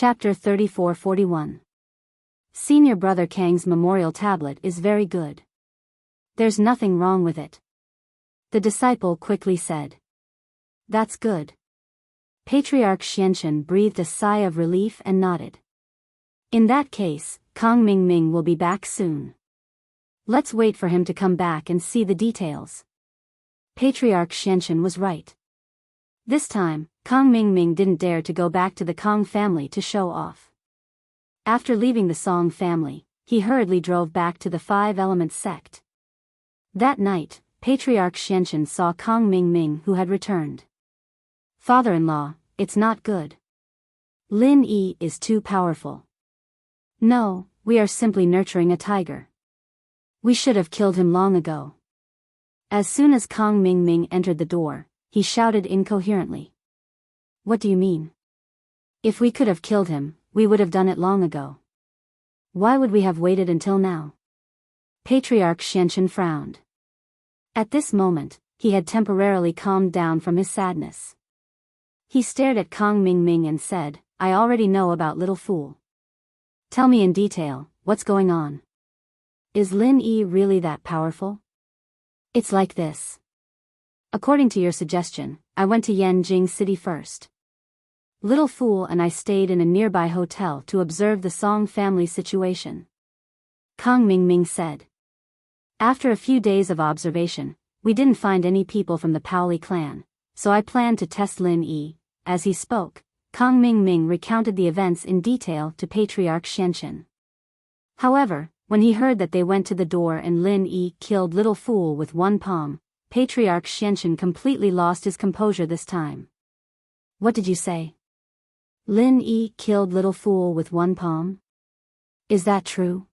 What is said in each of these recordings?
Chapter 34-41. Senior Brother Kang's memorial tablet is very good. There's nothing wrong with it. The disciple quickly said. That's good. Patriarch Xianchen breathed a sigh of relief and nodded. In that case, Kang Mingming will be back soon. Let's wait for him to come back and see the details. Patriarch Xianchen was right. This time, Kang Mingming didn't dare to go back to the Kang family to show off. After leaving the Song family, he hurriedly drove back to the Five Elements sect. That night, Patriarch Xianchen saw Kang Mingming who had returned. Father-in-law, it's not good. Lin Yi is too powerful. No, we are simply nurturing a tiger. We should have killed him long ago. As soon as Kang Mingming entered the door, he shouted incoherently. What do you mean? If we could have killed him, we would have done it long ago. Why would we have waited until now? Patriarch Xianchen frowned. At this moment, he had temporarily calmed down from his sadness. He stared at Kang Mingming and said, I already know about little fool. Tell me in detail, what's going on? Is Lin Yi really that powerful? It's like this. According to your suggestion, I went to Yanjing City first. Little Fool and I stayed in a nearby hotel to observe the Song family situation. Kang Mingming said. After a few days of observation, we didn't find any people from the Paoli clan, so I planned to test Lin Yi. As he spoke, Kang Mingming recounted the events in detail to Patriarch Xianchen. However, when he heard that they went to the door and Lin Yi killed Little Fool with one palm, Patriarch Xianchen completely lost his composure this time. What did you say? Lin Yi killed Little Fool with one palm? Is that true?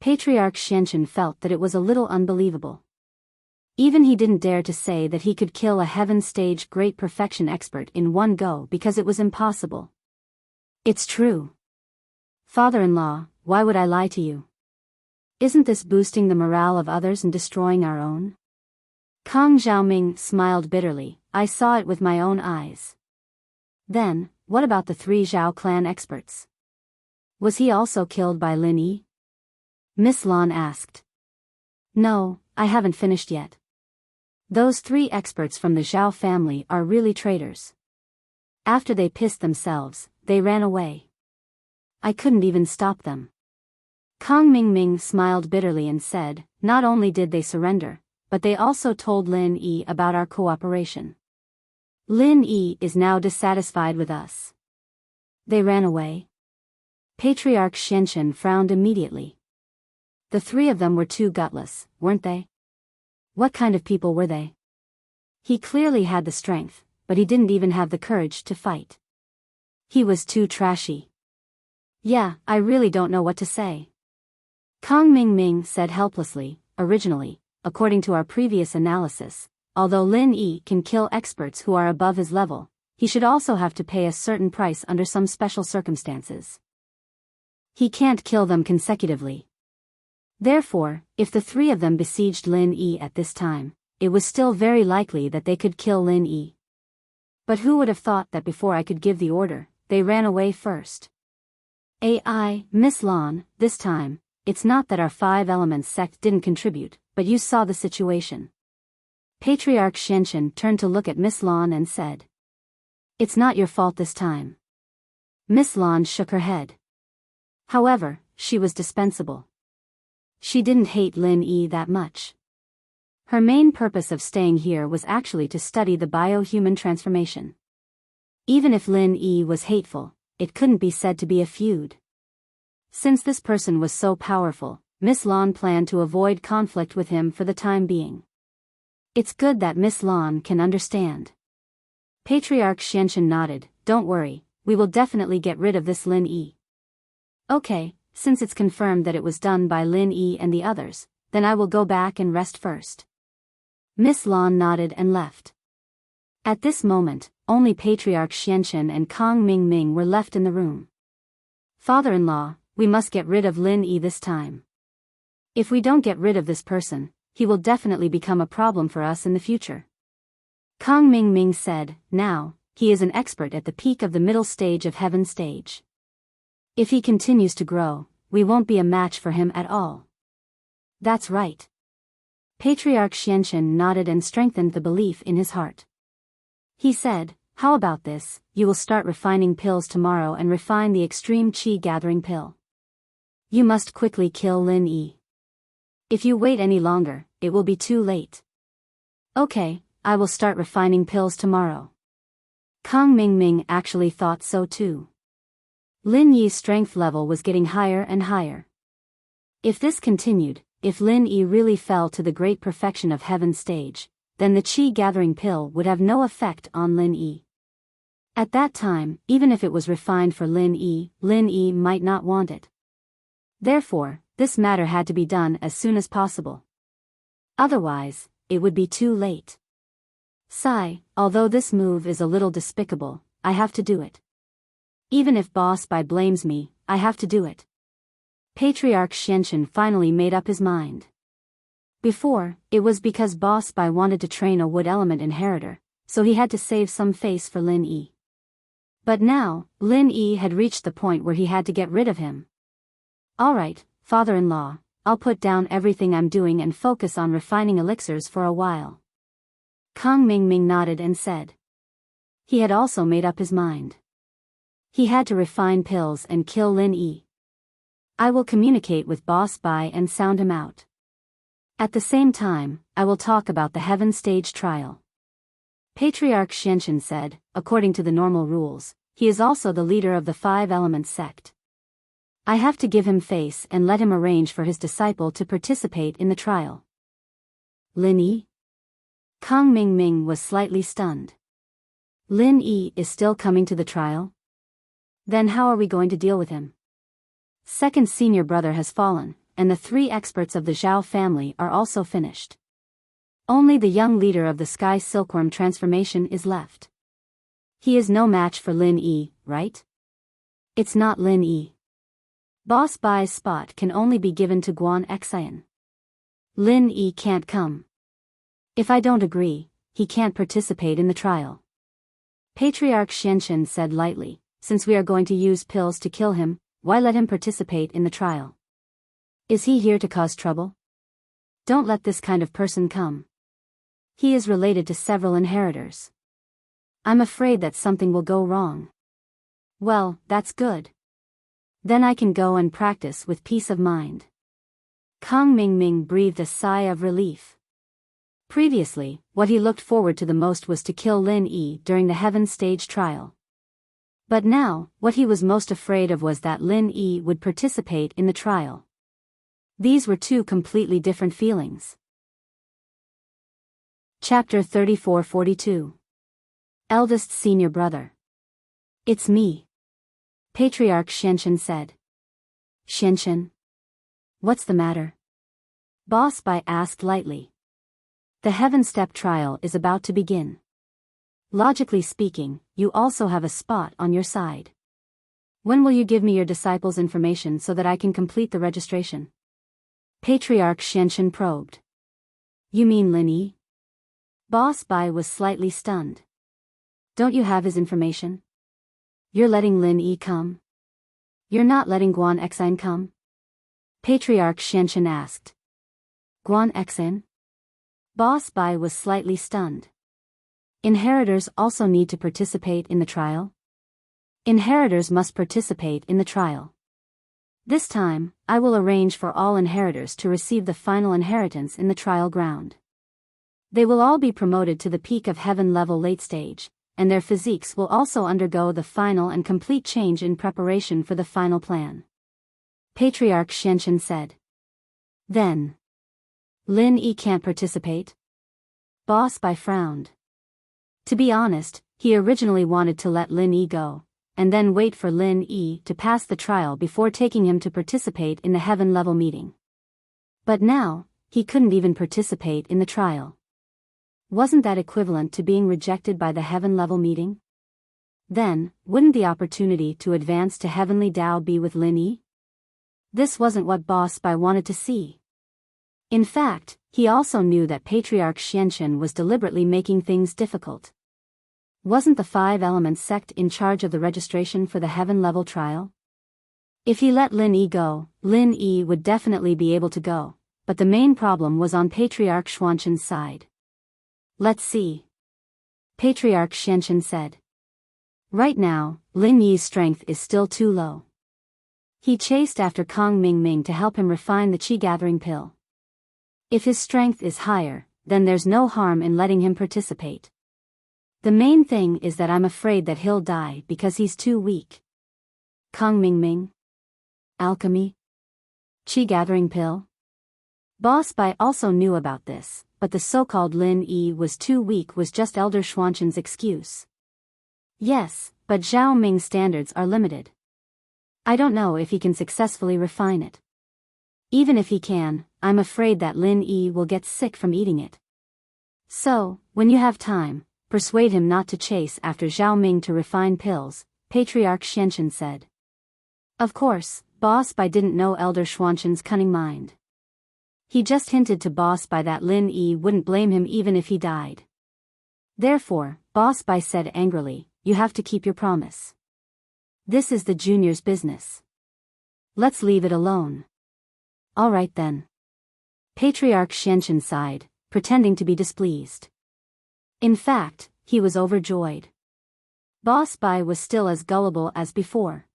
Patriarch Xianchen felt that it was a little unbelievable. Even he didn't dare to say that he could kill a heaven stage great perfection expert in one go because it was impossible. It's true. Father-in-law, why would I lie to you? Isn't this boosting the morale of others and destroying our own? Kang Xiaoming smiled bitterly. I saw it with my own eyes. Then, what about the 3 Zhao clan experts? Was he also killed by Lin Yi? Miss Lan asked. No, I haven't finished yet. Those 3 experts from the Zhao family are really traitors. After they pissed themselves, they ran away. I couldn't even stop them. Kang Mingming smiled bitterly and said, not only did they surrender, but they also told Lin Yi about our cooperation. Lin Yi is now dissatisfied with us. They ran away? Patriarch Xianchen frowned immediately. The 3 of them were too gutless, weren't they? What kind of people were they? He clearly had the strength, but he didn't even have the courage to fight. He was too trashy. Yeah, I really don't know what to say. Kang Mingming said helplessly, originally, according to our previous analysis, although Lin Yi can kill experts who are above his level, he should also have to pay a certain price under some special circumstances. He can't kill them consecutively. Therefore, if the 3 of them besieged Lin Yi at this time, it was still very likely that they could kill Lin Yi. But who would have thought that before I could give the order, they ran away first? Miss Lan, this time, it's not that our 5 Elements sect didn't contribute, but you saw the situation. Patriarch Xianchen turned to look at Miss Lan and said. It's not your fault this time. Miss Lan shook her head. However, she was dispensable. She didn't hate Lin Yi that much. Her main purpose of staying here was actually to study the bio-human transformation. Even if Lin Yi was hateful, it couldn't be said to be a feud. Since this person was so powerful, Miss Lan planned to avoid conflict with him for the time being. It's good that Miss Lan can understand. Patriarch Xianchen nodded. Don't worry, we will definitely get rid of this Lin Yi. Okay, since it's confirmed that it was done by Lin Yi and the others, then I will go back and rest first. Miss Lan nodded and left. At this moment, only Patriarch Xianchen and Kang Mingming were left in the room. Father-in-law, we must get rid of Lin Yi this time. If we don't get rid of this person, he will definitely become a problem for us in the future. Kang Mingming said, now, he is an expert at the peak of the middle stage of heaven stage. If he continues to grow, we won't be a match for him at all. That's right. Patriarch Xianchen nodded and strengthened the belief in his heart. He said, how about this, you will start refining pills tomorrow and refine the extreme qi gathering pill. You must quickly kill Lin Yi. If you wait any longer, it will be too late. Okay, I will start refining pills tomorrow. Kang Mingming actually thought so too. Lin Yi's strength level was getting higher and higher. If this continued, if Lin Yi really fell to the great perfection of heaven stage, then the qi gathering pill would have no effect on Lin Yi. At that time, even if it was refined for Lin Yi might not want it. Therefore, this matter had to be done as soon as possible. Otherwise, it would be too late. Sigh, although this move is a little despicable, I have to do it. Even if Boss Bai blames me, I have to do it. Patriarch Xianchen finally made up his mind. Before, it was because Boss Bai wanted to train a wood element inheritor, so he had to save some face for Lin Yi. But now, Lin Yi had reached the point where he had to get rid of him. Alright, father-in-law, I'll put down everything I'm doing and focus on refining elixirs for a while. Kang Mingming nodded and said. He had also made up his mind. He had to refine pills and kill Lin Yi. I will communicate with Boss Bai and sound him out. At the same time, I will talk about the heaven stage trial. Patriarch Xianchen said, according to the normal rules, he is also the leader of the Five Elements sect. I have to give him face and let him arrange for his disciple to participate in the trial. Lin Yi? Kang Mingming was slightly stunned. Lin Yi is still coming to the trial? Then how are we going to deal with him? Second senior brother has fallen, and the 3 experts of the Zhao family are also finished. Only the young leader of the Sky Silkworm transformation is left. He is no match for Lin Yi, right? It's not Lin Yi. Boss Bai's spot can only be given to Guan Xian. Lin Yi can't come. If I don't agree, he can't participate in the trial. Patriarch Xianchen said lightly, since we are going to use pills to kill him, why let him participate in the trial? Is he here to cause trouble? Don't let this kind of person come. He is related to several inheritors. I'm afraid that something will go wrong. Well, that's good. Then I can go and practice with peace of mind. Kang Mingming breathed a sigh of relief. Previously, what he looked forward to the most was to kill Lin Yi during the heaven stage trial. But now, what he was most afraid of was that Lin Yi would participate in the trial. These were 2 completely different feelings. Chapter 34-42. Eldest Senior Brother. It's me. Patriarch Xianchen said. Xianchen? What's the matter? Boss Bai asked lightly. The Heaven Step trial is about to begin. Logically speaking, you also have a spot on your side. When will you give me your disciples' information so that I can complete the registration? Patriarch Xianchen probed. You mean Lin Yi? Boss Bai was slightly stunned. Don't you have his information? You're letting Lin Yi come? You're not letting Guan Xian come? Patriarch Xianchen asked. Guan Xian? Boss Bai was slightly stunned. Inheritors also need to participate in the trial? Inheritors must participate in the trial. This time, I will arrange for all inheritors to receive the final inheritance in the trial ground. They will all be promoted to the peak of heaven level late stage, and their physiques will also undergo the final and complete change in preparation for the final plan. Patriarch Xianchen said. Then, Lin Yi can't participate? Boss Bai frowned. To be honest, he originally wanted to let Lin Yi go, and then wait for Lin Yi to pass the trial before taking him to participate in the heaven level meeting. But now, he couldn't even participate in the trial. Wasn't that equivalent to being rejected by the heaven level meeting? Then, wouldn't the opportunity to advance to heavenly Dao be with Lin Yi? This wasn't what Boss Bai wanted to see. In fact, he also knew that Patriarch Xianchen was deliberately making things difficult. Wasn't the Five Elements sect in charge of the registration for the heaven level trial? If he let Lin Yi go, Lin Yi would definitely be able to go, but the main problem was on Patriarch Xuanqin's side. Let's see. Patriarch Xuanqin said. Right now, Lin Yi's strength is still too low. He chased after Kong Mingming to help him refine the qi-gathering pill. If his strength is higher, then there's no harm in letting him participate. The main thing is that I'm afraid that he'll die because he's too weak. Kong Mingming? Alchemy? Qi-gathering pill? Boss Bai also knew about this, but the so-called Lin Yi was too weak was just Elder Xuanqin's excuse. Yes, but Zhao Ming's standards are limited. I don't know if he can successfully refine it. Even if he can, I'm afraid that Lin Yi will get sick from eating it. So, when you have time, persuade him not to chase after Zhao Ming to refine pills, Patriarch Xuanqin said. Of course, Boss Bai didn't know Elder Xuanqin's cunning mind. He just hinted to Boss Bai that Lin Yi wouldn't blame him even if he died. Therefore, Boss Bai said angrily, you have to keep your promise. This is the junior's business. Let's leave it alone. All right then. Patriarch Xuanqin sighed, pretending to be displeased. In fact, he was overjoyed. Boss Bai was still as gullible as before.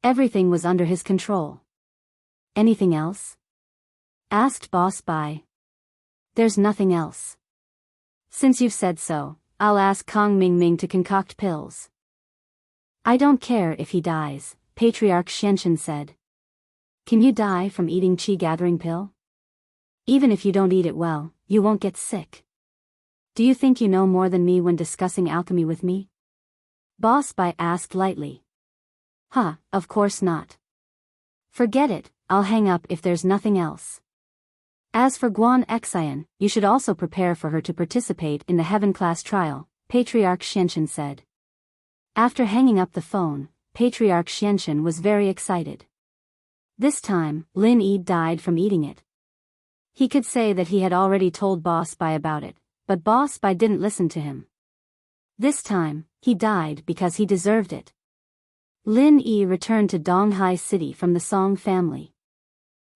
Everything was under his control. Anything else? Asked Boss Bai. There's nothing else. Since you've said so, I'll ask Kong Mingming to concoct pills. I don't care if he dies, Patriarch Xuanqin said. Can you die from eating qi-gathering pill? Even if you don't eat it well, you won't get sick. Do you think you know more than me when discussing alchemy with me? Boss Bai asked lightly. Of course not. Forget it, I'll hang up if there's nothing else. As for Guan Xian, you should also prepare for her to participate in the Heaven class trial, Patriarch Xuanqin said. After hanging up the phone, Patriarch Xuanqin was very excited. This time, Lin Yi died from eating it. He could say that he had already told Boss Bai about it, but Boss Bai didn't listen to him. This time, he died because he deserved it. Lin Yi returned to Donghai City from the Song family.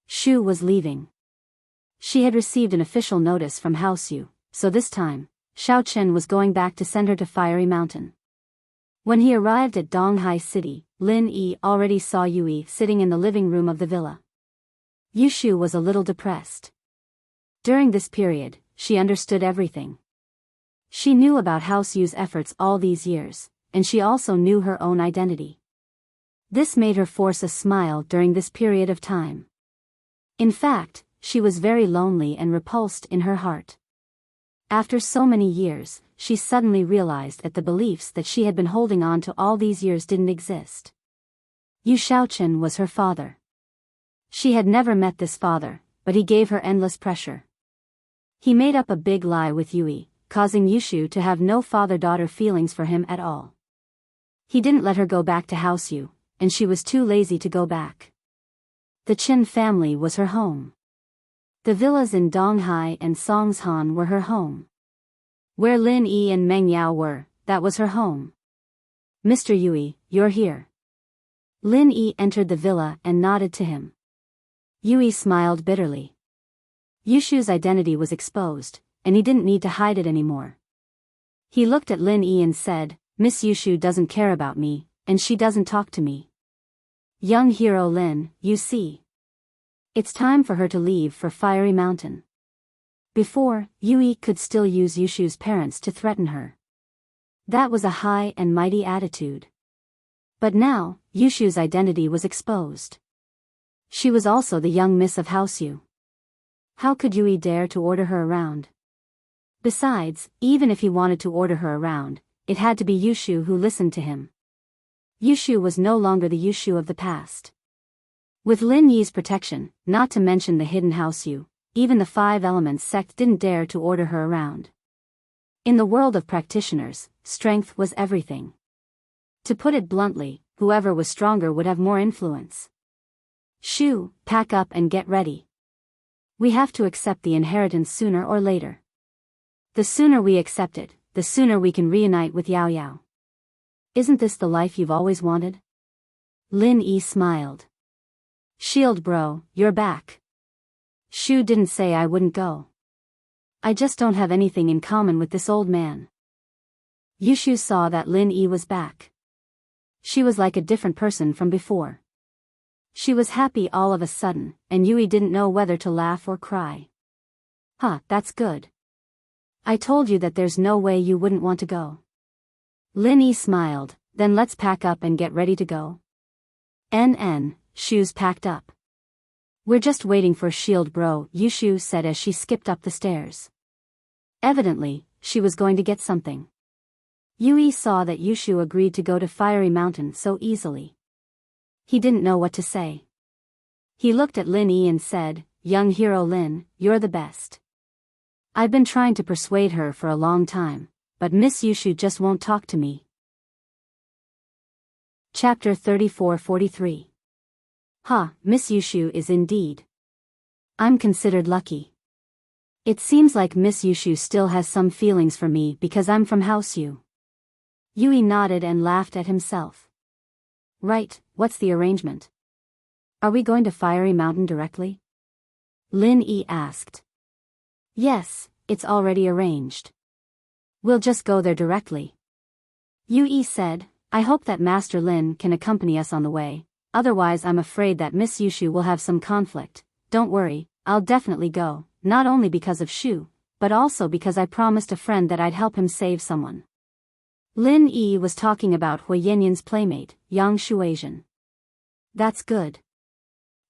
Shu was leaving. She had received an official notice from House Yu, so this time, Xiao Chen was going back to send her to Fiery Mountain. When he arrived at Donghai City, Lin Yi already saw Yui sitting in the living room of the villa. Yushu was a little depressed. During this period, she understood everything. She knew about House Yu's efforts all these years, and she also knew her own identity. This made her force a smile during this period of time. In fact, she was very lonely and repulsed in her heart. After so many years, she suddenly realized that the beliefs that she had been holding on to all these years didn't exist. Yu Shaochen was her father. She had never met this father, but he gave her endless pressure. He made up a big lie with Yui, causing Yushu to have no father-daughter feelings for him at all. He didn't let her go back to House Yu, and she was too lazy to go back. The Qin family was her home. The villas in Donghai and Songshan were her home. Where Lin Yi and Meng Yao were, that was her home. Mr. Yui, you're here. Lin Yi entered the villa and nodded to him. Yui smiled bitterly. Yushu's identity was exposed, and he didn't need to hide it anymore. He looked at Lin Yi and said, Miss Yushu doesn't care about me, and she doesn't talk to me. Young hero Lin, you see. It's time for her to leave for Fiery Mountain. Before, Yui could still use Yushu's parents to threaten her. That was a high and mighty attitude. But now, Yushu's identity was exposed. She was also the young miss of House Yu. How could Yui dare to order her around? Besides, even if he wanted to order her around, it had to be Yushu who listened to him. Yushu was no longer the Yushu of the past. With Lin Yi's protection, not to mention the hidden House Yu, even the Five Elements sect didn't dare to order her around. In the world of practitioners, strength was everything. To put it bluntly, whoever was stronger would have more influence. Shu, pack up and get ready. We have to accept the inheritance sooner or later. The sooner we accept it, the sooner we can reunite with Yao Yao. Isn't this the life you've always wanted? Lin Yi smiled. Shield bro, you're back. Shu didn't say I wouldn't go. I just don't have anything in common with this old man. Yushu saw that Lin Yi was back. She was like a different person from before. She was happy all of a sudden, and Yui didn't know whether to laugh or cry. Huh, that's good. I told you that there's no way you wouldn't want to go. Lin Yi smiled, then let's pack up and get ready to go. Shu's packed up. We're just waiting for Shield bro, Yushu said as she skipped up the stairs. Evidently, she was going to get something. Yui saw that Yushu agreed to go to Fiery Mountain so easily. He didn't know what to say. He looked at Lin Yi and said, young hero Lin, you're the best. I've been trying to persuade her for a long time, but Miss Yushu just won't talk to me. Chapter 34-43. Miss Yushu is indeed. I'm considered lucky. It seems like Miss Yushu still has some feelings for me because I'm from House U. Yui nodded and laughed at himself. Right, what's the arrangement? Are we going to Fiery Mountain directly? Lin Yi asked. Yes, it's already arranged. We'll just go there directly. Yui said, I hope that Master Lin can accompany us on the way, otherwise I'm afraid that Miss Yushu will have some conflict. Don't worry, I'll definitely go, not only because of Shu, but also because I promised a friend that I'd help him save someone. Lin Yi was talking about Hui Yanyan's playmate, Yang Shuaisian. That's good.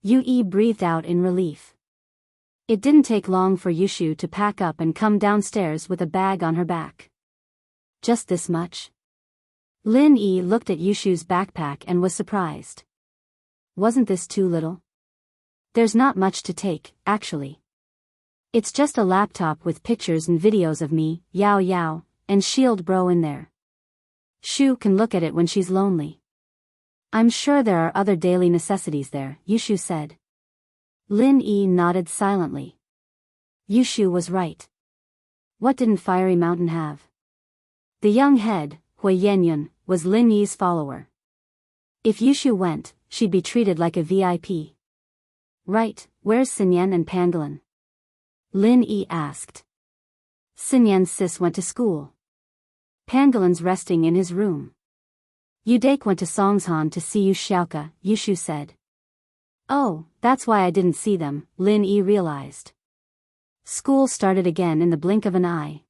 Yui breathed out in relief. It didn't take long for Yushu to pack up and come downstairs with a bag on her back. Just this much? Lin Yi looked at Yushu's backpack and was surprised. Wasn't this too little? There's not much to take, actually. It's just a laptop with pictures and videos of me, Yao Yao, and Shield bro in there. Shu can look at it when she's lonely. I'm sure there are other daily necessities there, Yushu said. Lin Yi nodded silently. Yushu was right. What didn't Fiery Mountain have? The young head, Hui Yanyan, was Lin Yi's follower. If Yushu went, she'd be treated like a VIP. Right, where's Xinyan and Pangolin? Lin Yi asked. Xinyan's sis went to school. Pangolin's resting in his room. Yudake went to Songshan to see Yu Xiaoka, Yushu said. Oh, that's why I didn't see them, Lin Yi realized. School started again in the blink of an eye.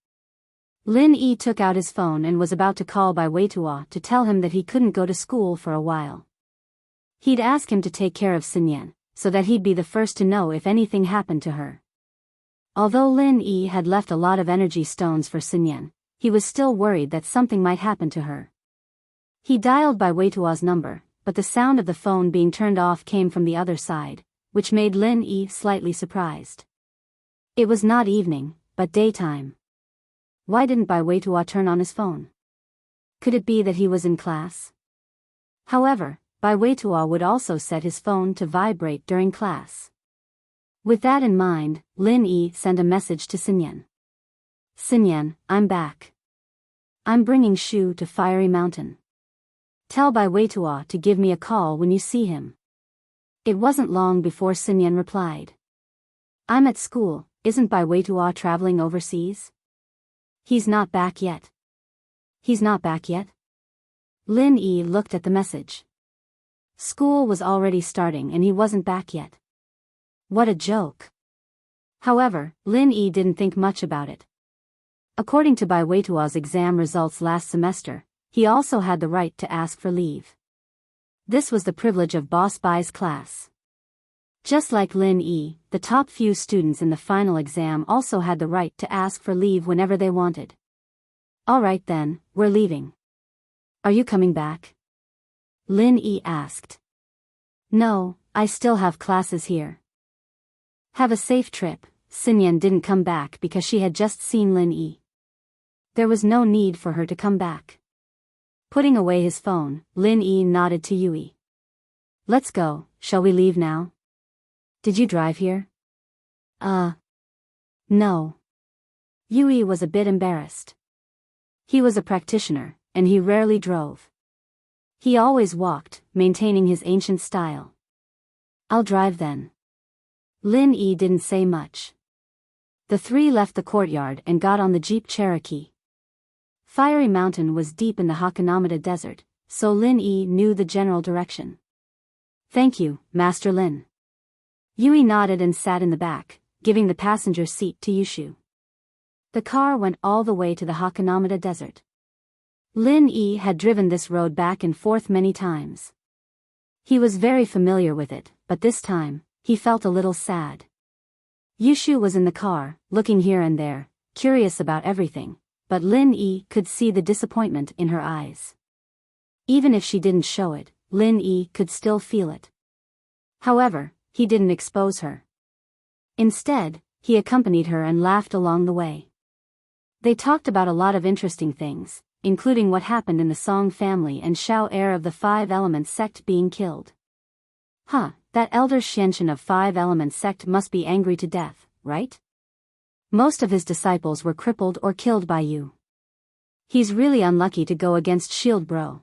Lin Yi took out his phone and was about to call Bai Weitua to tell him that he couldn't go to school for a while. He'd ask him to take care of Xinyan, so that he'd be the first to know if anything happened to her. Although Lin Yi had left a lot of energy stones for Xinyan, he was still worried that something might happen to her. He dialed Bai Weitua's number, but the sound of the phone being turned off came from the other side, which made Lin Yi slightly surprised. It was not evening, but daytime. Why didn't Bai Weitua turn on his phone? Could it be that he was in class? However, Bai Weitua would also set his phone to vibrate during class. With that in mind, Lin Yi sent a message to Xinyan. Xinyan, I'm back. I'm bringing Shu to Fiery Mountain. Tell Bai Weitua to give me a call when you see him. It wasn't long before Xinyan replied. I'm at school, isn't Bai Weitua traveling overseas? He's not back yet. He's not back yet? Lin Yi looked at the message. School was already starting and he wasn't back yet. What a joke. However, Lin Yi didn't think much about it. According to Bai Weitua's exam results last semester, he also had the right to ask for leave. This was the privilege of Boss Bai's class. Just like Lin Yi, the top few students in the final exam also had the right to ask for leave whenever they wanted. Alright then, we're leaving. Are you coming back? Lin Yi asked. No, I still have classes here. Have a safe trip. Xinyan didn't come back because she had just seen Lin Yi. There was no need for her to come back. Putting away his phone, Lin Yi nodded to Yui. Let's go, shall we leave now? Did you drive here? No. Yui was a bit embarrassed. He was a practitioner, and he rarely drove. He always walked, maintaining his ancient style. I'll drive then. Lin Yi didn't say much. The three left the courtyard and got on the Jeep Cherokee. Fiery Mountain was deep in the Hakonamida Desert, so Lin Yi knew the general direction. Thank you, Master Lin. Yui nodded and sat in the back, giving the passenger seat to Yushu. The car went all the way to the Hakonamida Desert. Lin Yi had driven this road back and forth many times. He was very familiar with it, but this time, he felt a little sad. Yushu was in the car, looking here and there, curious about everything, but Lin Yi could see the disappointment in her eyes. Even if she didn't show it, Lin Yi could still feel it. However, he didn't expose her. Instead, he accompanied her and laughed along the way. They talked about a lot of interesting things, including what happened in the Song family and Shao heir of the Five Elements sect being killed. That elder Xianxian of Five Elements sect must be angry to death, right? Most of his disciples were crippled or killed by you. He's really unlucky to go against Shield Bro.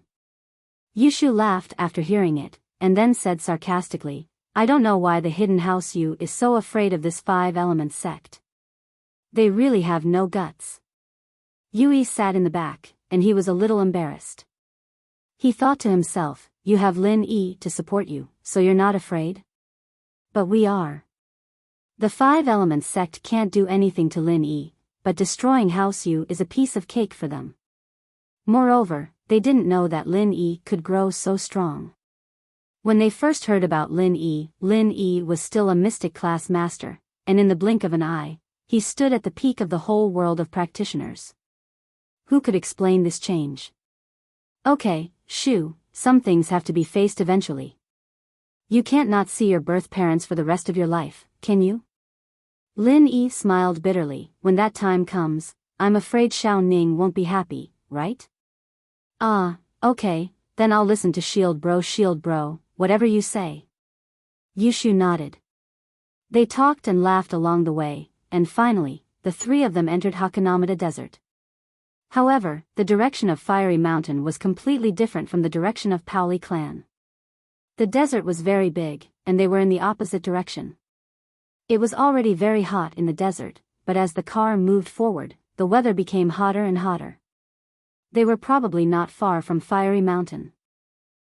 Yushu laughed after hearing it, and then said sarcastically, I don't know why the Hidden House Yu is so afraid of this Five Elements sect. They really have no guts. Yui sat in the back, and he was a little embarrassed. He thought to himself, you have Lin Yi to support you, so you're not afraid? But we are. The Five Elements sect can't do anything to Lin Yi, but destroying House Yu is a piece of cake for them. Moreover, they didn't know that Lin Yi could grow so strong. When they first heard about Lin Yi was still a mystic class master, and in the blink of an eye, he stood at the peak of the whole world of practitioners. Who could explain this change? Okay, Shu, some things have to be faced eventually. You can't not see your birth parents for the rest of your life, can you? Lin Yi smiled bitterly. When that time comes, I'm afraid Xiao Ning won't be happy, right? Okay, then I'll listen to Shield Bro, whatever you say. Yushu nodded. They talked and laughed along the way, and finally, the three of them entered Hakonamida Desert. However, the direction of Fiery Mountain was completely different from the direction of Paoli clan. The desert was very big, and they were in the opposite direction. It was already very hot in the desert, but as the car moved forward, the weather became hotter and hotter. They were probably not far from Fiery Mountain.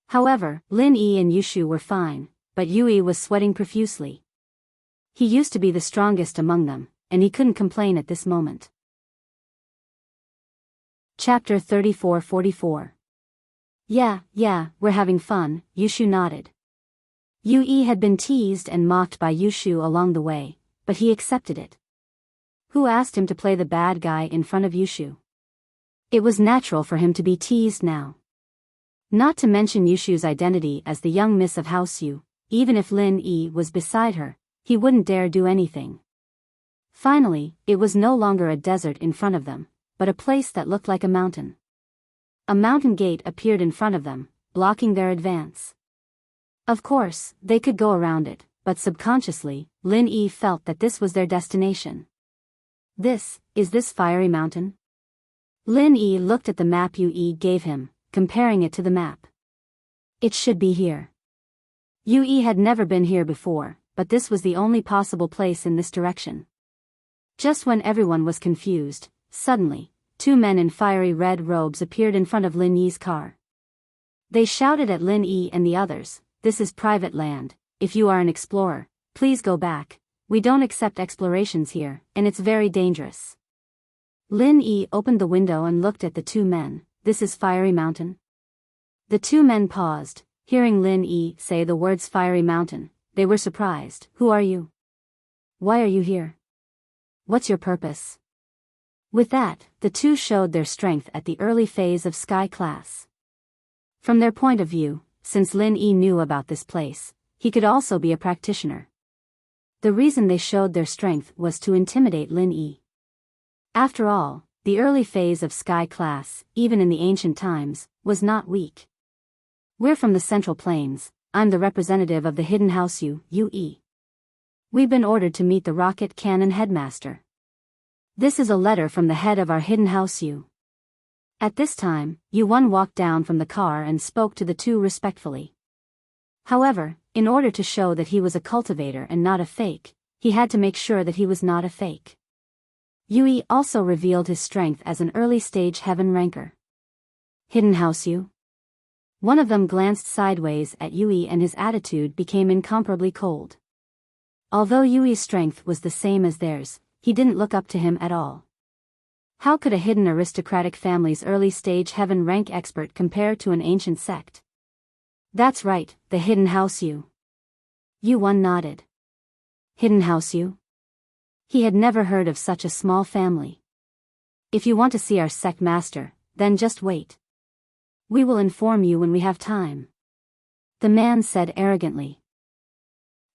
However, Lin Yi and Yushu were fine, but Yui was sweating profusely. He used to be the strongest among them, and he couldn't complain at this moment. Chapter 34-44. Yeah, we're having fun, Yushu nodded. Yui had been teased and mocked by Yushu along the way, but he accepted it. Who asked him to play the bad guy in front of Yushu? It was natural for him to be teased now. Not to mention Yushu's identity as the young miss of House Yu, even if Lin Yi was beside her, he wouldn't dare do anything. Finally, it was no longer a desert in front of them, but a place that looked like a mountain. A mountain gate appeared in front of them, blocking their advance. Of course, they could go around it, but subconsciously, Lin Yi felt that this was their destination. Is this Fiery Mountain? Lin Yi looked at the map Yui gave him, comparing it to the map. It should be here. Yui had never been here before, but this was the only possible place in this direction. Just when everyone was confused, suddenly, two men in fiery red robes appeared in front of Lin Yi's car. They shouted at Lin Yi and the others, "This is private land. If you are an explorer, please go back. We don't accept explorations here, and it's very dangerous." Lin Yi opened the window and looked at the two men. "This is Fiery Mountain?" The two men paused, hearing Lin Yi say the words Fiery Mountain. They were surprised. "Who are you? Why are you here? What's your purpose?" With that, the two showed their strength at the early phase of Sky class. From their point of view, since Lin Yi knew about this place, he could also be a practitioner. The reason they showed their strength was to intimidate Lin Yi. After all, the early phase of Sky class, even in the ancient times, was not weak. "We're from the Central Plains. I'm the representative of the Hidden House Yue. We've been ordered to meet the rocket cannon headmaster. This is a letter from the head of our Hidden House Yu." At this time, Yuan walked down from the car and spoke to the two respectfully. However, in order to show that he was a cultivator and not a fake, he had to make sure that he was not a fake. Yui also revealed his strength as an early-stage heaven ranker. Hidden House Yu? One of them glanced sideways at Yui and his attitude became incomparably cold. Although Yui's strength was the same as theirs, he didn't look up to him at all. How could a hidden aristocratic family's early-stage heaven rank expert compare to an ancient sect? That's right, the Hidden House Yu. Yuan nodded. Hidden House Yu? He had never heard of such a small family. If you want to see our sect master, then just wait. We will inform you when we have time. The man said arrogantly.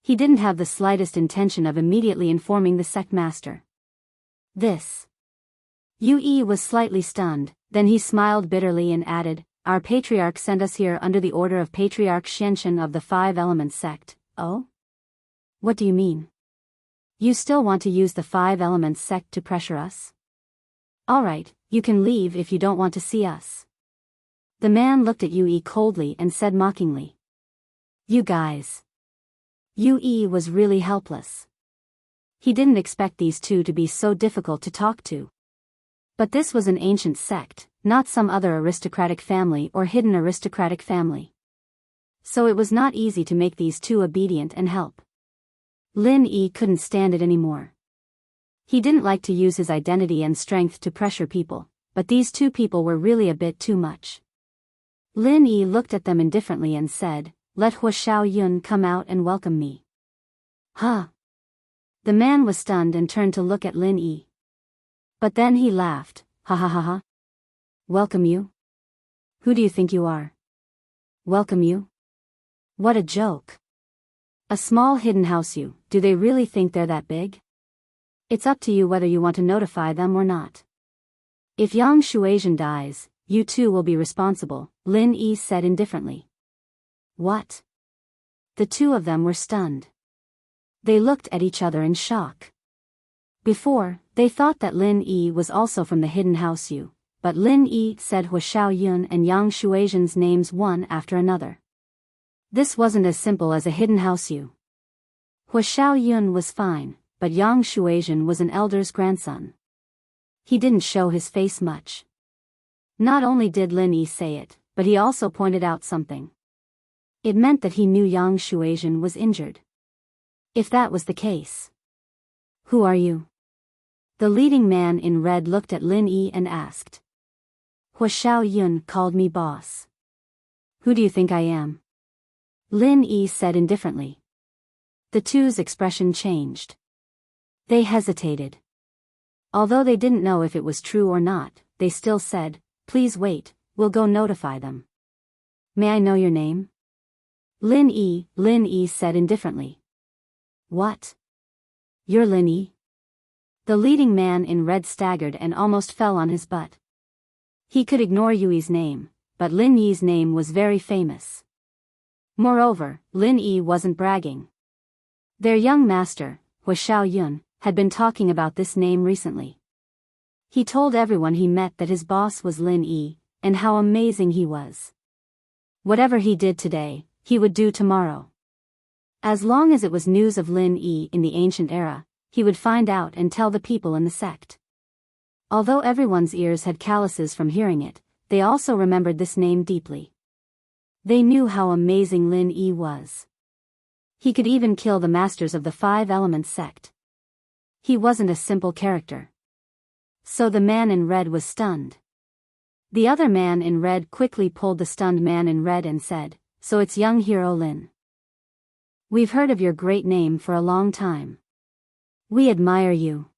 He didn't have the slightest intention of immediately informing the sect master. Yui was slightly stunned, then he smiled bitterly and added, Our patriarch sent us here under the order of Patriarch Xianxian of the Five Elements sect. Oh? What do you mean? You still want to use the Five Elements sect to pressure us? Alright, you can leave if you don't want to see us. The man looked at Yui coldly and said mockingly. You guys. Yui was really helpless. He didn't expect these two to be so difficult to talk to. But this was an ancient sect, not some other aristocratic family or hidden aristocratic family. So it was not easy to make these two obedient and help. Lin Yi couldn't stand it anymore. He didn't like to use his identity and strength to pressure people, but these two people were really a bit too much. Lin Yi looked at them indifferently and said, Let Hua Xiao Yun come out and welcome me. Huh? The man was stunned and turned to look at Lin Yi. But then he laughed, ha ha ha ha. Welcome you? Who do you think you are? Welcome you? What a joke. A small hidden house you, do they really think they're that big? It's up to you whether you want to notify them or not. If Yang Shuaisian dies, you too will be responsible, Lin Yi said indifferently. What? The two of them were stunned. They looked at each other in shock. Before, they thought that Lin Yi was also from the Hidden House Yu, but Lin Yi said Hua Xiao Yun and Yang Shuaisian's names one after another. This wasn't as simple as a Hidden House Yu. Hua Xiao Yun was fine, but Yang Shuaisian was an elder's grandson. He didn't show his face much. Not only did Lin Yi say it, but he also pointed out something. It meant that he knew Yang Shuaisian was injured. If that was the case. Who are you? The leading man in red looked at Lin Yi and asked. Hua Xiao Yun called me boss. Who do you think I am? Lin Yi said indifferently. The two's expression changed. They hesitated. Although they didn't know if it was true or not, they still said, Please wait, we'll go notify them. May I know your name? Lin Yi said indifferently. What? You're Lin Yi? The leading man in red staggered and almost fell on his butt. He could ignore Yui's name, but Lin Yi's name was very famous. Moreover, Lin Yi wasn't bragging. Their young master, Hua Xiao Yun, had been talking about this name recently. He told everyone he met that his boss was Lin Yi, and how amazing he was. Whatever he did today, he would do tomorrow. As long as it was news of Lin Yi in the ancient era, he would find out and tell the people in the sect. Although everyone's ears had calluses from hearing it, they also remembered this name deeply. They knew how amazing Lin Yi was. He could even kill the masters of the Five Elements sect. He wasn't a simple character. So the man in red was stunned. The other man in red quickly pulled the stunned man in red and said, So it's young hero Lin. We've heard of your great name for a long time. We admire you.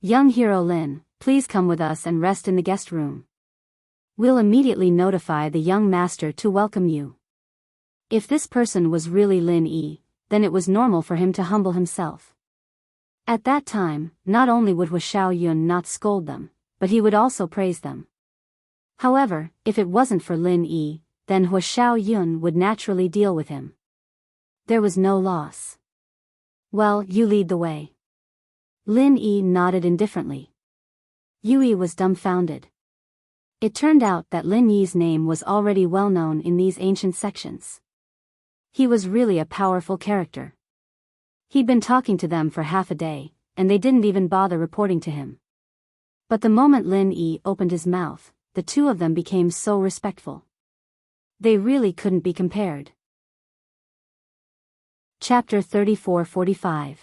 Young hero Lin, please come with us and rest in the guest room. We'll immediately notify the young master to welcome you. If this person was really Lin Yi, then it was normal for him to humble himself. At that time, not only would Hua Xiao Yun not scold them, but he would also praise them. However, if it wasn't for Lin Yi, then Hua Xiao Yun would naturally deal with him. There was no loss. Well, you lead the way. Lin Yi nodded indifferently. Yui was dumbfounded. It turned out that Lin Yi's name was already well known in these ancient sections. He was really a powerful character. He'd been talking to them for half a day, and they didn't even bother reporting to him. But the moment Lin Yi opened his mouth, the two of them became so respectful. They really couldn't be compared. Chapter 34-45.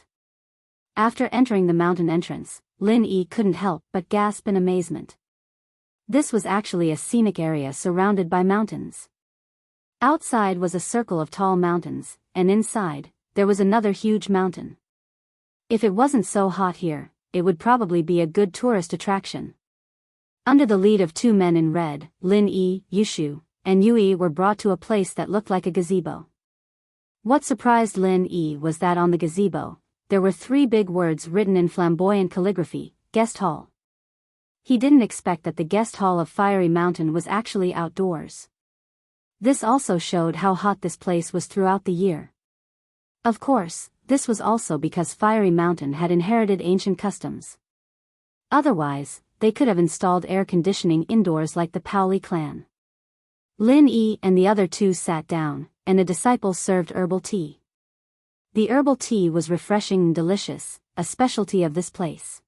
After entering the mountain entrance, Lin Yi couldn't help but gasp in amazement. This was actually a scenic area surrounded by mountains. Outside was a circle of tall mountains, and inside, there was another huge mountain. If it wasn't so hot here, it would probably be a good tourist attraction. Under the lead of two men in red, Lin Yi, Yushu, and Yui were brought to a place that looked like a gazebo. What surprised Lin Yi was that on the gazebo, there were 3 big words written in flamboyant calligraphy, Guest Hall. He didn't expect that the guest hall of Fiery Mountain was actually outdoors. This also showed how hot this place was throughout the year. Of course, this was also because Fiery Mountain had inherited ancient customs. Otherwise, they could have installed air conditioning indoors like the Paoli clan. Lin Yi and the other two sat down, and a disciple served herbal tea. The herbal tea was refreshing and delicious, a specialty of this place.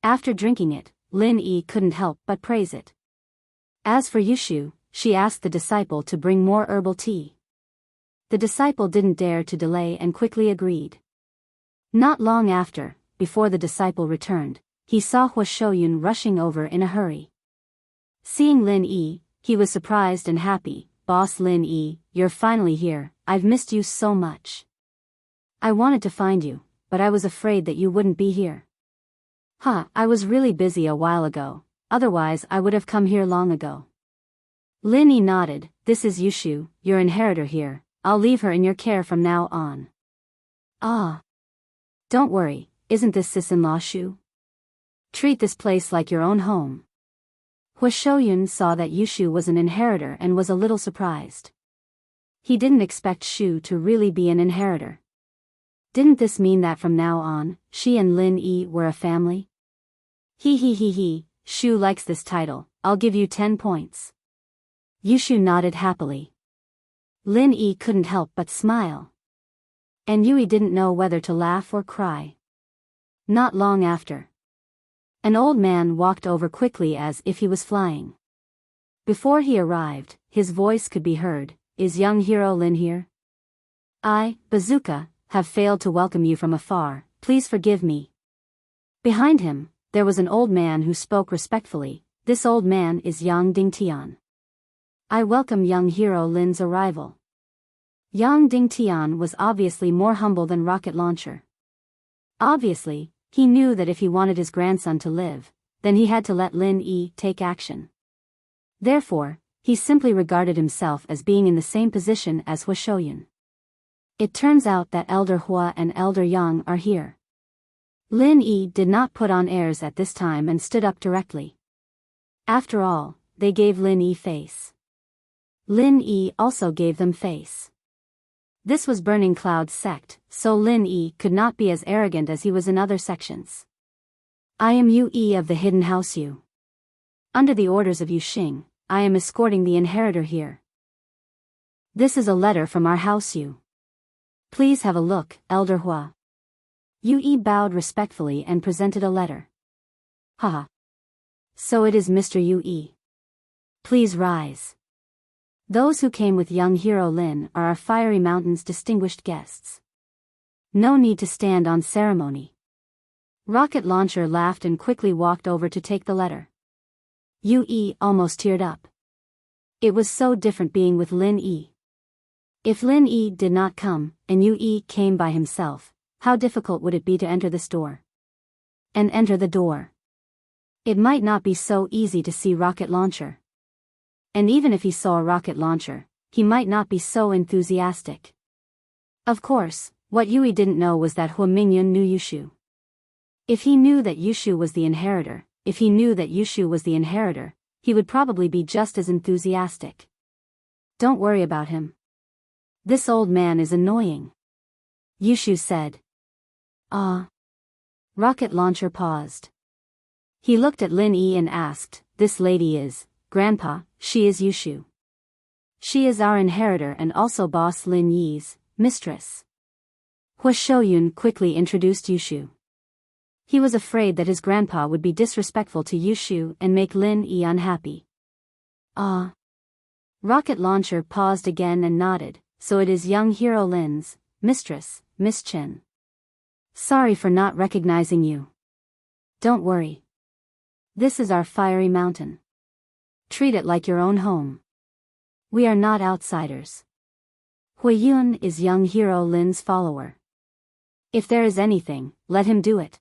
After drinking it, Lin Yi couldn't help but praise it. As for Yushu, she asked the disciple to bring more herbal tea. The disciple didn't dare to delay and quickly agreed. Not long after, before the disciple returned, he saw Hua Shouyun rushing over in a hurry. Seeing Lin Yi, he was surprised and happy. "Boss Lin Yi, you're finally here, I've missed you so much. I wanted to find you, but I was afraid that you wouldn't be here." I was really busy a while ago, otherwise I would have come here long ago." Lin Yi nodded. "This is Yushu, your inheritor here, I'll leave her in your care from now on." "Ah. Don't worry, isn't this sis-in-law Shu? Treat this place like your own home." Hua Shouyun saw that Yushu was an inheritor and was a little surprised. He didn't expect Shu to really be an inheritor. Didn't this mean that from now on, she and Lin Yi were a family? He, Shu likes this title, I'll give you 10 points. Yushu nodded happily. Lin Yi couldn't help but smile. And Yui didn't know whether to laugh or cry. Not long after, an old man walked over quickly as if he was flying. Before he arrived, his voice could be heard. "Is young hero Lin here? I, Bazooka, have failed to welcome you from afar, please forgive me." Behind him, there was an old man who spoke respectfully. "This old man is Yang Dingtian. I welcome young hero Lin's arrival." Yang Dingtian was obviously more humble than Rocket Launcher. Obviously, he knew that if he wanted his grandson to live, then he had to let Lin Yi take action. Therefore, he simply regarded himself as being in the same position as Hua Shouyun. It turns out that Elder Hua and Elder Yang are here. Lin Yi did not put on airs at this time and stood up directly. After all, they gave Lin Yi face. Lin Yi also gave them face. This was Burning Cloud's sect, so Lin Yi could not be as arrogant as he was in other sections. "I am Yu Yi of the Hidden House Yu. Under the orders of Yu Xing, I am escorting the inheritor here. This is a letter from our house Yu. Please have a look, Elder Hua." Yu Yi bowed respectfully and presented a letter. "Haha. So it is Mr. Yu Yi. Please rise. Those who came with young hero Lin are our Fiery Mountain's distinguished guests. No need to stand on ceremony." Rocket Launcher laughed and quickly walked over to take the letter. Yu Yi almost teared up. It was so different being with Lin Yi. If Lin Yi did not come, and Yu Yi came by himself, how difficult would it be to enter this door? And enter the door. It might not be so easy to see Rocket Launcher. And even if he saw a Rocket Launcher, he might not be so enthusiastic. Of course, what Yui didn't know was that Hua Mingyun knew Yushu. If he knew that Yushu was the inheritor, he would probably be just as enthusiastic. "Don't worry about him. This old man is annoying," Yushu said. "Ah." Rocket Launcher paused. He looked at Lin Yi and asked, "This lady is, Grandpa, she is Yushu. She is our inheritor and also Boss Lin Yi's mistress. Hua Shouyun quickly introduced Yushu. He was afraid that his grandpa would be disrespectful to Yushu and make Lin Yi unhappy. Ah. Rocket Launcher paused again and nodded, so it is young hero Lin's mistress, Miss Chen. Sorry for not recognizing you. Don't worry. This is our fiery mountain. Treat it like your own home. We are not outsiders. Hui Yun is young hero Lin's follower. If there is anything, let him do it.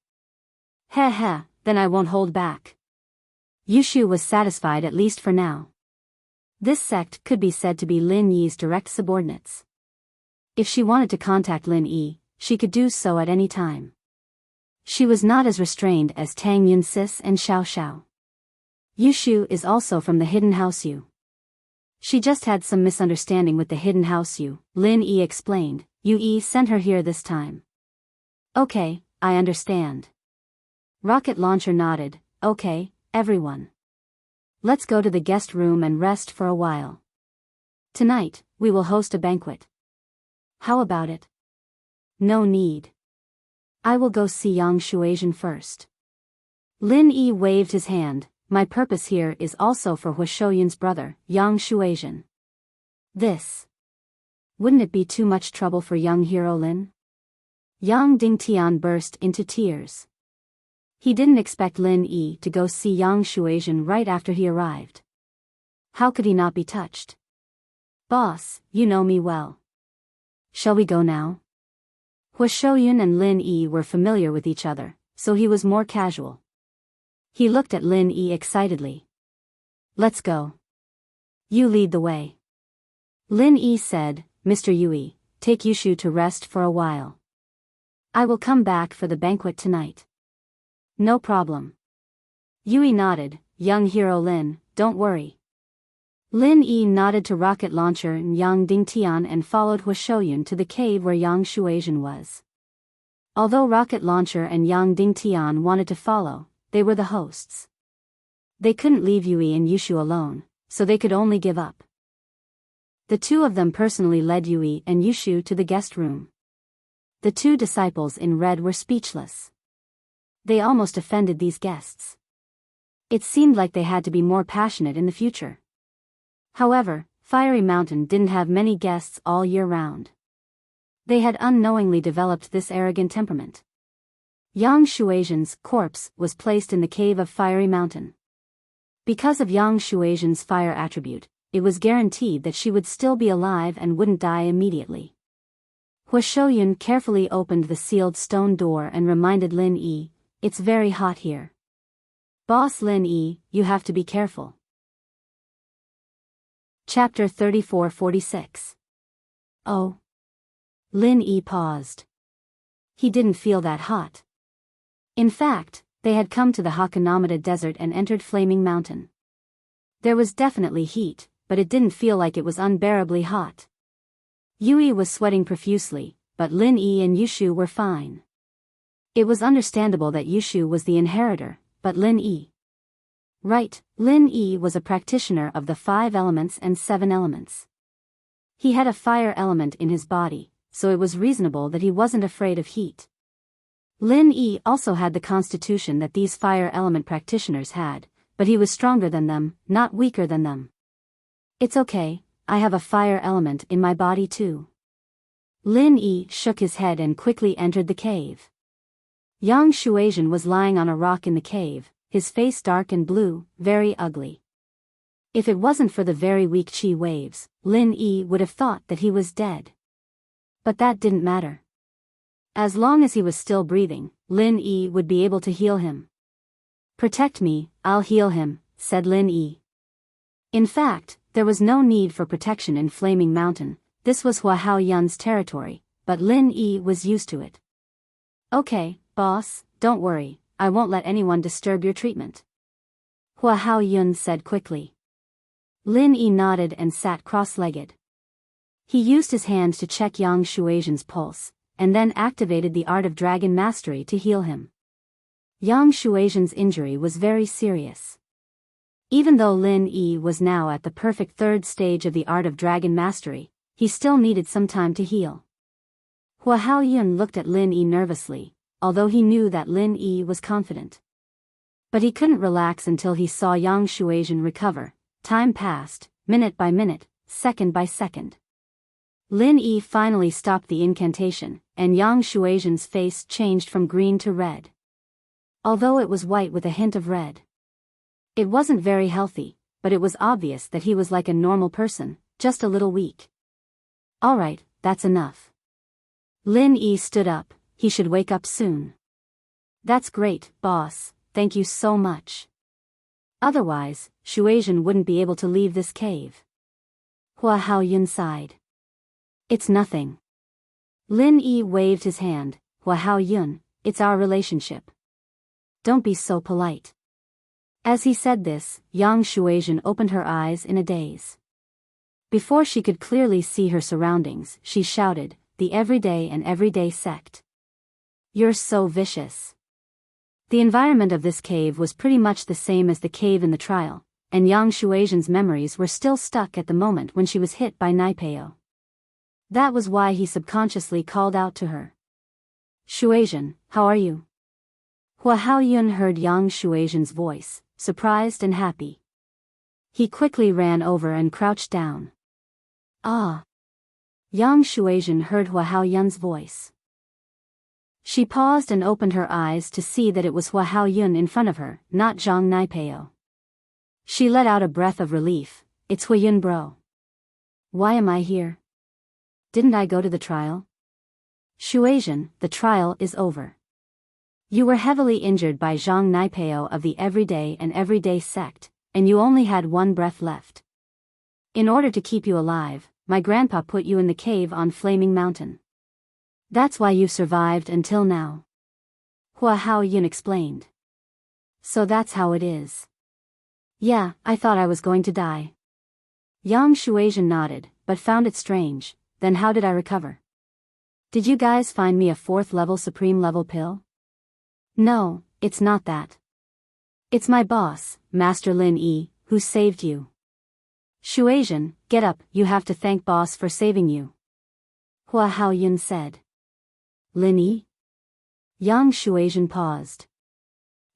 Heh, then I won't hold back. Yushu was satisfied at least for now. This sect could be said to be Lin Yi's direct subordinates. If she wanted to contact Lin Yi, she could do so at any time. She was not as restrained as Tang Yunsis and Xiao Xiao. Yushu is also from the Hidden House Yu. She just had some misunderstanding with the Hidden House Yu, Lin Yi explained. Yi sent her here this time. Okay, I understand. Rocket Launcher nodded. Okay, everyone. Let's go to the guest room and rest for a while. Tonight, we will host a banquet. How about it? No need. I will go see Yang Shuaizhen first. Lin Yi waved his hand. My purpose here is also for Hua Shouyun's brother, Yang Shuaizhen. This. Wouldn't it be too much trouble for young hero Lin? Yang Dingtian burst into tears. He didn't expect Lin Yi to go see Yang Shuaizhen right after he arrived. How could he not be touched? Boss, you know me well. Shall we go now? Hua Shouyun and Lin Yi were familiar with each other, so he was more casual. He looked at Lin Yi excitedly. Let's go. You lead the way. Lin Yi said, Mr. Yui, take Yushu to rest for a while. I will come back for the banquet tonight. No problem. Yui nodded. Young hero Lin, don't worry. Lin Yi nodded to Rocket Launcher and Yang Dingtian and followed Hua Shouyun to the cave where Yang Shuaizhen was. Although Rocket Launcher and Yang Dingtian wanted to follow, they were the hosts. They couldn't leave Yui and Yushu alone, so they could only give up. The two of them personally led Yui and Yushu to the guest room. The two disciples in red were speechless. They almost offended these guests. It seemed like they had to be more passionate in the future. However, Fiery Mountain didn't have many guests all year round. They had unknowingly developed this arrogant temperament. Yang Shuaizhen's corpse was placed in the cave of Fiery Mountain. Because of Yang Shuaizhen's fire attribute, it was guaranteed that she would still be alive and wouldn't die immediately. Hua Shouyun carefully opened the sealed stone door and reminded Lin Yi, it's very hot here. Boss Lin Yi, you have to be careful. Chapter 34-46. Oh. Lin Yi paused. He didn't feel that hot. In fact, they had come to the Hakanamata Desert and entered Flaming Mountain. There was definitely heat, but it didn't feel like it was unbearably hot. Yui was sweating profusely, but Lin Yi and Yushu were fine. It was understandable that Yushu was the inheritor, but Lin Yi. Right, Lin Yi was a practitioner of the 5 elements and 7 elements. He had a fire element in his body, so it was reasonable that he wasn't afraid of heat. Lin Yi also had the constitution that these fire element practitioners had, but he was stronger than them, not weaker than them. It's okay, I have a fire element in my body too. Lin Yi shook his head and quickly entered the cave. Yang Shuaizhen was lying on a rock in the cave, his face dark and blue, very ugly. If it wasn't for the very weak chi waves, Lin Yi would have thought that he was dead. But that didn't matter. As long as he was still breathing, Lin Yi would be able to heal him. Protect me, I'll heal him, said Lin Yi. In fact, there was no need for protection in Flaming Mountain, this was Hua Haoyun's territory, but Lin Yi was used to it. Okay, boss, don't worry, I won't let anyone disturb your treatment. Hua Haoyun said quickly. Lin Yi nodded and sat cross-legged. He used his hand to check Yang Shuaizhen's pulse, and then activated the art of dragon mastery to heal him. Yang Shuaizhen's injury was very serious. Even though Lin Yi was now at the perfect third stage of the art of dragon mastery, he still needed some time to heal. Hua Haoyun looked at Lin Yi nervously, although he knew that Lin Yi was confident. But he couldn't relax until he saw Yang Shuazhen recover. Time passed, minute by minute, second by second. Lin Yi finally stopped the incantation, and Yang Shuazhen's face changed from green to red. Although it was white with a hint of red. It wasn't very healthy, but it was obvious that he was like a normal person, just a little weak. Alright, that's enough. Lin Yi stood up, he should wake up soon. That's great, boss, thank you so much. Otherwise, Shuazhen wouldn't be able to leave this cave. Hua Haoyun sighed. It's nothing. Lin Yi waved his hand. Hua Haoyun, it's our relationship. Don't be so polite. As he said this, Yang Shuazhen opened her eyes in a daze. Before she could clearly see her surroundings, she shouted, the everyday and everyday sect. You're so vicious. The environment of this cave was pretty much the same as the cave in the trial, and Yang Shuazhen's memories were still stuck at the moment when she was hit by Naipeo. That was why he subconsciously called out to her. Shuazhen, how are you? Hua Haoyun heard Yang Shuazhen's voice, surprised and happy. He quickly ran over and crouched down. Ah! Yang Shuazhen heard Hua Haoyun's voice. She paused and opened her eyes to see that it was Hua Haoyun in front of her, not Zhang Naipeo. She let out a breath of relief. It's Huayun bro. Why am I here? Didn't I go to the trial? Shuazhen, the trial is over. You were heavily injured by Zhang Naipeo of the everyday and everyday sect, and you only had one breath left. In order to keep you alive, my grandpa put you in the cave on Flaming Mountain. That's why you survived until now. Hua Haoyun explained. So that's how it is. Yeah, I thought I was going to die. Yang Shuazhen nodded, but found it strange. Then how did I recover? Did you guys find me a 4th level supreme level pill? No, it's not that. It's my boss, Master Lin Yi, who saved you. Shuazhen, get up, you have to thank boss for saving you. Hua Haoyun said. Lin Yi? Yang Shuazhen paused.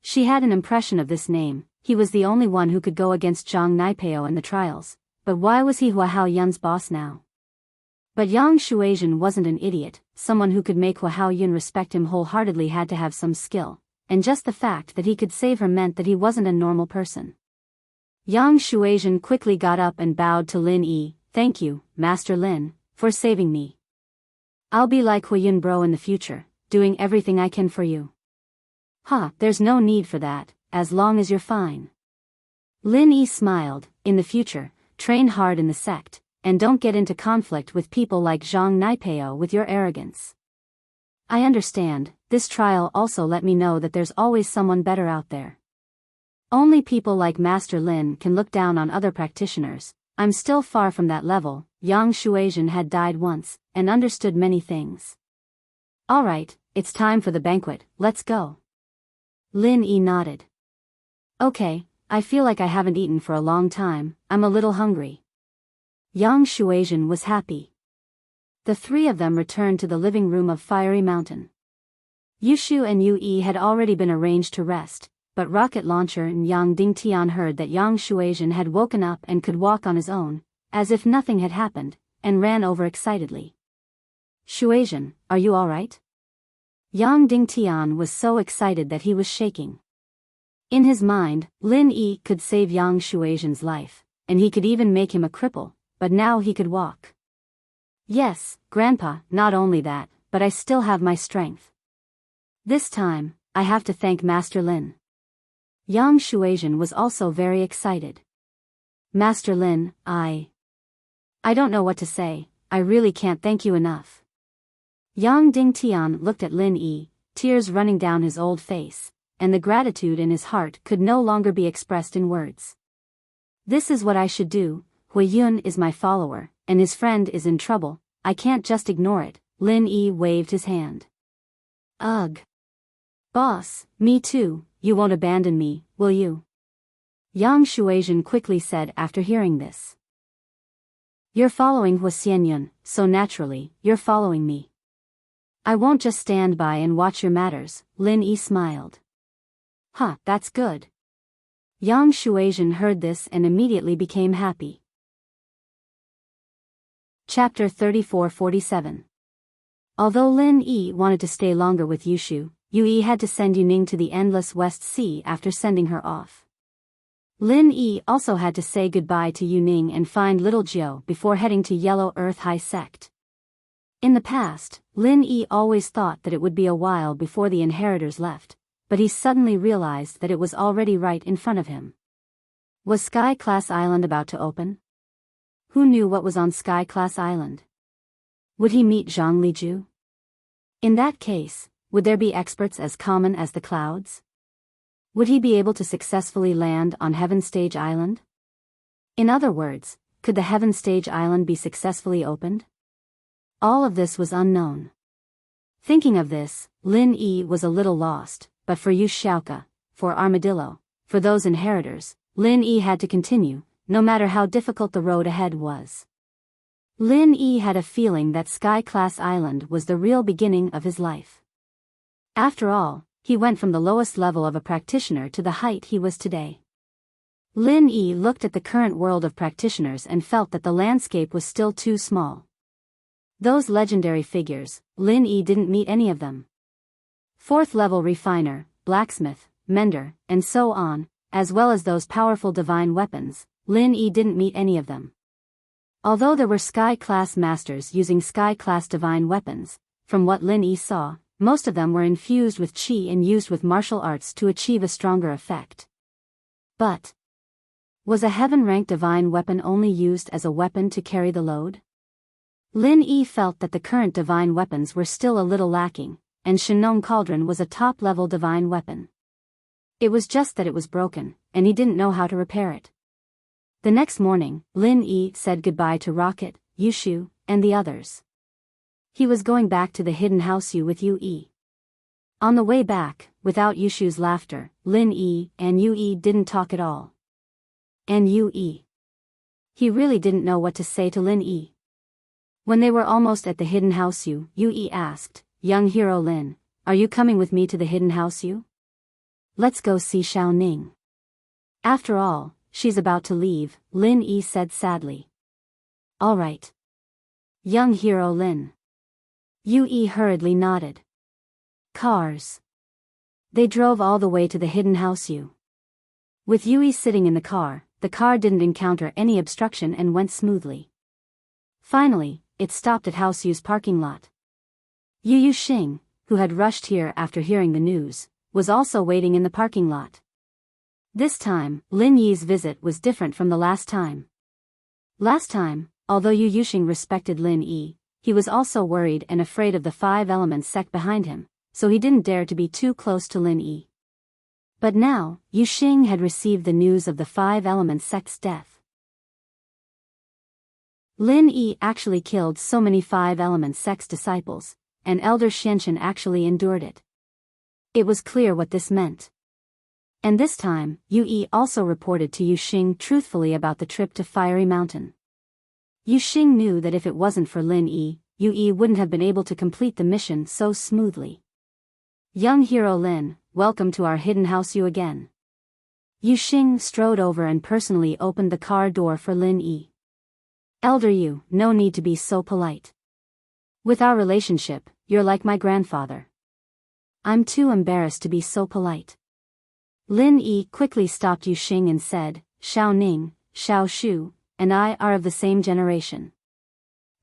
She had an impression of this name. He was the only one who could go against Zhang Naipeo in the trials, but why was he Hua Haoyun's boss now? But Yang Shuazhen wasn't an idiot. Someone who could make Hua Haoyun respect him wholeheartedly had to have some skill, and just the fact that he could save her meant that he wasn't a normal person. Yang Shuazhen quickly got up and bowed to Lin Yi. Thank you, Master Lin, for saving me. I'll be like Huayun bro in the future, doing everything I can for you. There's no need for that, as long as you're fine. Lin Yi smiled. In the future, train hard in the sect, and don't get into conflict with people like Zhang Naipeo with your arrogance. I understand, this trial also let me know that there's always someone better out there. Only people like Master Lin can look down on other practitioners. I'm still far from that level. Yang Shuazhen had died once, and understood many things. Alright, it's time for the banquet, let's go. Lin Yi nodded. Okay, I feel like I haven't eaten for a long time, I'm a little hungry. Yang Shuazhen was happy. The 3 of them returned to the living room of Fiery Mountain. Yushu and Yu Yi had already been arranged to rest, but Rocket Launcher and Yang Dingtian heard that Yang Shuazhen had woken up and could walk on his own, as if nothing had happened, and ran over excitedly. Shuazhen, are you alright? Yang Dingtian was so excited that he was shaking. In his mind, Lin Yi could save Yang Shuazhen's life, and he could even make him a cripple, but now he could walk. Yes, Grandpa, not only that, but I still have my strength. This time, I have to thank Master Lin. Yang Shuazhen was also very excited. Master Lin, I don't know what to say, I really can't thank you enough. Yang Dingtian looked at Lin Yi, tears running down his old face, and the gratitude in his heart could no longer be expressed in words. This is what I should do. Huayun is my follower, and his friend is in trouble, I can't just ignore it. Lin Yi waved his hand. Ugh. Boss, me too, you won't abandon me, will you? Yang Shuaizhen quickly said after hearing this. You're following Hua Xianyun, so naturally, you're following me. I won't just stand by and watch your matters, Lin Yi smiled. Huh, that's good. Yang Shuaizhen heard this and immediately became happy. Chapter 34-47. Although Lin Yi wanted to stay longer with Yushu, Yu Yi had to send Yuning to the endless West Sea after sending her off. Lin Yi also had to say goodbye to Yuning and find little Jiu before heading to Yellow Earth High Sect. In the past, Lin Yi always thought that it would be a while before the inheritors left, but he suddenly realized that it was already right in front of him. Was Sky Class Island about to open? Who knew what was on Sky Class Island? Would he meet Zhang Liju? In that case, would there be experts as common as the clouds? Would he be able to successfully land on Heaven Stage Island? In other words, could the Heaven Stage Island be successfully opened? All of this was unknown. Thinking of this, Lin Yi was a little lost, but for Yu Xiaoke, for Armadillo, for those inheritors, Lin Yi had to continue, no matter how difficult the road ahead was. Lin Yi had a feeling that Sky Class Island was the real beginning of his life. After all, he went from the lowest level of a practitioner to the height he was today. Lin Yi looked at the current world of practitioners and felt that the landscape was still too small. Those legendary figures, Lin Yi didn't meet any of them. Fourth-level refiner, blacksmith, mender, and so on, as well as those powerful divine weapons, Lin Yi didn't meet any of them. Although there were Sky-class masters using Sky-class divine weapons, from what Lin Yi saw, most of them were infused with qi and used with martial arts to achieve a stronger effect. But was a heaven-ranked divine weapon only used as a weapon to carry the load? Lin Yi felt that the current divine weapons were still a little lacking, and Shinong Cauldron was a top-level divine weapon. It was just that it was broken, and he didn't know how to repair it. The next morning, Lin Yi said goodbye to Rocket, Yushu, and the others. He was going back to the hidden house with Yu Yi. On the way back, without Yushu's laughter, Lin Yi and Yu Yi didn't talk at all. And Yu Yi. He really didn't know what to say to Lin Yi. When they were almost at the hidden house, Yu Yi asked, "Young hero Lin, are you coming with me to the hidden house? Let's go see Xiao Ning." After all, she's about to leave, Lin Yi said sadly. All right. Young hero Lin. Yu Yi hurriedly nodded. Cars. They drove all the way to the hidden house. With Yu Yi sitting in the car didn't encounter any obstruction and went smoothly. Finally, it stopped at House Yu's parking lot. Yu Xing, who had rushed here after hearing the news, was also waiting in the parking lot. This time, Lin Yi's visit was different from the last time. Last time, although Yu Yuxing respected Lin Yi, he was also worried and afraid of the Five Elements sect behind him, so he didn't dare to be too close to Lin Yi. But now, Yu Xing had received the news of the Five Elements sect's death. Lin Yi actually killed so many Five Elements sect's disciples, and Elder Xianchen actually endured it. It was clear what this meant. And this time, Yu Yi also reported to Yu Xing truthfully about the trip to Fiery Mountain. Yu Xing knew that if it wasn't for Lin Yi, Yu Yi wouldn't have been able to complete the mission so smoothly. Young hero Lin, welcome to our hidden house again. Yu Xing strode over and personally opened the car door for Lin Yi. Elder Yu, no need to be so polite. With our relationship, you're like my grandfather. I'm too embarrassed to be so polite. Lin Yi quickly stopped Yu Xing and said, Xiao Ning, Xiao Shu, and I are of the same generation.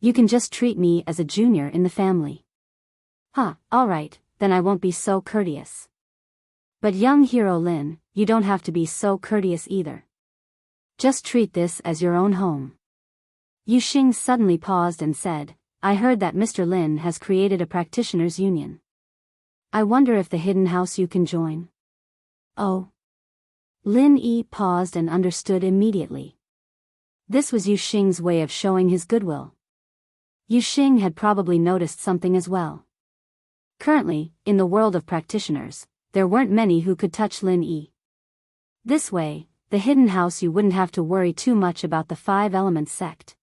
You can just treat me as a junior in the family. Huh, alright, then I won't be so courteous. But young hero Lin, you don't have to be so courteous either. Just treat this as your own home. Yu Xing suddenly paused and said, I heard that Mr. Lin has created a practitioners' union. I wonder if the hidden house you can join. Oh. Lin Yi paused and understood immediately. This was Yu Xing's way of showing his goodwill. Yu Xing had probably noticed something as well. Currently, in the world of practitioners, there weren't many who could touch Lin Yi. This way, the hidden house you wouldn't have to worry too much about the Five Elements sect.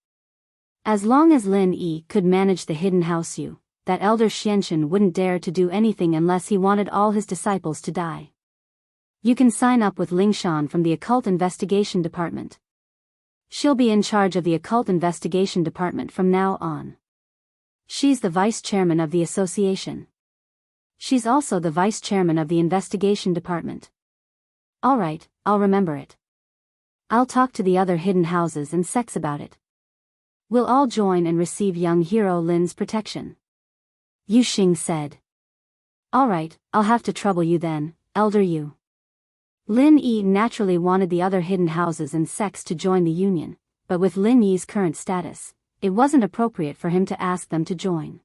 As long as Lin Yi could manage the hidden house you, that elder Xianchen wouldn't dare to do anything unless he wanted all his disciples to die. You can sign up with Lingshan from the Occult Investigation Department. She'll be in charge of the Occult Investigation Department from now on. She's the vice chairman of the association. She's also the vice chairman of the investigation department. Alright, I'll remember it. I'll talk to the other hidden houses and sects about it. We'll all join and receive young hero Lin's protection. Yu Xing said. Alright, I'll have to trouble you then, Elder Yu. Lin Yi naturally wanted the other hidden houses and sects to join the union, but with Lin Yi's current status, it wasn't appropriate for him to ask them to join.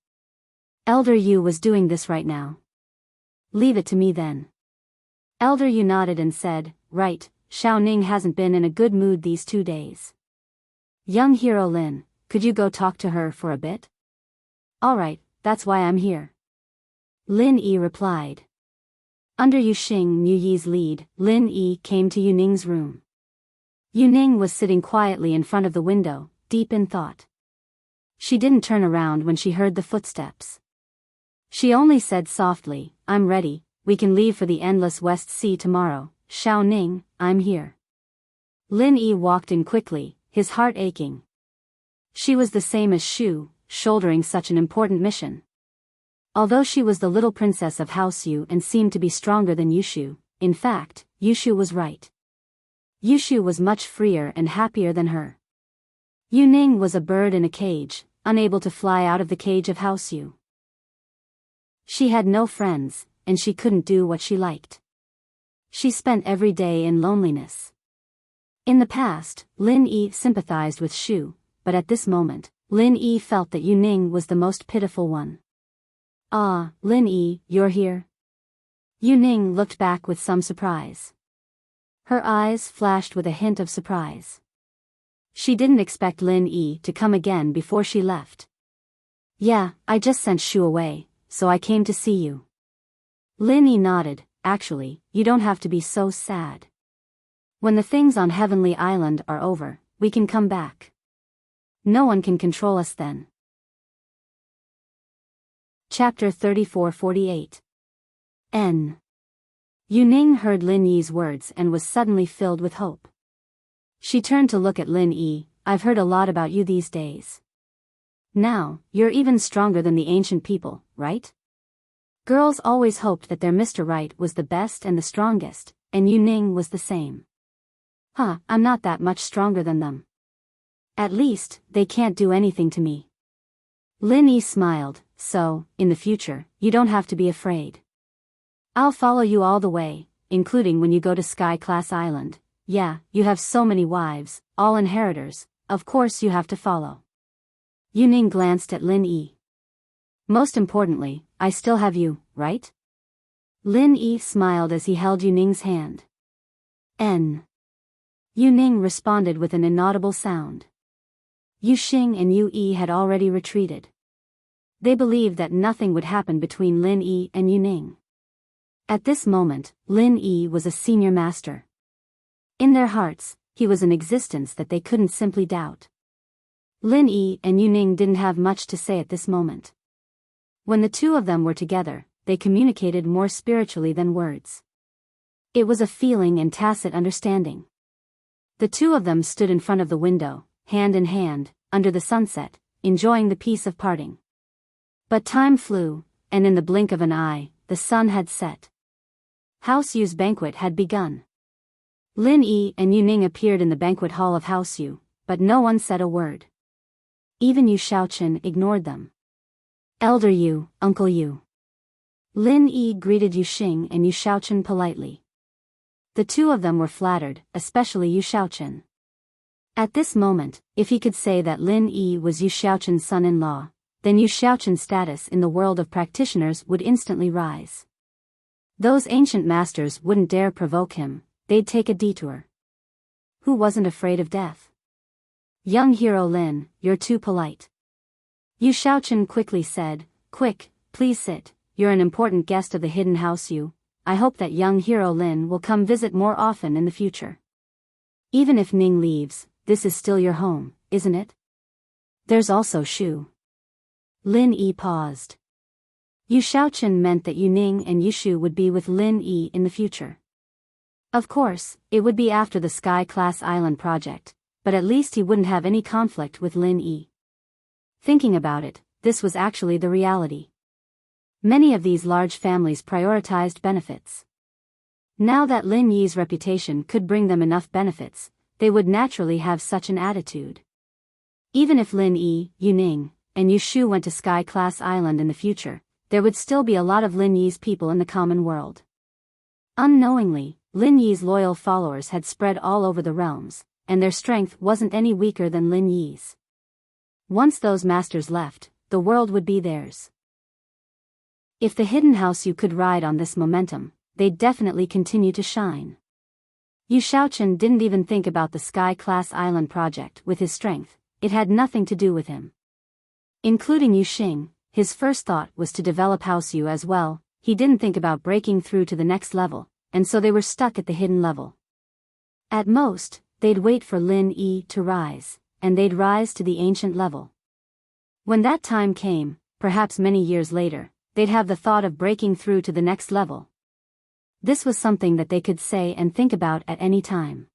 Elder Yu was doing this right now. Leave it to me then. Elder Yu nodded and said, right, Xiao Ning hasn't been in a good mood these 2 days. Young hero Lin, could you go talk to her for a bit? Alright, that's why I'm here. Lin Yi replied. Under Yu Xing Mu Yi's lead, Lin Yi came to Yu Ning's room. Yu Ning was sitting quietly in front of the window, deep in thought. She didn't turn around when she heard the footsteps. She only said softly, I'm ready, we can leave for the endless West Sea tomorrow, Xiao Ning, I'm here. Lin Yi walked in quickly, his heart aching. She was the same as Shu, shouldering such an important mission. Although she was the little princess of House Yu and seemed to be stronger than Yushu, in fact, Yushu was right. Yushu was much freer and happier than her. Yu Ning was a bird in a cage, unable to fly out of the cage of House Yu. She had no friends, and she couldn't do what she liked. She spent every day in loneliness. In the past, Lin Yi sympathized with Shu, but at this moment, Lin Yi felt that Yu Ning was the most pitiful one. Ah, Lin Yi, you're here? Yu Ning looked back with some surprise. Her eyes flashed with a hint of surprise. She didn't expect Lin Yi to come again before she left. Yeah, I just sent Shu away, so I came to see you. Lin Yi nodded. Actually, you don't have to be so sad. When the things on Heavenly Island are over, we can come back. No one can control us then. Chapter 34-48. N. Yu Ning heard Lin Yi's words and was suddenly filled with hope. She turned to look at Lin Yi. I've heard a lot about you these days. Now, you're even stronger than the ancient people, right? Girls always hoped that their Mr. Right was the best and the strongest, and Yu Ning was the same. Huh, I'm not that much stronger than them. At least, they can't do anything to me. Lin Yi smiled. So, in the future, you don't have to be afraid. I'll follow you all the way, including when you go to Sky Class Island. Yeah, you have so many wives, all inheritors, of course you have to follow. Yu Ning glanced at Lin Yi. Most importantly, I still have you, right? Lin Yi smiled as he held Yu Ning's hand. N. Yu Ning responded with an inaudible sound. Yu Xing and Yu Yi had already retreated. They believed that nothing would happen between Lin Yi and Yu Ning. At this moment, Lin Yi was a senior master. In their hearts, he was an existence that they couldn't simply doubt. Lin Yi and Yu Ning didn't have much to say at this moment. When the two of them were together, they communicated more spiritually than words. It was a feeling and tacit understanding. The two of them stood in front of the window, hand in hand, under the sunset, enjoying the peace of parting. But time flew, and in the blink of an eye, the sun had set. House Yu's banquet had begun. Lin Yi and Yu Ning appeared in the banquet hall of House Yu, but no one said a word. Even Yu Xiaochen ignored them. Elder Yu, Uncle Yu. Lin Yi greeted Yu Xing and Yu Xiaochen politely. The two of them were flattered, especially Yu Xiaochen. At this moment, if he could say that Lin Yi was Yu Xiaochen's son-in-law, then Yu Xiaochen's status in the world of practitioners would instantly rise. Those ancient masters wouldn't dare provoke him, they'd take a detour. Who wasn't afraid of death? Young hero Lin, you're too polite. Yu Xiaochen quickly said, quick, please sit, you're an important guest of the hidden house Yu. I hope that young hero Lin will come visit more often in the future. Even if Ning leaves, this is still your home, isn't it? There's also Shu. Lin Yi paused. Yu Shaochen meant that Yu Ning and Yushu would be with Lin Yi in the future. Of course, it would be after the Sky-class island project, but at least he wouldn't have any conflict with Lin Yi. Thinking about it, this was actually the reality. Many of these large families prioritized benefits. Now that Lin Yi's reputation could bring them enough benefits, they would naturally have such an attitude. Even if Lin Yi, Yu Ning, and Yu Shu went to Sky-class island in the future, there would still be a lot of Lin Yi's people in the common world. Unknowingly, Lin Yi's loyal followers had spread all over the realms, and their strength wasn't any weaker than Lin Yi's. Once those masters left, the world would be theirs. If the hidden house you could ride on this momentum, they'd definitely continue to shine. Yu Shaochen didn't even think about the Sky-class island project with his strength, it had nothing to do with him. Including Yu Xing, his first thought was to develop House Yu as well. He didn't think about breaking through to the next level, and so they were stuck at the hidden level. At most, they'd wait for Lin Yi to rise, and they'd rise to the ancient level. When that time came, perhaps many years later, they'd have the thought of breaking through to the next level. This was something that they could say and think about at any time.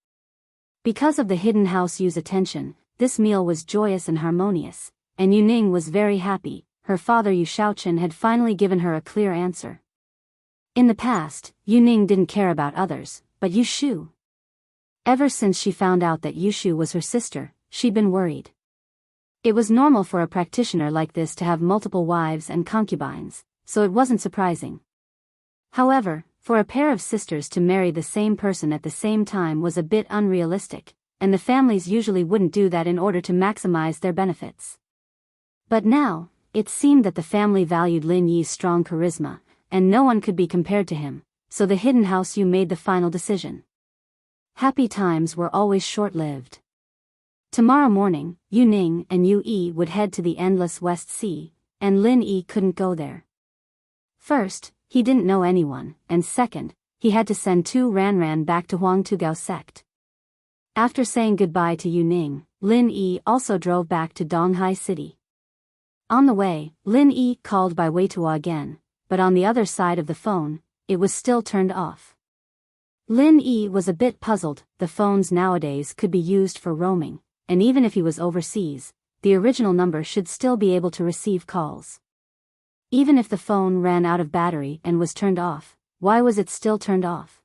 Because of the hidden house Yu's attention, this meal was joyous and harmonious, and Yu Ning was very happy. Her father Yu Shaochen had finally given her a clear answer. In the past, Yu Ning didn't care about others, but Yu Shu. Ever since she found out that Yu Shu was her sister, she'd been worried. It was normal for a practitioner like this to have multiple wives and concubines, so it wasn't surprising. However, for a pair of sisters to marry the same person at the same time was a bit unrealistic, and the families usually wouldn't do that in order to maximize their benefits. But now, it seemed that the family valued Lin Yi's strong charisma, and no one could be compared to him, so the hidden house Yu made the final decision. Happy times were always short-lived. Tomorrow morning, Yu Ning and Yu Yi would head to the endless West Sea, and Lin Yi couldn't go there. First, he didn't know anyone, and second, he had to send 2 Ranran back to Huangtugao sect. After saying goodbye to Yu Ning, Lin Yi also drove back to Donghai City. On the way, Lin Yi called Bai Weitua again, but on the other side of the phone, it was still turned off. Lin Yi was a bit puzzled. The phones nowadays could be used for roaming, and even if he was overseas, the original number should still be able to receive calls. Even if the phone ran out of battery and was turned off, why was it still turned off?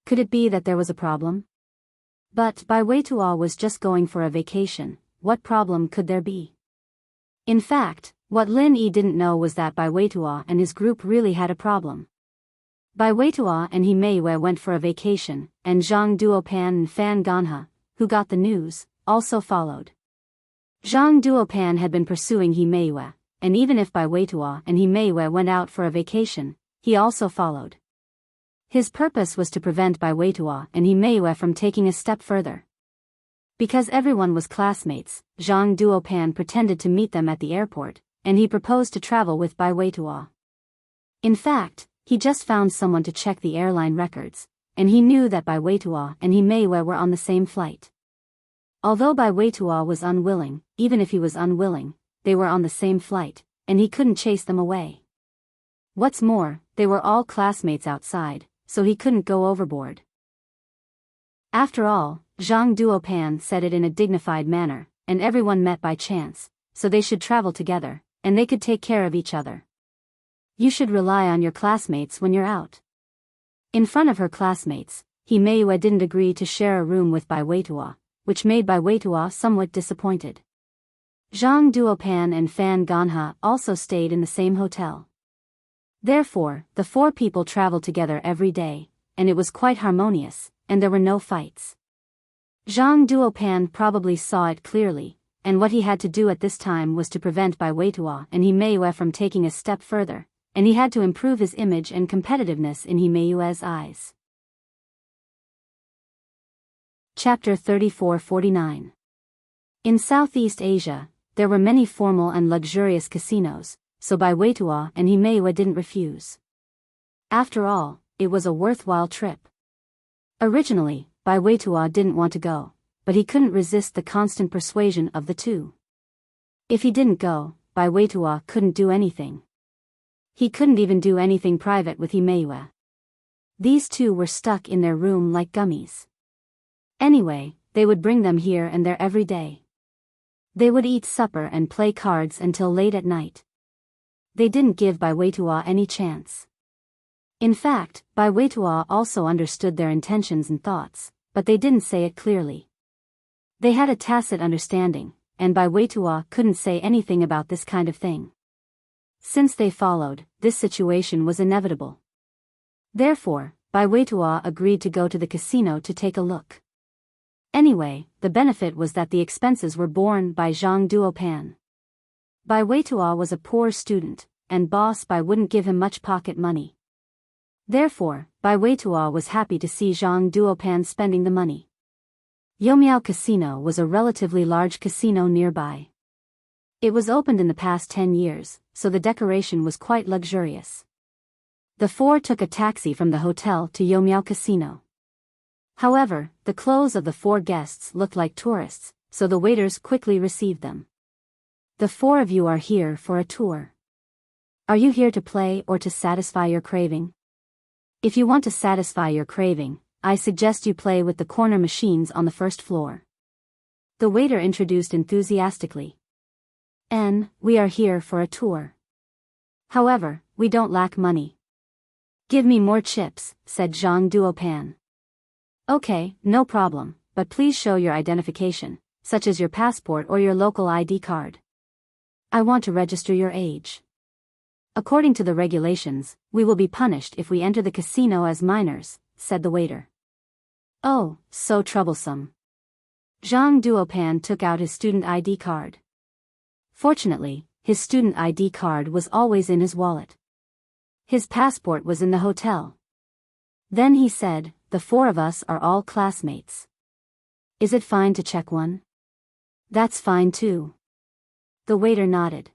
Could it be that there was a problem? But Bai Weitua was just going for a vacation. What problem could there be? In fact, what Lin Yi didn't know was that Bai Weitua and his group really had a problem. Bai Weitua and He Meiyue went for a vacation, and Zhang Duopan and Fan Ganhe, who got the news, also followed. Zhang Duopan had been pursuing He Meiyue, and even if Bai Weitua and He Meiyue went out for a vacation, he also followed. His purpose was to prevent Bai Weitua and He Meiyue from taking a step further. Because everyone was classmates, Zhang Duopan pretended to meet them at the airport, and he proposed to travel with Bai Weitua. In fact, he just found someone to check the airline records, and he knew that Bai Weitua and He Meiyue were on the same flight. Although Bai Weitua was unwilling, even if he was unwilling, they were on the same flight, and he couldn't chase them away. What's more, they were all classmates outside, so he couldn't go overboard. After all, Zhang Duopan said it in a dignified manner, and everyone met by chance, so they should travel together, and they could take care of each other. You should rely on your classmates when you're out. In front of her classmates, He Meiyue didn't agree to share a room with Bai Weitua, which made Bai Weitua somewhat disappointed. Zhang Duopan and Fan Ganhe also stayed in the same hotel. Therefore, the 4 people traveled together every day, and it was quite harmonious, and there were no fights. Zhang Duopan probably saw it clearly, and what he had to do at this time was to prevent Bai Weitua and He Meiyue from taking a step further, and he had to improve his image and competitiveness in He Meiyue's eyes. Chapter 34-49. In Southeast Asia, there were many formal and luxurious casinos, so Bai Weitua and He Meiyue didn't refuse. After all, it was a worthwhile trip. Originally, Bai Weitua didn't want to go, but he couldn't resist the constant persuasion of the two. If he didn't go, Bai Weitua couldn't do anything. He couldn't even do anything private with Himeue. These two were stuck in their room like gummies. Anyway, they would bring them here and there every day. They would eat supper and play cards until late at night. They didn't give Bai Weitua any chance. In fact, Bai Weitua also understood their intentions and thoughts, but they didn't say it clearly. They had a tacit understanding, and Bai Weitua couldn't say anything about this kind of thing. Since they followed, this situation was inevitable. Therefore, Bai Weitua agreed to go to the casino to take a look. Anyway, the benefit was that the expenses were borne by Zhang Duopan. Bai Weitua was a poor student, and Boss Bai wouldn't give him much pocket money. Therefore, Bai Weitua was happy to see Zhang Duopan spending the money. Yomiao Casino was a relatively large casino nearby. It was opened in the past 10 years, so the decoration was quite luxurious. The four took a taxi from the hotel to Yomiao Casino. However, the clothes of the four guests looked like tourists, so the waiters quickly received them. The four of you are here for a tour. Are you here to play or to satisfy your craving? If you want to satisfy your craving, I suggest you play with the corner machines on the first floor. The waiter introduced enthusiastically. We are here for a tour. However, we don't lack money. Give me more chips, said Zhang Duopan. Okay, no problem, but please show your identification, such as your passport or your local ID card. I want to register your age. According to the regulations, we will be punished if we enter the casino as minors, said the waiter. Oh, so troublesome. Zhang Duopan took out his student ID card. Fortunately, his student ID card was always in his wallet. His passport was in the hotel. Then he said, the four of us are all classmates. Is it fine to check one? That's fine too. The waiter nodded.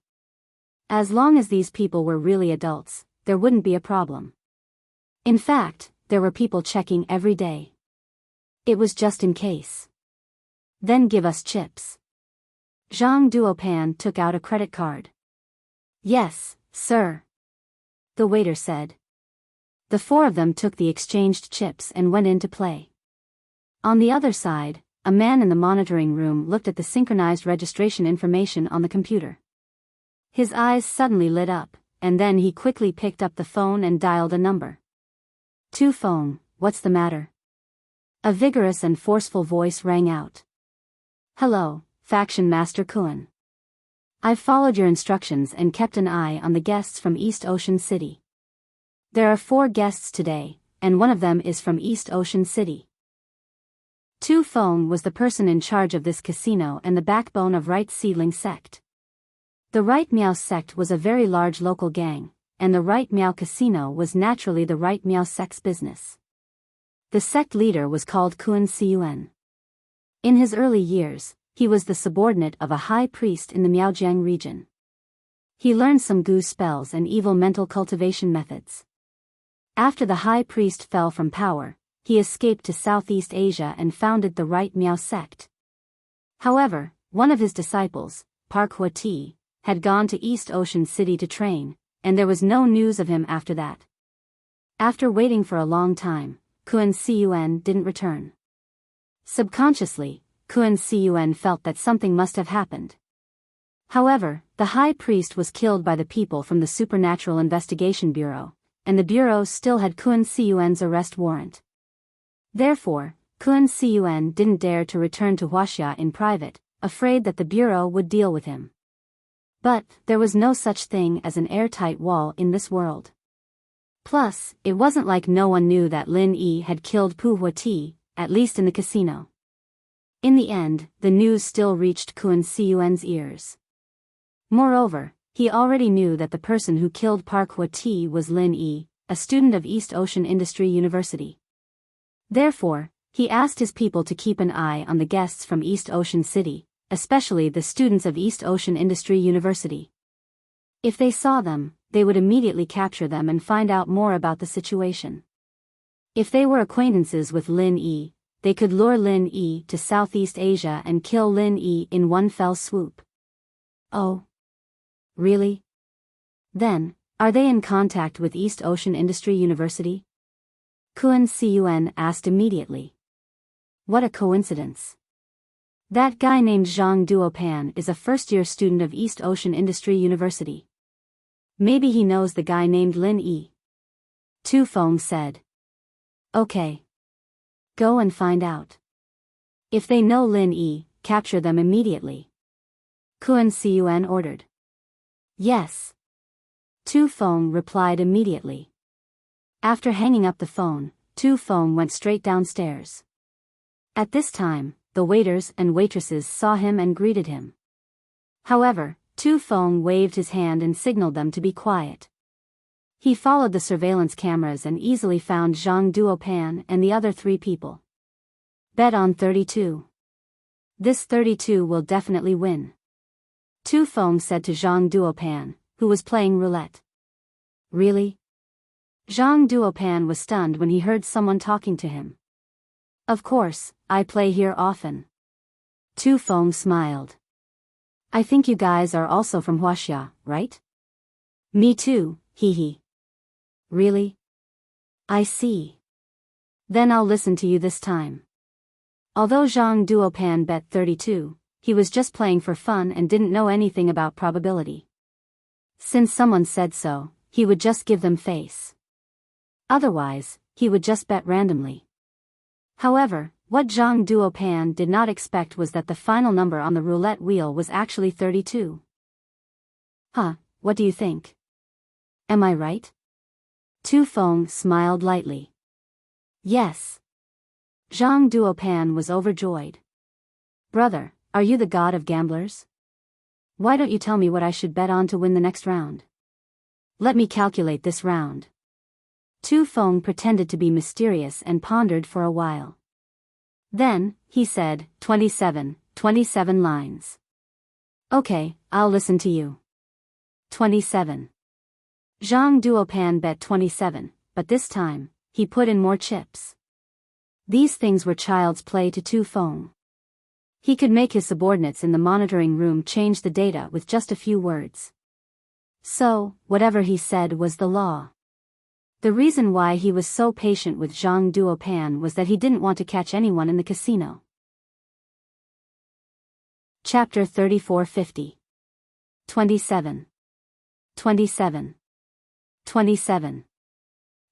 As long as these people were really adults, there wouldn't be a problem. In fact, there were people checking every day. It was just in case. Then give us chips. Zhang Duopan took out a credit card. Yes, sir. The waiter said. The four of them took the exchanged chips and went in to play. On the other side, a man in the monitoring room looked at the synchronized registration information on the computer. His eyes suddenly lit up, and then he quickly picked up the phone and dialed a number. "To phone, what's the matter?" A vigorous and forceful voice rang out. "Hello, Faction Master Kuan. I've followed your instructions and kept an eye on the guests from East Ocean City. There are 4 guests today, and one of them is from East Ocean City." Tu Feng was the person in charge of this casino and the backbone of Right Seedling Sect. The Right Miao Sect was a very large local gang, and the Right Miao Casino was naturally the Right Miao Sect's business. The sect leader was called Kuan Siyuan. In his early years, he was the subordinate of a high priest in the Miaojiang region. He learned some gu spells and evil mental cultivation methods. After the high priest fell from power, he escaped to Southeast Asia and founded the Right Miao Sect. However, one of his disciples, Park Huati, had gone to East Ocean City to train, and there was no news of him after that. After waiting for a long time, Kuan Siyuan didn't return. Subconsciously, Kuan Siyuan felt that something must have happened. However, the high priest was killed by the people from the Supernatural Investigation Bureau, and the bureau still had Kuan Siyuan's arrest warrant. Therefore, Kuan Siyuan didn't dare to return to Huaxia in private, afraid that the bureau would deal with him. But there was no such thing as an airtight wall in this world. Plus, it wasn't like no one knew that Lin Yi had killed Pu Huati, at least in the casino. In the end, the news still reached Kuan Siyuan's ears. Moreover, he already knew that the person who killed Park Huati was Lin Yi, a student of East Ocean Industry University. Therefore, he asked his people to keep an eye on the guests from East Ocean City, especially the students of East Ocean Industry University. If they saw them, they would immediately capture them and find out more about the situation. If they were acquaintances with Lin Yi, they could lure Lin Yi to Southeast Asia and kill Lin Yi in one fell swoop. Oh. Really? Then, are they in contact with East Ocean Industry University? Kun Cun asked immediately. What a coincidence. That guy named Zhang Duopan is a first-year student of East Ocean Industry University. Maybe he knows the guy named Lin Yi. Tu Feng said. Okay. Go and find out. If they know Lin Yi, capture them immediately. Kun Cun ordered. Yes. Tu Feng replied immediately. After hanging up the phone, Tu Feng went straight downstairs. At this time, the waiters and waitresses saw him and greeted him. However, Tu Feng waved his hand and signaled them to be quiet. He followed the surveillance cameras and easily found Zhang Duopan and the other 3 people. Bet on 32. This 32 will definitely win. Tu Feng said to Zhang Duopan, who was playing roulette. Really? Zhang Duopan was stunned when he heard someone talking to him. Of course, I play here often. Tu Feng smiled. I think you guys are also from Huaxia, right? Me too, hee. Really? I see. Then I'll listen to you this time. Although Zhang Duopan bet 32, he was just playing for fun and didn't know anything about probability. Since someone said so, he would just give them face. Otherwise, he would just bet randomly. However, what Zhang Duopan did not expect was that the final number on the roulette wheel was actually 32. Huh, what do you think? Am I right? Tu Feng smiled lightly. Yes. Zhang Duopan was overjoyed. Brother, are you the god of gamblers? Why don't you tell me what I should bet on to win the next round? Let me calculate this round. Tu Feng pretended to be mysterious and pondered for a while. Then, he said, 27 lines. Okay, I'll listen to you. 27. Zhang Duopan bet 27, but this time, he put in more chips. These things were child's play to Tu Feng. He could make his subordinates in the monitoring room change the data with just a few words. So, whatever he said was the law. The reason why he was so patient with Zhang Duopan was that he didn't want to catch anyone in the casino. Chapter 3450. 27. 27. 27.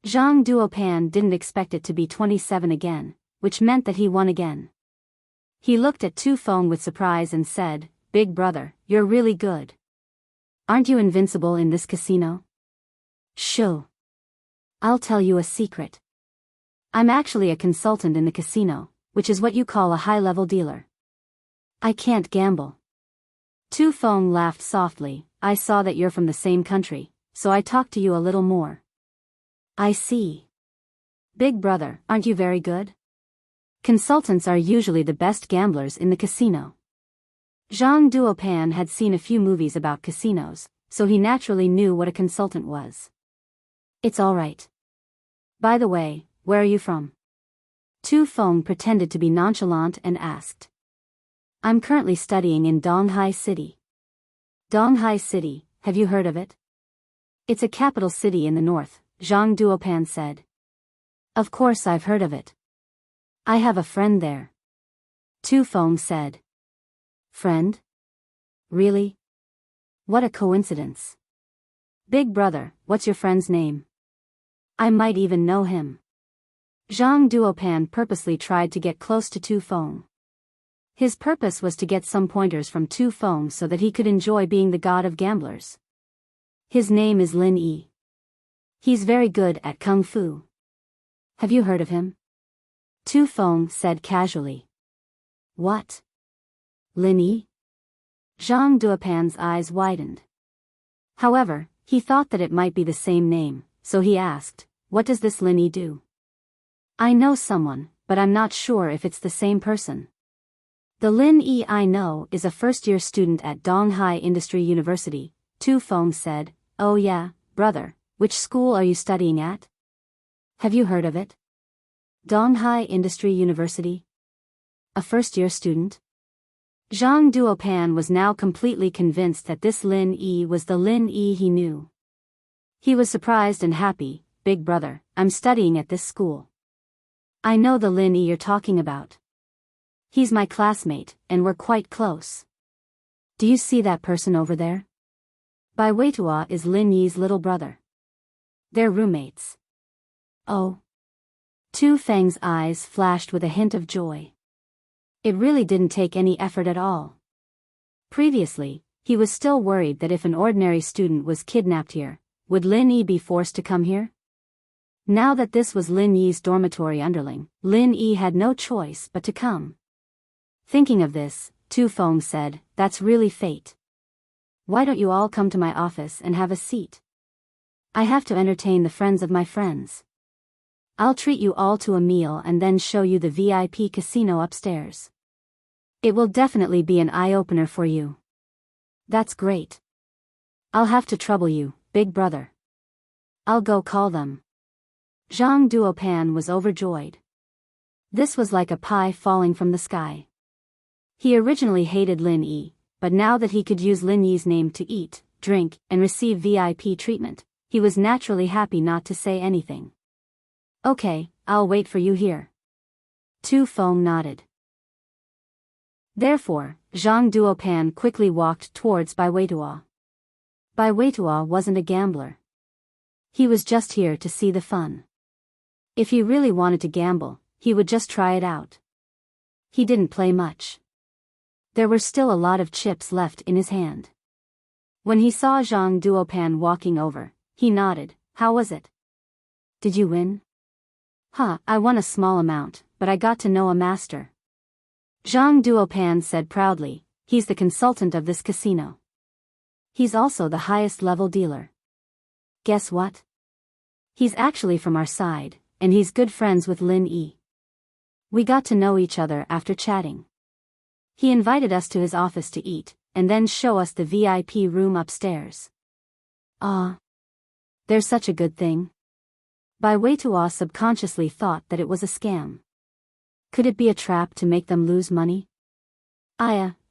Zhang Duopan didn't expect it to be 27 again, which meant that he won again. He looked at Tu Feng with surprise and said, Big brother, you're really good. Aren't you invincible in this casino? Shoo. I'll tell you a secret. I'm actually a consultant in the casino, which is what you call a high-level dealer. I can't gamble. Tu Feng laughed softly. I saw that you're from the same country, so I talked to you a little more. I see. Big brother, aren't you very good? Consultants are usually the best gamblers in the casino. Zhang Duopan had seen a few movies about casinos, so he naturally knew what a consultant was. It's all right. By the way, where are you from? Tu Feng pretended to be nonchalant and asked. I'm currently studying in Donghai City. Donghai City, have you heard of it? It's a capital city in the north, Zhang Duopan said. Of course I've heard of it. I have a friend there. Tu Feng said. Friend? Really? What a coincidence. Big brother, what's your friend's name? I might even know him. Zhang Duopan purposely tried to get close to Tu Feng. His purpose was to get some pointers from Tu Feng so that he could enjoy being the god of gamblers. His name is Lin Yi. He's very good at kung fu. Have you heard of him? Tu Feng said casually. What? Lin Yi? Zhang Duopan's eyes widened. However, he thought that it might be the same name, so he asked, what does this Lin Yi do? I know someone, but I'm not sure if it's the same person. The Lin Yi I know is a first-year student at Donghai Industry University, Tu Feng said. Oh yeah, brother, which school are you studying at? Have you heard of it? Donghai Industry University? A first-year student? Zhang Duopan was now completely convinced that this Lin Yi was the Lin Yi he knew. He was surprised and happy. Big brother, I'm studying at this school. I know the Lin Yi you're talking about. He's my classmate, and we're quite close. Do you see that person over there? Bai Weitua is Lin Yi's little brother. They're roommates. Oh. Tu Feng's eyes flashed with a hint of joy. It really didn't take any effort at all. Previously, he was still worried that if an ordinary student was kidnapped here, would Lin Yi be forced to come here? Now that this was Lin Yi's dormitory underling, Lin Yi had no choice but to come. Thinking of this, Tu Feng said, "That's really fate. Why don't you all come to my office and have a seat? I have to entertain the friends of my friends. I'll treat you all to a meal and then show you the VIP casino upstairs. It will definitely be an eye-opener for you." "That's great. I'll have to trouble you, big brother. I'll go call them." Zhang Duopan was overjoyed. This was like a pie falling from the sky. He originally hated Lin Yi, but now that he could use Lin Yi's name to eat, drink, and receive VIP treatment, he was naturally happy not to say anything. "Okay, I'll wait for you here." Tu Feng nodded. Therefore, Zhang Duopan quickly walked towards Bai Weitua. Bai Weitua wasn't a gambler. He was just here to see the fun. If he really wanted to gamble, he would just try it out. He didn't play much. There were still a lot of chips left in his hand. When he saw Zhang Duopan walking over, he nodded. "How was it? Did you win?" I won a small amount, but I got to know a master." Zhang Duopan said proudly. "He's the consultant of this casino. He's also the highest level dealer. Guess what? He's actually from our side, and he's good friends with Lin Yi. We got to know each other after chatting. He invited us to his office to eat, and then show us the VIP room upstairs." "Ah. There's such a good thing." Bai Weitua subconsciously thought that it was a scam. Could it be a trap to make them lose money?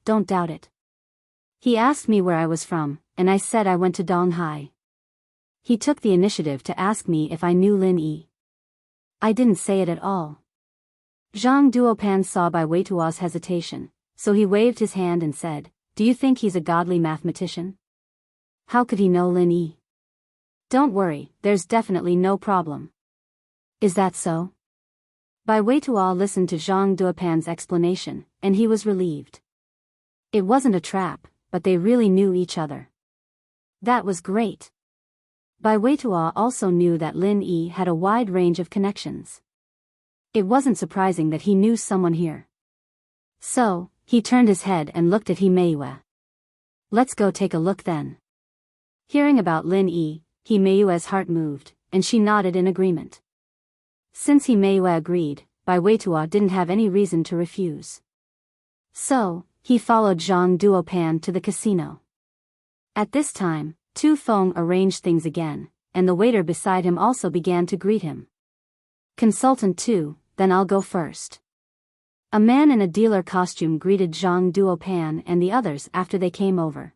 Don't doubt it. He asked me where I was from, and I said I went to Donghai. He took the initiative to ask me if I knew Lin Yi. I didn't say it at all." Zhang Duopan saw Bai Weitua's hesitation, so he waved his hand and said, "Do you think he's a godly mathematician? How could he know Lin Yi?" "Don't worry, there's definitely no problem." "Is that so?" Bai Weitua listened to Zhang Duopan's explanation, and he was relieved. It wasn't a trap, but they really knew each other. That was great. Bai Weitua also knew that Lin Yi had a wide range of connections. It wasn't surprising that he knew someone here. So, he turned his head and looked at Himeiue. "Let's go take a look then." Hearing about Lin Yi, Himeiue's heart moved, and she nodded in agreement. Since Himeiue agreed, Bai Weitua didn't have any reason to refuse. So, he followed Zhang Duopan to the casino. At this time, Tu Feng arranged things again, and the waiter beside him also began to greet him. "Consultant 2, then I'll go first." A man in a dealer costume greeted Zhang Duopan and the others after they came over.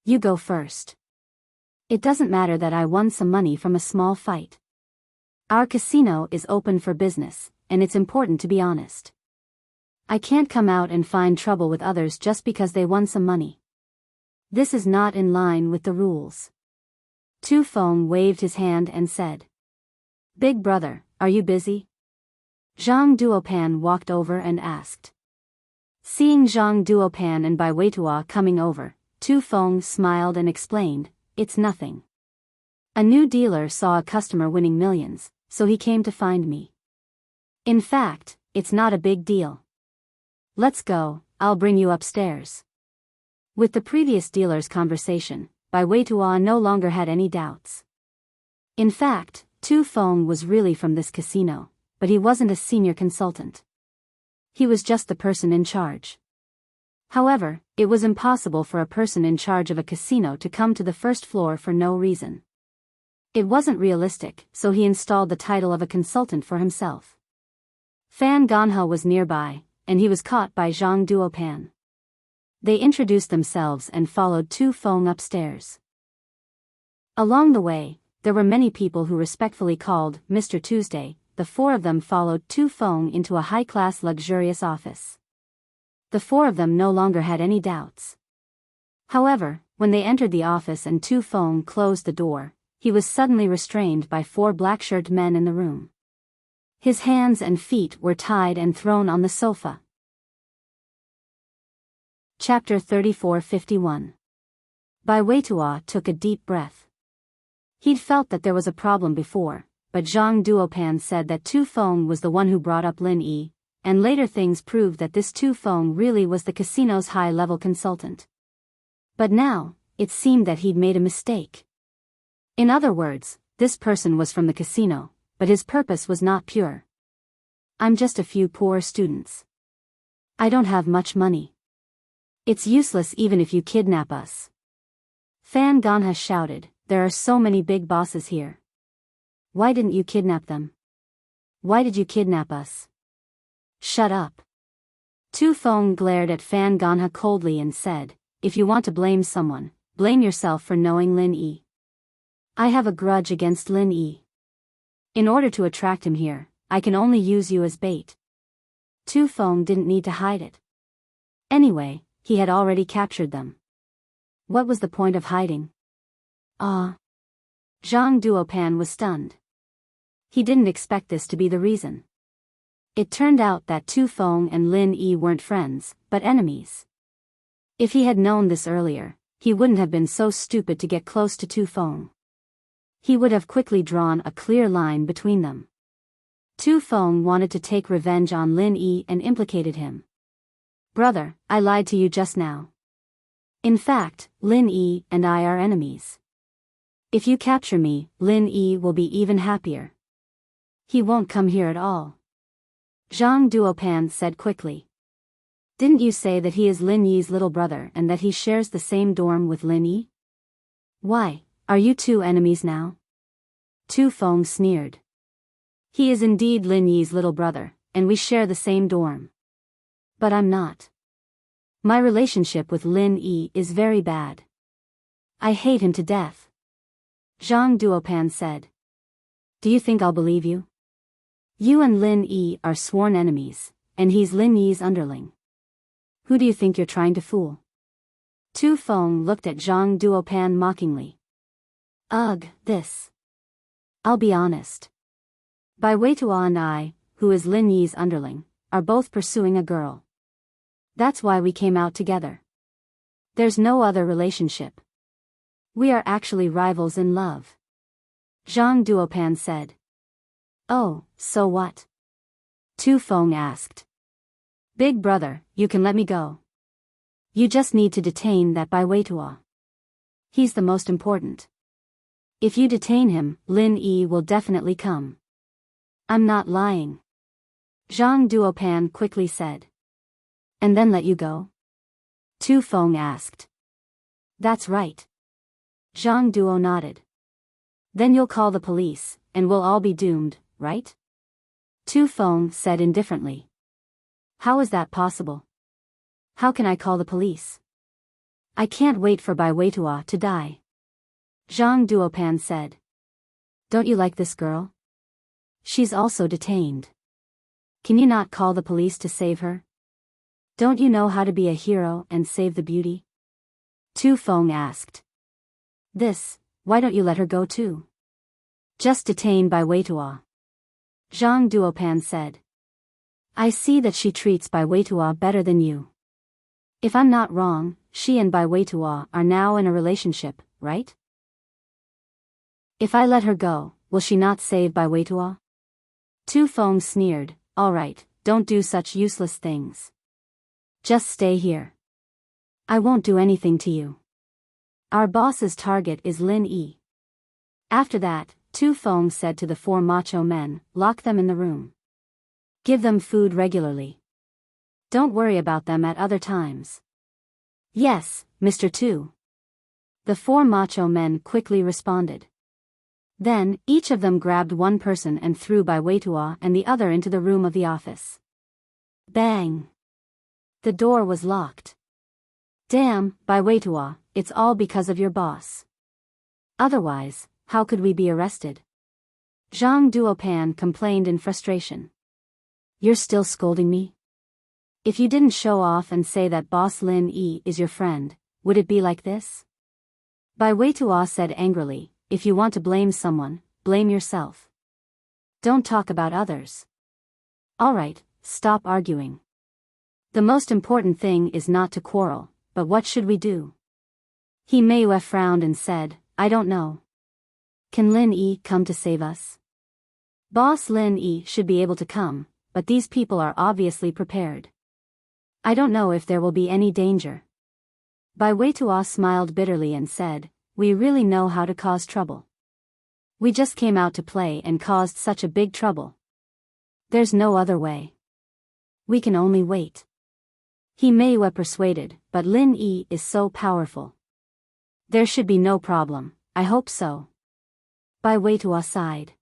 "You go first. It doesn't matter that I won some money from a small fight. Our casino is open for business, and it's important to be honest. I can't come out and find trouble with others just because they won some money. This is not in line with the rules." Tu Feng waved his hand and said, "Big brother, are you busy?" Zhang Duopan walked over and asked. Seeing Zhang Duopan and Bai Weitua coming over, Tu Feng smiled and explained, "It's nothing. A new dealer saw a customer winning millions, so he came to find me. In fact, it's not a big deal. Let's go, I'll bring you upstairs." With the previous dealer's conversation, Bai Weitua no longer had any doubts. In fact, Tu Feng was really from this casino, but he wasn't a senior consultant. He was just the person in charge. However, it was impossible for a person in charge of a casino to come to the first floor for no reason. It wasn't realistic, so he installed the title of a consultant for himself. Fan Ganha was nearby, and he was caught by Zhang Duopan. They introduced themselves and followed Tu Feng upstairs. Along the way, there were many people who respectfully called Mr. Tuesday. The four of them followed Tu Feng into a high-class luxurious office. The four of them no longer had any doubts. However, when they entered the office and Tu Feng closed the door, he was suddenly restrained by four black-shirted men in the room. His hands and feet were tied and thrown on the sofa. Chapter 34:51. Bai Weitua took a deep breath. He'd felt that there was a problem before, but Zhang Duopan said that Tu Feng was the one who brought up Lin Yi, and later things proved that this Tu Feng really was the casino's high-level consultant. But now, it seemed that he'd made a mistake. In other words, this person was from the casino, but his purpose was not pure. I'm just a few poor students. I don't have much money. It's useless even if you kidnap us. Fan Ganha shouted, there are so many big bosses here. Why didn't you kidnap them? Why did you kidnap us? Shut up. Tu Feng glared at Fan Ganha coldly and said, if you want to blame someone, blame yourself for knowing Lin Yi. I have a grudge against Lin Yi. In order to attract him here, I can only use you as bait. Tu Feng didn't need to hide it. Anyway, he had already captured them. What was the point of hiding? Zhang Duopan was stunned. He didn't expect this to be the reason. It turned out that Tu Feng and Lin Yi weren't friends, but enemies. If he had known this earlier, he wouldn't have been so stupid to get close to Tu Feng. He would have quickly drawn a clear line between them. Tu Feng wanted to take revenge on Lin Yi and implicated him. Brother, I lied to you just now. In fact, Lin Yi and I are enemies. If you capture me, Lin Yi will be even happier. He won't come here at all. Zhang Duopan said quickly. Didn't you say that he is Lin Yi's little brother and that he shares the same dorm with Lin Yi? Why, are you two enemies now? Tu Feng sneered. He is indeed Lin Yi's little brother, and we share the same dorm. But I'm not. My relationship with Lin Yi is very bad. I hate him to death. Zhang Duopan said. Do you think I'll believe you? You and Lin Yi are sworn enemies, and he's Lin Yi's underling. Who do you think you're trying to fool? Tu Feng looked at Zhang Duopan mockingly. Ugh, this. I'll be honest. Bai Weitua and I, who is Lin Yi's underling, are both pursuing a girl. That's why we came out together. There's no other relationship. We are actually rivals in love. Zhang Duopan said. Oh, so what? Tu Feng asked. Big brother, you can let me go. You just need to detain that Bai Weitua. He's the most important. If you detain him, Lin Yi will definitely come. I'm not lying. Zhang Duopan quickly said. And then let you go? Tu Feng asked. That's right. Zhang Duo nodded. Then you'll call the police, and we'll all be doomed, right? Tu Feng said indifferently. How is that possible? How can I call the police? I can't wait for Bai Weitua to die. Zhang Duopan said. Don't you like this girl? She's also detained. Can you not call the police to save her? Don't you know how to be a hero and save the beauty? Tu Feng asked. Why don't you let her go too? Just detain Bai Weitua. Zhang Duopan said. I see that she treats Bai Weitua better than you. If I'm not wrong, she and Bai Weitua are now in a relationship, right? If I let her go, will she not save Bai Weitua? Tu Feng sneered, all right, don't do such useless things. Just stay here. I won't do anything to you. Our boss's target is Lin Yi. After that, Tu Feng said to the four macho men, lock them in the room. Give them food regularly. Don't worry about them at other times. Yes, Mr. Tu. The four macho men quickly responded. Then, each of them grabbed one person and threw Bai Weitua and the other into the room of the office. Bang! The door was locked. Damn, Bai Weitua, it's all because of your boss. Otherwise, how could we be arrested? Zhang Duopan complained in frustration. You're still scolding me? If you didn't show off and say that Boss Lin Yi is your friend, would it be like this? Bai Weitua said angrily, if you want to blame someone, blame yourself. Don't talk about others. Alright, stop arguing. The most important thing is not to quarrel, but what should we do? He Meiyue frowned and said, I don't know. Can Lin Yi come to save us? Boss Lin Yi should be able to come, but these people are obviously prepared. I don't know if there will be any danger. Bai Weitua smiled bitterly and said, we really know how to cause trouble. We just came out to play and caused such a big trouble. There's no other way. We can only wait. He Meiyue persuaded, but Lin Yi is so powerful. There should be no problem, I hope so. Bai Weitua sighed.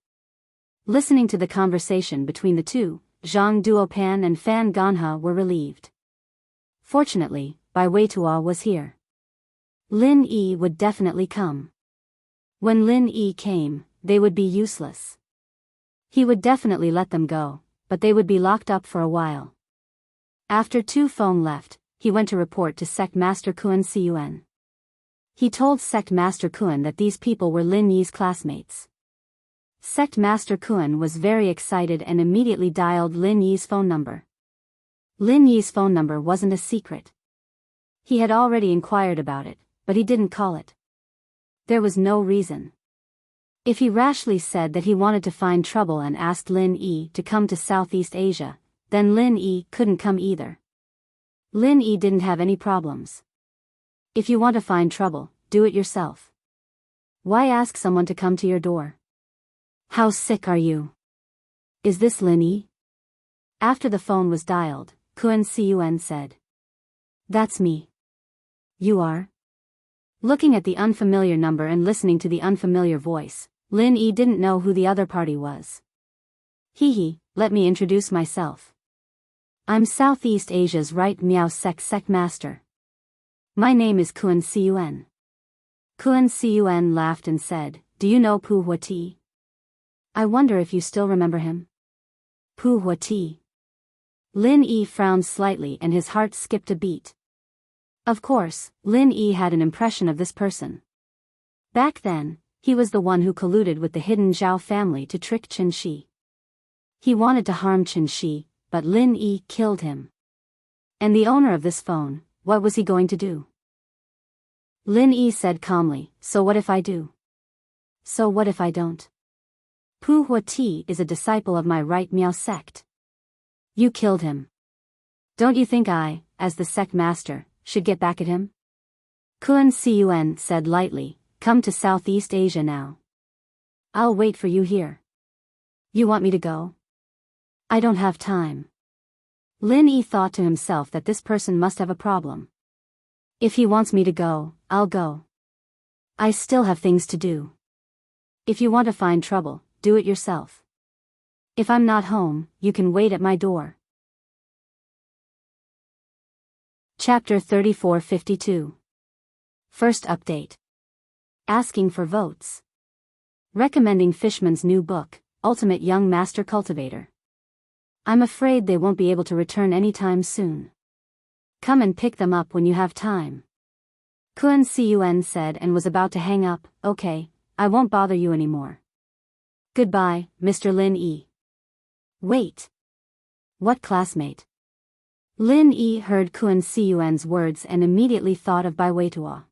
Listening to the conversation between the two, Zhang Duopan and Fan Ganhe were relieved. Fortunately, Bai Weitua was here. Lin Yi would definitely come. When Lin Yi came, they would be useless. He would definitely let them go, but they would be locked up for a while. After Tu Feng left, he went to report to Sect Master Kuan Siyuan. He told Sect Master Kuan that these people were Lin Yi's classmates. Sect Master Kuan was very excited and immediately dialed Lin Yi's phone number. Lin Yi's phone number wasn't a secret. He had already inquired about it, but he didn't call it. There was no reason. If he rashly said that he wanted to find trouble and asked Lin Yi to come to Southeast Asia, then Lin Yi couldn't come either. Lin Yi didn't have any problems. If you want to find trouble, do it yourself. Why ask someone to come to your door? How sick are you? Is this Lin Yi? After the phone was dialed, Kuan Siyuan said. That's me. You are? Looking at the unfamiliar number and listening to the unfamiliar voice, Lin Yi didn't know who the other party was. Hee, let me introduce myself. I'm Southeast Asia's right Miao Sect Master. My name is Kuan Siyuan. Kuan Siyuan laughed and said, do you know Pu Huati? I wonder if you still remember him. Pu Huati. Lin Yi frowned slightly and his heart skipped a beat. Of course, Lin Yi had an impression of this person. Back then, he was the one who colluded with the hidden Zhao family to trick Qin Shi. He wanted to harm Qin Shi, but Lin Yi killed him. And the owner of this phone, what was he going to do? Lin Yi said calmly, so what if I do? So what if I don't? Pu Huati is a disciple of my right Miao sect. You killed him. Don't you think I, as the sect master, should get back at him? Kuan Siyuan said lightly, come to Southeast Asia now. I'll wait for you here. You want me to go? I don't have time. Lin Yi thought to himself that this person must have a problem. If he wants me to go, I'll go. I still have things to do. If you want to find trouble, do it yourself. If I'm not home, you can wait at my door. Chapter 3452. First update. Asking for votes. Recommending Fishman's new book, Ultimate Young Master Cultivator. I'm afraid they won't be able to return anytime soon. Come and pick them up when you have time. Kuan Siyuan said and was about to hang up. Okay, I won't bother you anymore. Goodbye, Mr. Lin Yi. Wait. What classmate? Lin Yi heard Kuan Siyuan's words and immediately thought of Bai Weitua.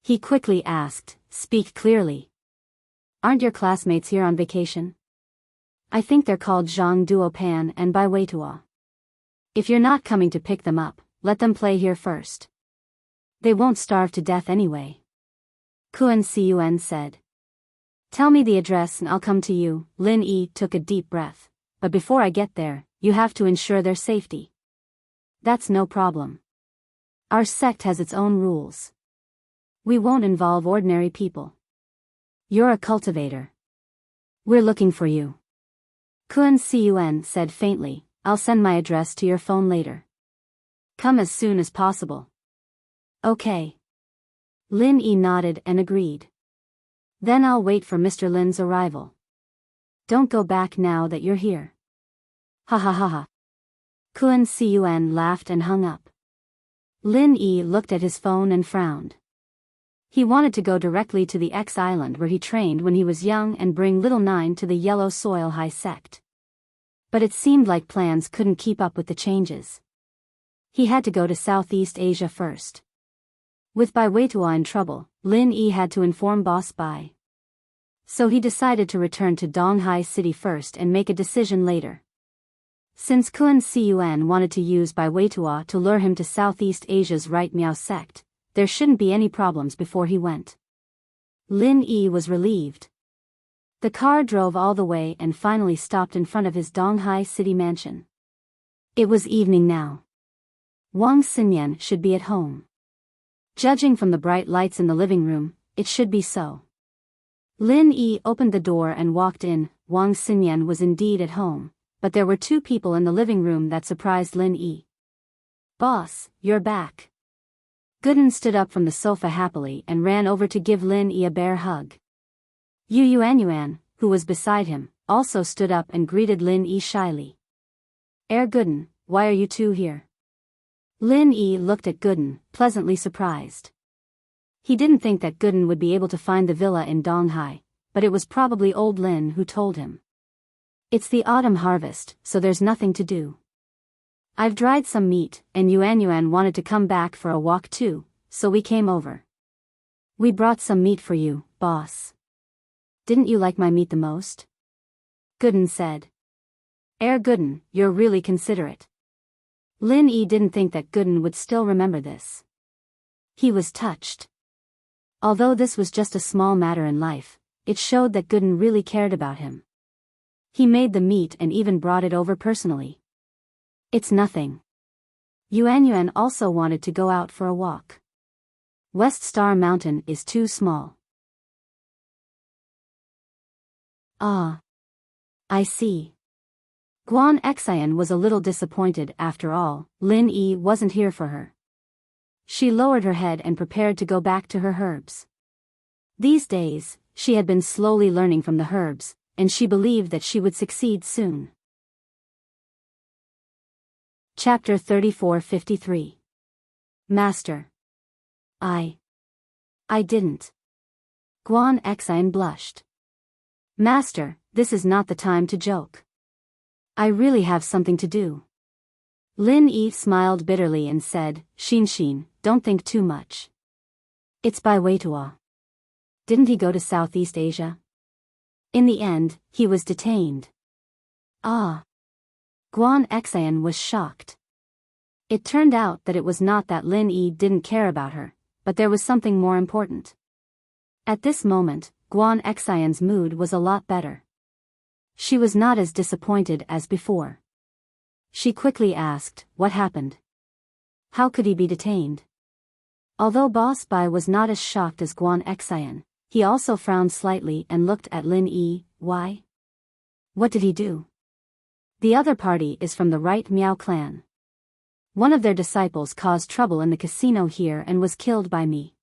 He quickly asked, speak clearly. Aren't your classmates here on vacation? I think they're called Zhang Duopan and Bai Weitua. If you're not coming to pick them up, let them play here first. They won't starve to death anyway. Kuan Siyuan said. Tell me the address and I'll come to you. Lin Yi took a deep breath. But before I get there, you have to ensure their safety. That's no problem. Our sect has its own rules. We won't involve ordinary people. You're a cultivator. We're looking for you. Kuan Siyuan said faintly, I'll send my address to your phone later. Come as soon as possible. Okay. Lin Yi nodded and agreed. Then I'll wait for Mr. Lin's arrival. Don't go back now that you're here. Ha ha ha ha. Kun Siuan laughed and hung up. Lin Yi looked at his phone and frowned. He wanted to go directly to the X island where he trained when he was young and bring little Nine to the Yellow Soil High sect. But it seemed like plans couldn't keep up with the changes. He had to go to Southeast Asia first. With Bai Weitua in trouble, Lin Yi had to inform Boss Bai. So he decided to return to Donghai City first and make a decision later. Since Kun Siuan wanted to use Bai Weitua to lure him to Southeast Asia's Right Miao sect, there shouldn't be any problems before he went. Lin Yi was relieved. The car drove all the way and finally stopped in front of his Donghai City mansion. It was evening now. Wang Xinyan should be at home. Judging from the bright lights in the living room, it should be so. Lin Yi opened the door and walked in. Wang Xinyan was indeed at home, but there were two people in the living room that surprised Lin Yi. Boss, you're back. Gooden stood up from the sofa happily and ran over to give Lin Yi a bear hug. Yu Yuanyuan, who was beside him, also stood up and greeted Lin Yi shyly. Gooden, why are you two here? Lin Yi looked at Gooden, pleasantly surprised. He didn't think that Gooden would be able to find the villa in Donghai, but it was probably old Lin who told him. It's the autumn harvest, so there's nothing to do. I've dried some meat, and Yuanyuan wanted to come back for a walk too, so we came over. We brought some meat for you, boss. Didn't you like my meat the most? Gooden said. Gooden, you're really considerate. Lin Yi didn't think that Gooden would still remember this. He was touched. Although this was just a small matter in life, it showed that Gooden really cared about him. He made the meat and even brought it over personally. It's nothing. Yuanyuan also wanted to go out for a walk. West Star Mountain is too small. Ah. I see. Guan Xian was a little disappointed. After all, Lin Yi wasn't here for her. She lowered her head and prepared to go back to her herbs. These days, she had been slowly learning from the herbs, and she believed that she would succeed soon. Chapter 3453. Master. I didn't. Guan Xian blushed. Master, this is not the time to joke. I really have something to do. Lin Yi smiled bitterly and said, Xin, don't think too much. It's Bai Weitua. Didn't he go to Southeast Asia? In the end, he was detained. Ah. Guan Xian was shocked. It turned out that it was not that Lin Yi didn't care about her, but there was something more important. At this moment, Guan Xian's mood was a lot better. She was not as disappointed as before. She quickly asked, what happened? How could he be detained? Although Boss Bai was not as shocked as Guan Xian, he also frowned slightly and looked at Lin Yi. Why? What did he do? The other party is from the Right Miao clan. One of their disciples caused trouble in the casino here and was killed by me.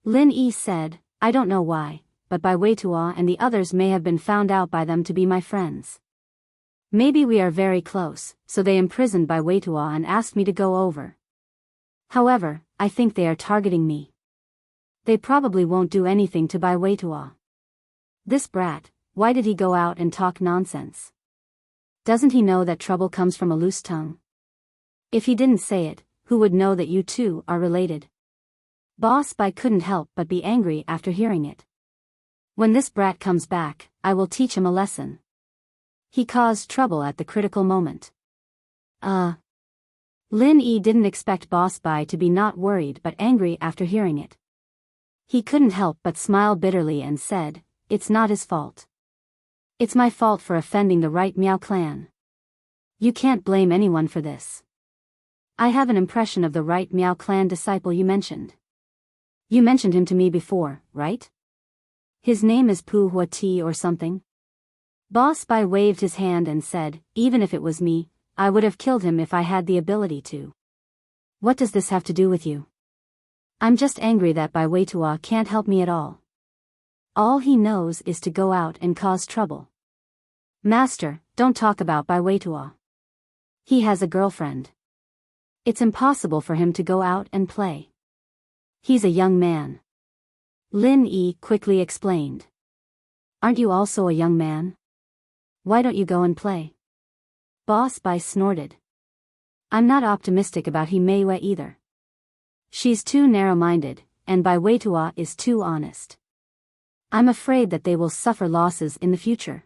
Lin Yi said, I don't know why, but Bai Weitua and the others may have been found out by them to be my friends. Maybe we are very close, so they imprisoned Bai Weitua and asked me to go over. However, I think they are targeting me. They probably won't do anything to Bai Weitua. This brat, why did he go out and talk nonsense? Doesn't he know that trouble comes from a loose tongue? If he didn't say it, who would know that you two are related? Boss Bai couldn't help but be angry after hearing it. When this brat comes back, I will teach him a lesson. He caused trouble at the critical moment. Lin Yi didn't expect Boss Bai to be not worried but angry after hearing it. He couldn't help but smile bitterly and said, it's not his fault. It's my fault for offending the Right Miao clan. You can't blame anyone for this. I have an impression of the Right Miao clan disciple you mentioned. You mentioned him to me before, right? His name is Pu Hua Ti or something? Boss Bai waved his hand and said, even if it was me, I would have killed him if I had the ability to. What does this have to do with you? I'm just angry that Bai Weitua can't help me at all. All he knows is to go out and cause trouble. Master, don't talk about Bai Weitua. He has a girlfriend. It's impossible for him to go out and play. He's a young man. Lin Yi quickly explained. Aren't you also a young man? Why don't you go and play? Boss Bai snorted. I'm not optimistic about Himeiwa either. She's too narrow-minded, and Bai Weitua is too honest. I'm afraid that they will suffer losses in the future.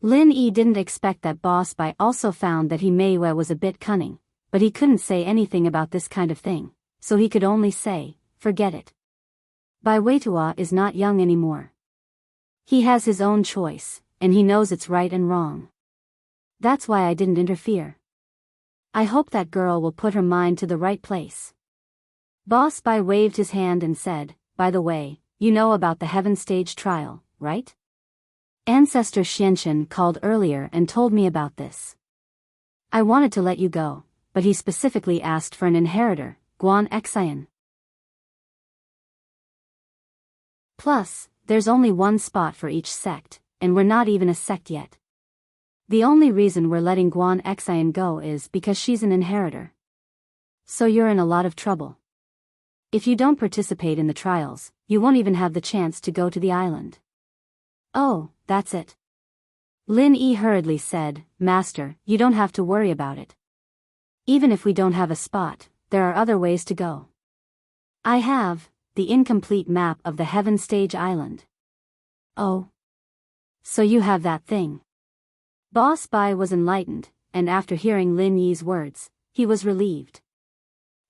Lin Yi didn't expect that Boss Bai also found that Himeiwa was a bit cunning, but he couldn't say anything about this kind of thing, so he could only say, forget it. Bai Weitua is not young anymore. He has his own choice, and he knows it's right and wrong. That's why I didn't interfere. I hope that girl will put her mind to the right place. Boss Bai waved his hand and said, by the way, you know about the Heaven Stage trial, right? Ancestor Xianchen called earlier and told me about this. I wanted to let you go, but he specifically asked for an inheritor, Guan Xian. Plus, there's only one spot for each sect, and we're not even a sect yet. The only reason we're letting Guan Xian go is because she's an inheritor. So you're in a lot of trouble. If you don't participate in the trials, you won't even have the chance to go to the island. Oh, that's it. Lin Yi hurriedly said, Master, you don't have to worry about it. Even if we don't have a spot, there are other ways to go. I have the incomplete map of the Heaven Stage Island. Oh. So you have that thing. Boss Bai was enlightened, and after hearing Lin Yi's words, he was relieved.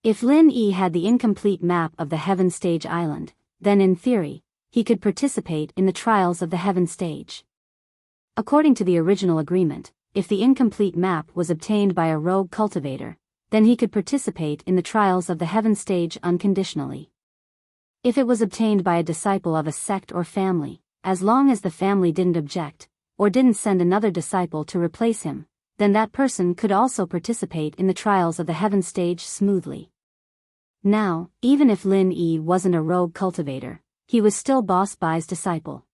If Lin Yi had the incomplete map of the Heaven Stage Island, then in theory, he could participate in the trials of the Heaven Stage. According to the original agreement, if the incomplete map was obtained by a rogue cultivator, then he could participate in the trials of the Heaven Stage unconditionally. If it was obtained by a disciple of a sect or family, as long as the family didn't object, or didn't send another disciple to replace him, then that person could also participate in the trials of the Heaven Stage smoothly. Now, even if Lin Yi wasn't a rogue cultivator, he was still Boss Bai's disciple.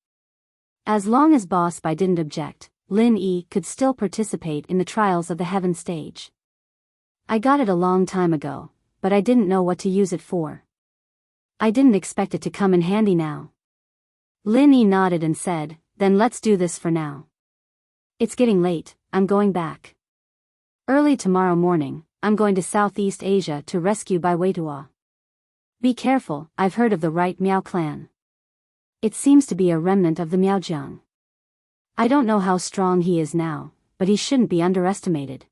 As long as Boss Bai didn't object, Lin Yi could still participate in the trials of the Heaven Stage. I got it a long time ago, but I didn't know what to use it for. I didn't expect it to come in handy now. Lin Yi nodded and said, then let's do this for now. It's getting late, I'm going back. Early tomorrow morning, I'm going to Southeast Asia to rescue Bai Weitua. Be careful, I've heard of the right Miao clan. It seems to be a remnant of the Miaojiang. I don't know how strong he is now, but he shouldn't be underestimated.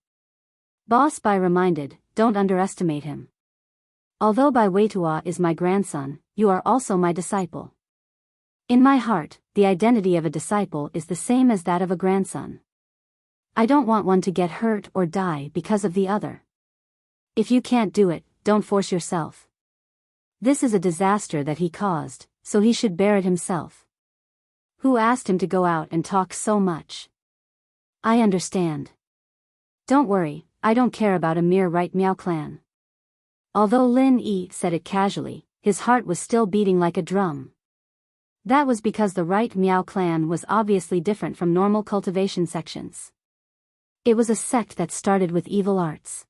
Boss Bai reminded, don't underestimate him. Although Bai Weitua is my grandson, you are also my disciple. In my heart, the identity of a disciple is the same as that of a grandson. I don't want one to get hurt or die because of the other. If you can't do it, don't force yourself. This is a disaster that he caused, so he should bear it himself. Who asked him to go out and talk so much? I understand. Don't worry, I don't care about a mere right Miao clan. Although Lin Yi said it casually, his heart was still beating like a drum. That was because the right Miao clan was obviously different from normal cultivation sections. It was a sect that started with evil arts.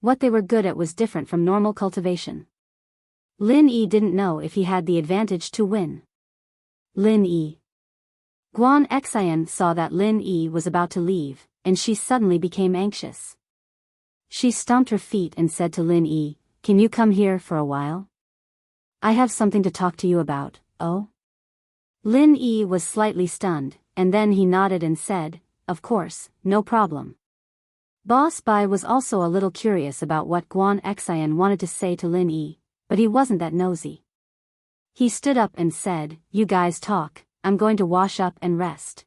What they were good at was different from normal cultivation. Lin Yi didn't know if he had the advantage to win. Lin Yi. Guan Xian saw that Lin Yi was about to leave, and she suddenly became anxious. She stomped her feet and said to Lin Yi, can you come here for a while? I have something to talk to you about, oh? Lin Yi was slightly stunned, and then he nodded and said, of course, no problem. Boss Bai was also a little curious about what Guan Xian wanted to say to Lin Yi, but he wasn't that nosy. He stood up and said, you guys talk, I'm going to wash up and rest.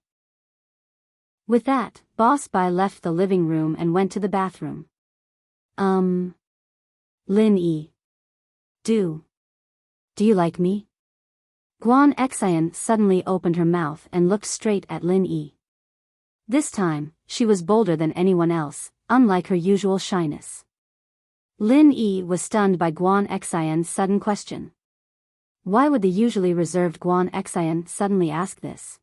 With that, Boss Bai left the living room and went to the bathroom. Lin Yi. Do you like me? Guan Xian suddenly opened her mouth and looked straight at Lin Yi. This time, she was bolder than anyone else, unlike her usual shyness. Lin Yi was stunned by Guan Xian's sudden question. Why would the usually reserved Guan Xian suddenly ask this?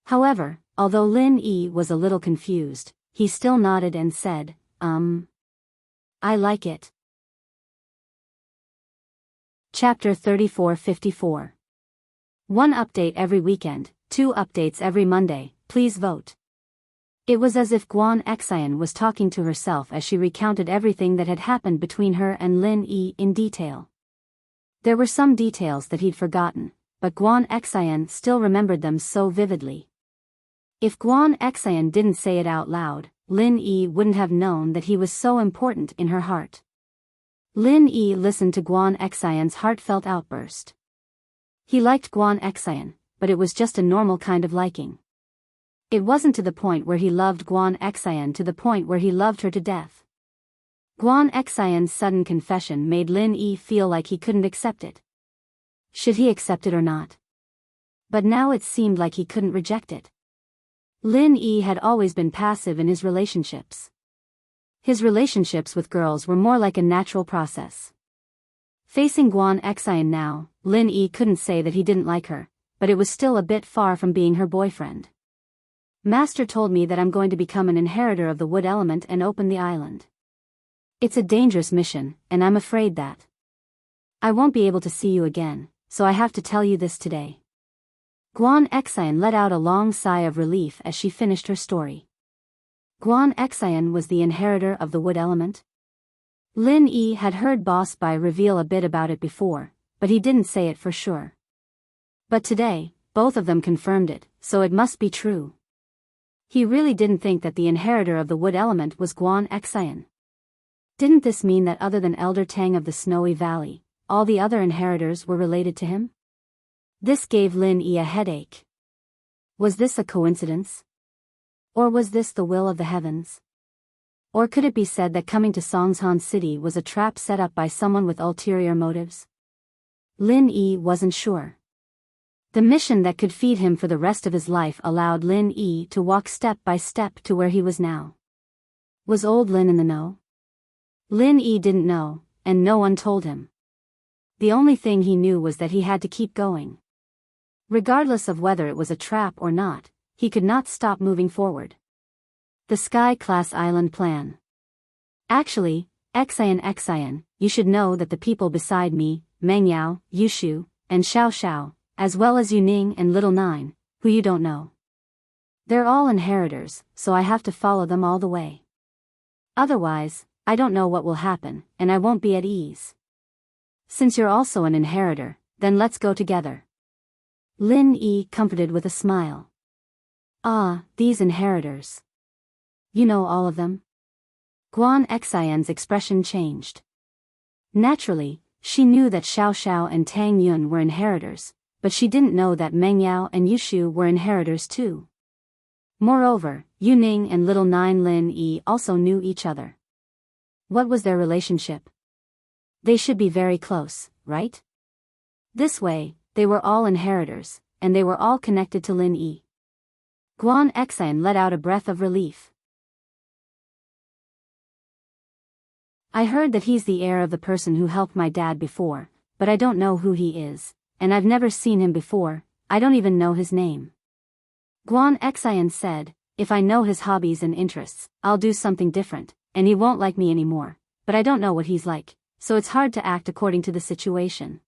However, although Lin Yi was a little confused, he still nodded and said, I like it. Chapter 3454. 1 update every weekend, 2 updates every Monday, please vote. It was as if Guan Xian was talking to herself as she recounted everything that had happened between her and Lin Yi in detail. There were some details that he'd forgotten, but Guan Xian still remembered them so vividly. If Guan Xian didn't say it out loud, Lin Yi wouldn't have known that he was so important in her heart. Lin Yi listened to Guan Xian's heartfelt outburst. He liked Guan Xian, but it was just a normal kind of liking. It wasn't to the point where he loved Guan Xian to the point where he loved her to death. Guan Xian's sudden confession made Lin Yi feel like he couldn't accept it. Should he accept it or not? But now it seemed like he couldn't reject it. Lin Yi had always been passive in his relationships. His relationships with girls were more like a natural process. Facing Guan Xian now, Lin Yi couldn't say that he didn't like her, but it was still a bit far from being her boyfriend. Master told me that I'm going to become an inheritor of the wood element and open the island. It's a dangerous mission, and I'm afraid that I won't be able to see you again, so I have to tell you this today. Guan Xian let out a long sigh of relief as she finished her story. Guan Xian was the inheritor of the wood element? Lin Yi had heard Boss Bai reveal a bit about it before, but he didn't say it for sure. But today, both of them confirmed it, so it must be true. He really didn't think that the inheritor of the wood element was Guan Xian. Didn't this mean that other than Elder Tang of the Snowy Valley, all the other inheritors were related to him? This gave Lin Yi a headache. Was this a coincidence? Or was this the will of the heavens? Or could it be said that coming to Songshan City was a trap set up by someone with ulterior motives? Lin Yi wasn't sure. The mission that could feed him for the rest of his life allowed Lin Yi to walk step by step to where he was now. Was old Lin in the know? Lin Yi didn't know, and no one told him. The only thing he knew was that he had to keep going. Regardless of whether it was a trap or not, he could not stop moving forward. The Sky-class island plan. Actually, Xian, you should know that the people beside me, Mengyao, Yushu, and Xiao Xiao, as well as Yuning and Little Nine, who you don't know. They're all inheritors, so I have to follow them all the way. Otherwise, I don't know what will happen, and I won't be at ease. Since you're also an inheritor, then let's go together. Lin Yi comforted with a smile. Ah, these inheritors. You know all of them? Guan Xian's expression changed. Naturally, she knew that Xiao Xiao and Tang Yun were inheritors, but she didn't know that Meng Yao and Yushu were inheritors too. Moreover, Yuning and Little Nine Lin Yi also knew each other. What was their relationship? They should be very close, right? This way, they were all inheritors, and they were all connected to Lin Yi. Guan Xian let out a breath of relief. I heard that he's the heir of the person who helped my dad before, but I don't know who he is, and I've never seen him before, I don't even know his name. Guan Xian said, if I know his hobbies and interests, I'll do something different, and he won't like me anymore, but I don't know what he's like, so it's hard to act according to the situation.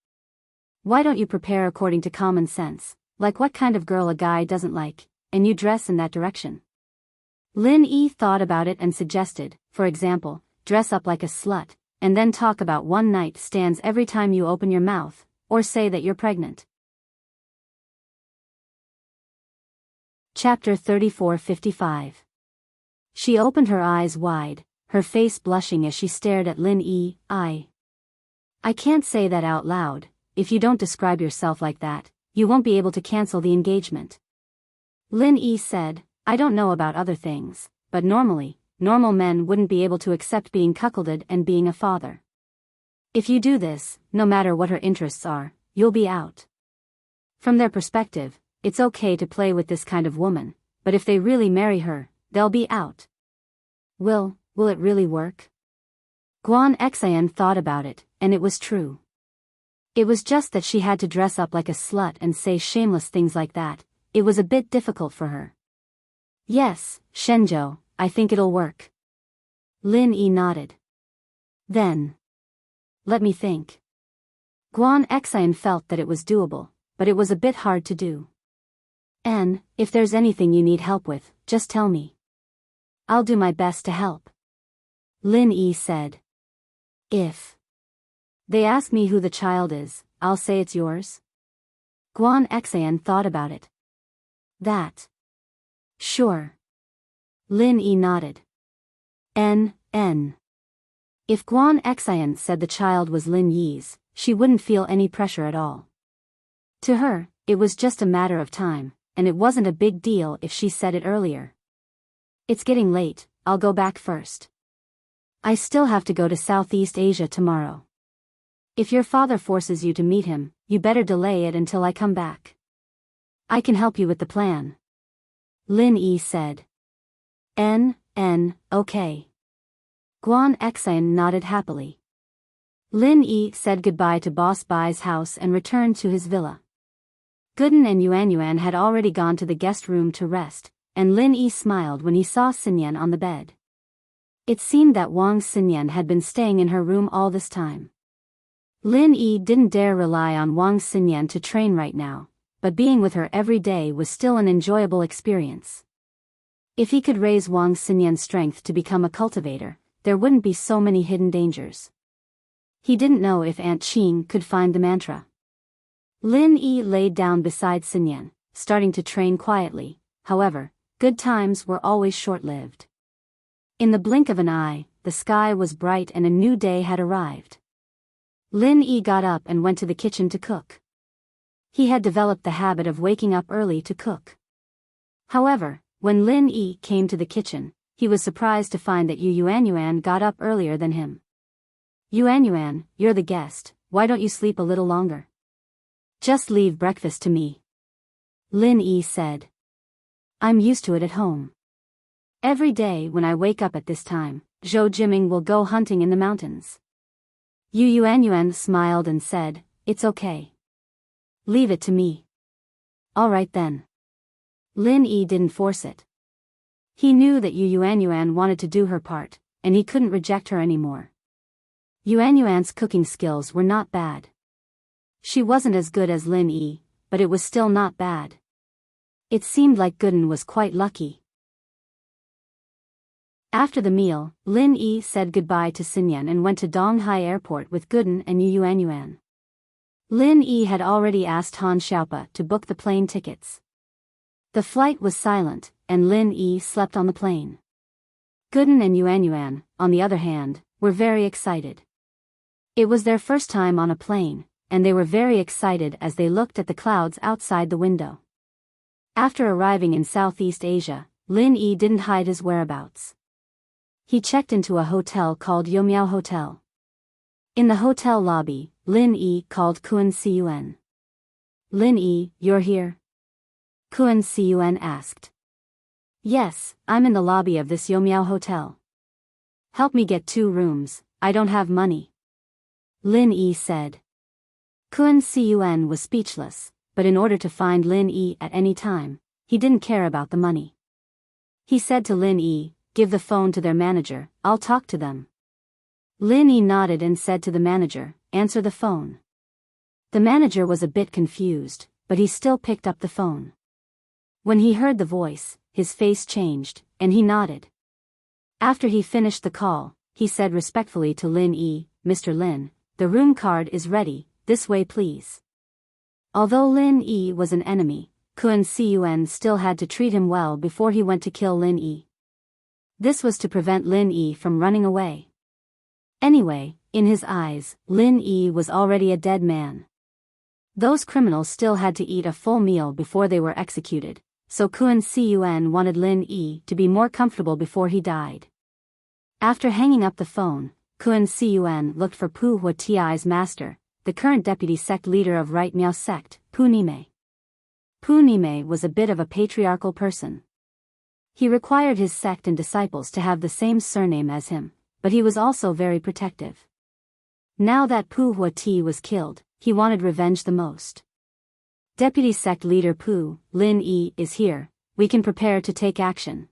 Why don't you prepare according to common sense, like what kind of girl a guy doesn't like, and you dress in that direction? Lin Yi thought about it and suggested, for example, dress up like a slut, and then talk about one-night stands every time you open your mouth, or say that you're pregnant. Chapter 3455. She opened her eyes wide, her face blushing as she stared at Lin Yi. I can't say that out loud. If you don't describe yourself like that, you won't be able to cancel the engagement. Lin Yi said, I don't know about other things, but normal men wouldn't be able to accept being cuckolded and being a father. If you do this, no matter what her interests are, you'll be out. From their perspective, it's okay to play with this kind of woman, but if they really marry her, they'll be out. Will it really work? Guan Xian thought about it, and it was true. It was just that she had to dress up like a slut and say shameless things like that. It was a bit difficult for her. Yes, Shenzhou, I think it'll work. Lin Yi nodded. Then. Let me think. Guan Xian felt that it was doable, but it was a bit hard to do. And, if there's anything you need help with, just tell me. I'll do my best to help. Lin Yi said. If they ask me who the child is, I'll say it's yours? Guan Xian thought about it. That. Sure. Lin Yi nodded. N. If Guan Xian said the child was Lin Yi's, she wouldn't feel any pressure at all. To her, it was just a matter of time, and it wasn't a big deal if she said it earlier. It's getting late, I'll go back first. I still have to go to Southeast Asia tomorrow. If your father forces you to meet him, you better delay it until I come back. I can help you with the plan. Lin Yi said. Okay. Guan Xian nodded happily. Lin Yi said goodbye to Boss Bai's house and returned to his villa. Gooden and Yuan had already gone to the guest room to rest, and Lin Yi smiled when he saw Xinyan on the bed. It seemed that Wang Xinyan had been staying in her room all this time. Lin Yi didn't dare rely on Wang Xinyan to train right now, but being with her every day was still an enjoyable experience. If he could raise Wang Xinyan's strength to become a cultivator, there wouldn't be so many hidden dangers. He didn't know if Aunt Qing could find the mantra. Lin Yi laid down beside Xinyan, starting to train quietly. However, good times were always short-lived. In the blink of an eye, the sky was bright and a new day had arrived. Lin Yi got up and went to the kitchen to cook. He had developed the habit of waking up early to cook. However, when Lin Yi came to the kitchen, he was surprised to find that Yuan got up earlier than him. Yuan, you're the guest, why don't you sleep a little longer? Just leave breakfast to me. Lin Yi said. I'm used to it at home. Every day when I wake up at this time, Zhou Jiming will go hunting in the mountains. Yuan smiled and said, it's okay. Leave it to me. All right then. Lin Yi didn't force it. He knew that Yuan wanted to do her part, and he couldn't reject her anymore. Yuan's cooking skills were not bad. She wasn't as good as Lin Yi, but it was still not bad. It seemed like Gooden was quite lucky. After the meal, Lin Yi said goodbye to Xinyan and went to Donghai Airport with Gooden and Yuan. Lin Yi had already asked Han Xiaopa to book the plane tickets. The flight was silent, and Lin Yi slept on the plane. Gooden and Yuan, on the other hand, were very excited. It was their first time on a plane, and they were very excited as they looked at the clouds outside the window. After arriving in Southeast Asia, Lin Yi didn't hide his whereabouts. He checked into a hotel called Yomiao Hotel. In the hotel lobby, Lin Yi called Kun Cun. Lin Yi, you're here? Kun Cun asked. Yes, I'm in the lobby of this Yomiao Hotel. Help me get 2 rooms, I don't have money. Lin Yi said. Kun Cun was speechless, but in order to find Lin Yi at any time, he didn't care about the money. He said to Lin Yi, give the phone to their manager, I'll talk to them. Lin Yi nodded and said to the manager, answer the phone. The manager was a bit confused, but he still picked up the phone. When he heard the voice, his face changed, and he nodded. After he finished the call, he said respectfully to Lin Yi, Mr. Lin, the room card is ready, this way please. Although Lin Yi was an enemy, Kun Cun still had to treat him well before he went to kill Lin Yi. This was to prevent Lin Yi from running away. Anyway, in his eyes, Lin Yi was already a dead man. Those criminals still had to eat a full meal before they were executed, so Kun Cun wanted Lin Yi to be more comfortable before he died. After hanging up the phone, Kun Cun looked for Pu Huati's master, the current deputy sect leader of Right Miao sect, Pu Nime. Pu Nime was a bit of a patriarchal person. He required his sect and disciples to have the same surname as him, but he was also very protective. Now that Pu Huati was killed, he wanted revenge the most. Deputy Sect Leader Pu Lin Yi is here, we can prepare to take action.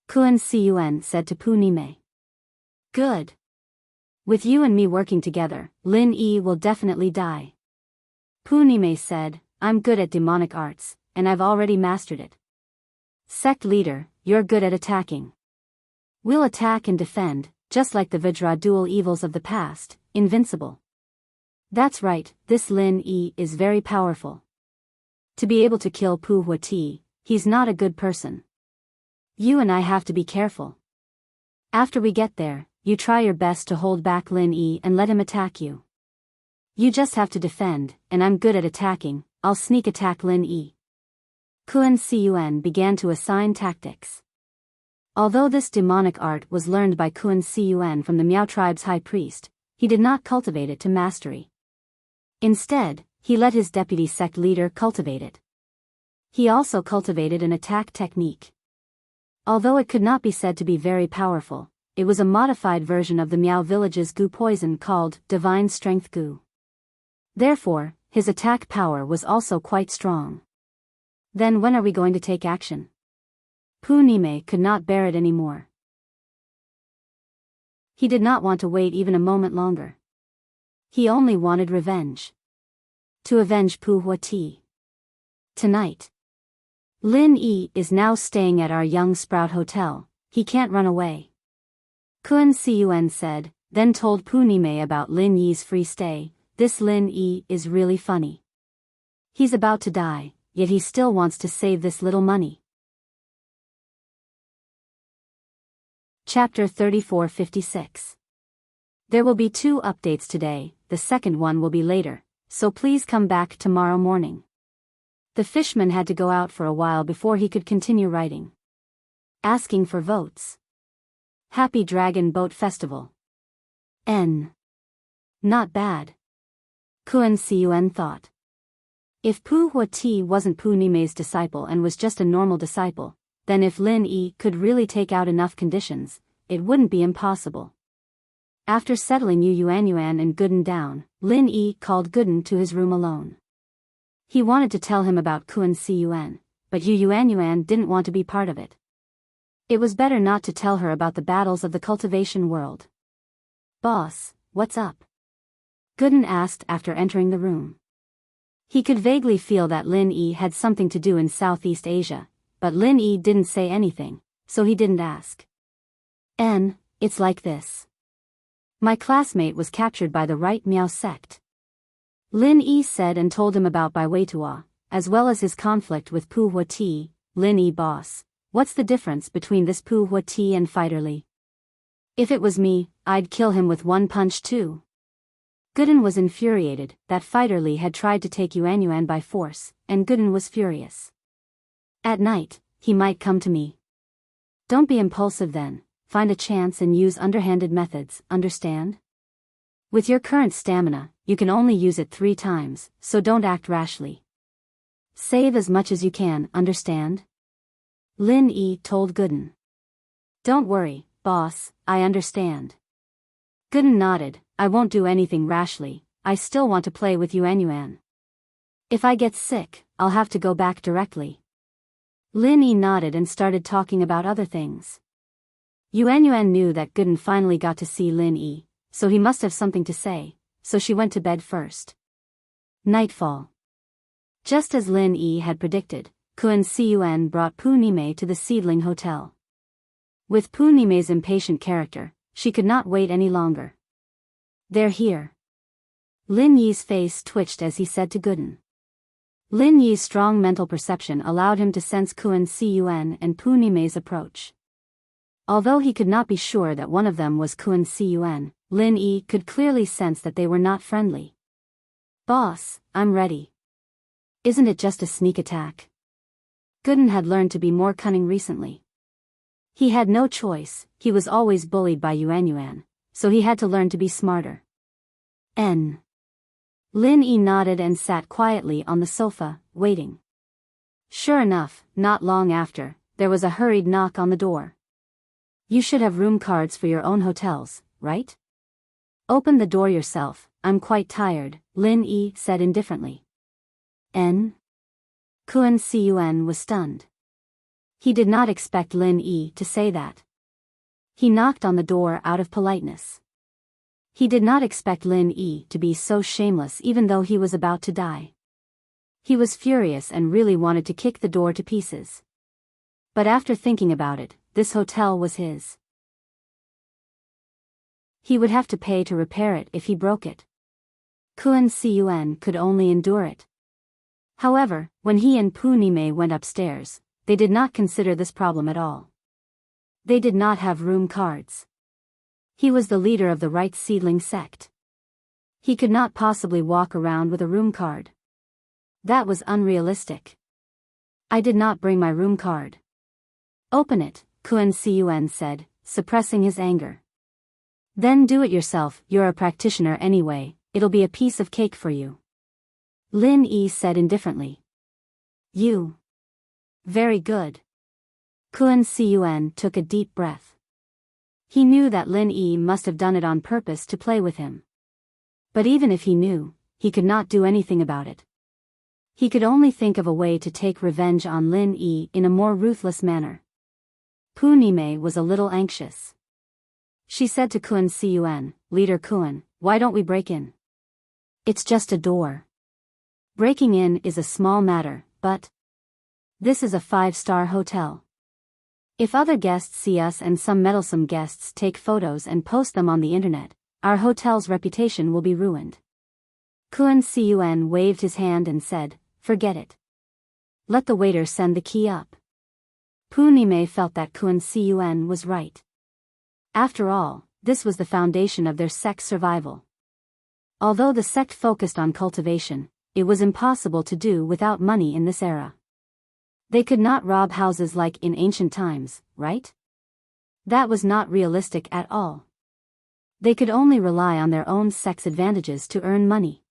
Kun Cun said to Pu Nime. Good. With you and me working together, Lin Yi will definitely die. Pu Nime said, I'm good at demonic arts, and I've already mastered it. Sect leader, you're good at attacking. We'll attack and defend, just like the Vajra dual evils of the past, invincible. That's right, this Lin Yi is very powerful. To be able to kill Pu Huati, he's not a good person. You and I have to be careful. After we get there, you try your best to hold back Lin Yi and let him attack you. You just have to defend, and I'm good at attacking, I'll sneak attack Lin Yi. Kun Cun began to assign tactics. Although this demonic art was learned by Kun Cun from the Miao tribe's high priest, he did not cultivate it to mastery. Instead, he let his deputy sect leader cultivate it. He also cultivated an attack technique. Although it could not be said to be very powerful, it was a modified version of the Miao village's Gu poison called Divine Strength Gu. Therefore, his attack power was also quite strong. Then when are we going to take action? Pu Nime could not bear it anymore. He did not want to wait even a moment longer. He only wanted revenge. To avenge Pu Huati. Tonight. Lin Yi is now staying at our Young Sprout Hotel, he can't run away. Kun Cun said, then told Pu Nime about Lin Yi's free stay. This Lin Yi is really funny. He's about to die, yet he still wants to save this little money. Chapter 3456. There will be 2 updates today, the second one will be later, so please come back tomorrow morning. The fishman had to go out for a while before he could continue writing. Asking for votes. Happy Dragon Boat Festival. Not bad. Kun Cun thought. If Pu Huati wasn't Pu Nime's disciple and was just a normal disciple, then if Lin Yi could really take out enough conditions, it wouldn't be impossible. After settling Yu Yuanyuan and Gooden down, Lin Yi called Gooden to his room alone. He wanted to tell him about Kun Cun, but Yu Yuanyuan didn't want to be part of it. It was better not to tell her about the battles of the cultivation world. Boss, what's up? Gooden asked after entering the room. He could vaguely feel that Lin Yi had something to do in Southeast Asia, but Lin Yi didn't say anything, so he didn't ask. It's like this. My classmate was captured by the right Miao sect. Lin Yi said and told him about Bai Weitua, as well as his conflict with Pu Huati. Lin Yi boss, what's the difference between this Pu Huati and Fighterly? If it was me, I'd kill him with one punch too. Gooden was infuriated that Fighterly had tried to take Yuanyuan by force, and Gooden was furious. At night, he might come to me. Don't be impulsive then, find a chance and use underhanded methods, understand? With your current stamina, you can only use it 3 times, so don't act rashly. Save as much as you can, understand? Lin Yi told Gooden. Don't worry, boss, I understand. Gooden nodded, I won't do anything rashly, I still want to play with Yuanyuan. If I get sick, I'll have to go back directly. Lin Yi nodded and started talking about other things. Yuanyuan knew that Gooden finally got to see Lin Yi, so he must have something to say, so she went to bed first. Nightfall. Just as Lin Yi had predicted, Kun Cun brought Pu Nime to the Seedling Hotel. With Pu Nime's impatient character, she could not wait any longer. They're here. Lin Yi's face twitched as he said to Gooden. Lin Yi's strong mental perception allowed him to sense Kun Cun and Pu Nime's approach. Although he could not be sure that one of them was Kun Cun, Lin Yi could clearly sense that they were not friendly. Boss, I'm ready. Isn't it just a sneak attack? Gooden had learned to be more cunning recently. He had no choice, he was always bullied by Yuanyuan, so he had to learn to be smarter. Lin Yi nodded and sat quietly on the sofa, waiting. Sure enough, not long after, there was a hurried knock on the door. You should have room cards for your own hotels, right? Open the door yourself, I'm quite tired, Lin Yi said indifferently. N? Kun Cun was stunned. He did not expect Lin Yi to say that. He knocked on the door out of politeness. He did not expect Lin Yi to be so shameless even though he was about to die. He was furious and really wanted to kick the door to pieces. But after thinking about it, this hotel was his. He would have to pay to repair it if he broke it. Kun Cun could only endure it. However, when he and Pu Nime went upstairs, they did not consider this problem at all. They did not have room cards. He was the leader of the right seedling sect. He could not possibly walk around with a room card. That was unrealistic. I did not bring my room card. Open it, Kun Cun said, suppressing his anger. Then do it yourself, you're a practitioner anyway, it'll be a piece of cake for you. Lin Yi said indifferently. You. Very good. Kun Cun took a deep breath. He knew that Lin Yi must have done it on purpose to play with him. But even if he knew, he could not do anything about it. He could only think of a way to take revenge on Lin Yi in a more ruthless manner. Pu Nime was a little anxious. She said to Kun Cun, Leader Kun, why don't we break in? It's just a door. Breaking in is a small matter, but this is a 5-star hotel. If other guests see us and some meddlesome guests take photos and post them on the internet, our hotel's reputation will be ruined. Kun Cun waved his hand and said, forget it. Let the waiter send the key up. Pu Nime felt that Kun Cun was right. After all, this was the foundation of their sect's survival. Although the sect focused on cultivation, it was impossible to do without money in this era. They could not rob houses like in ancient times, right? That was not realistic at all. They could only rely on their own sect's advantages to earn money.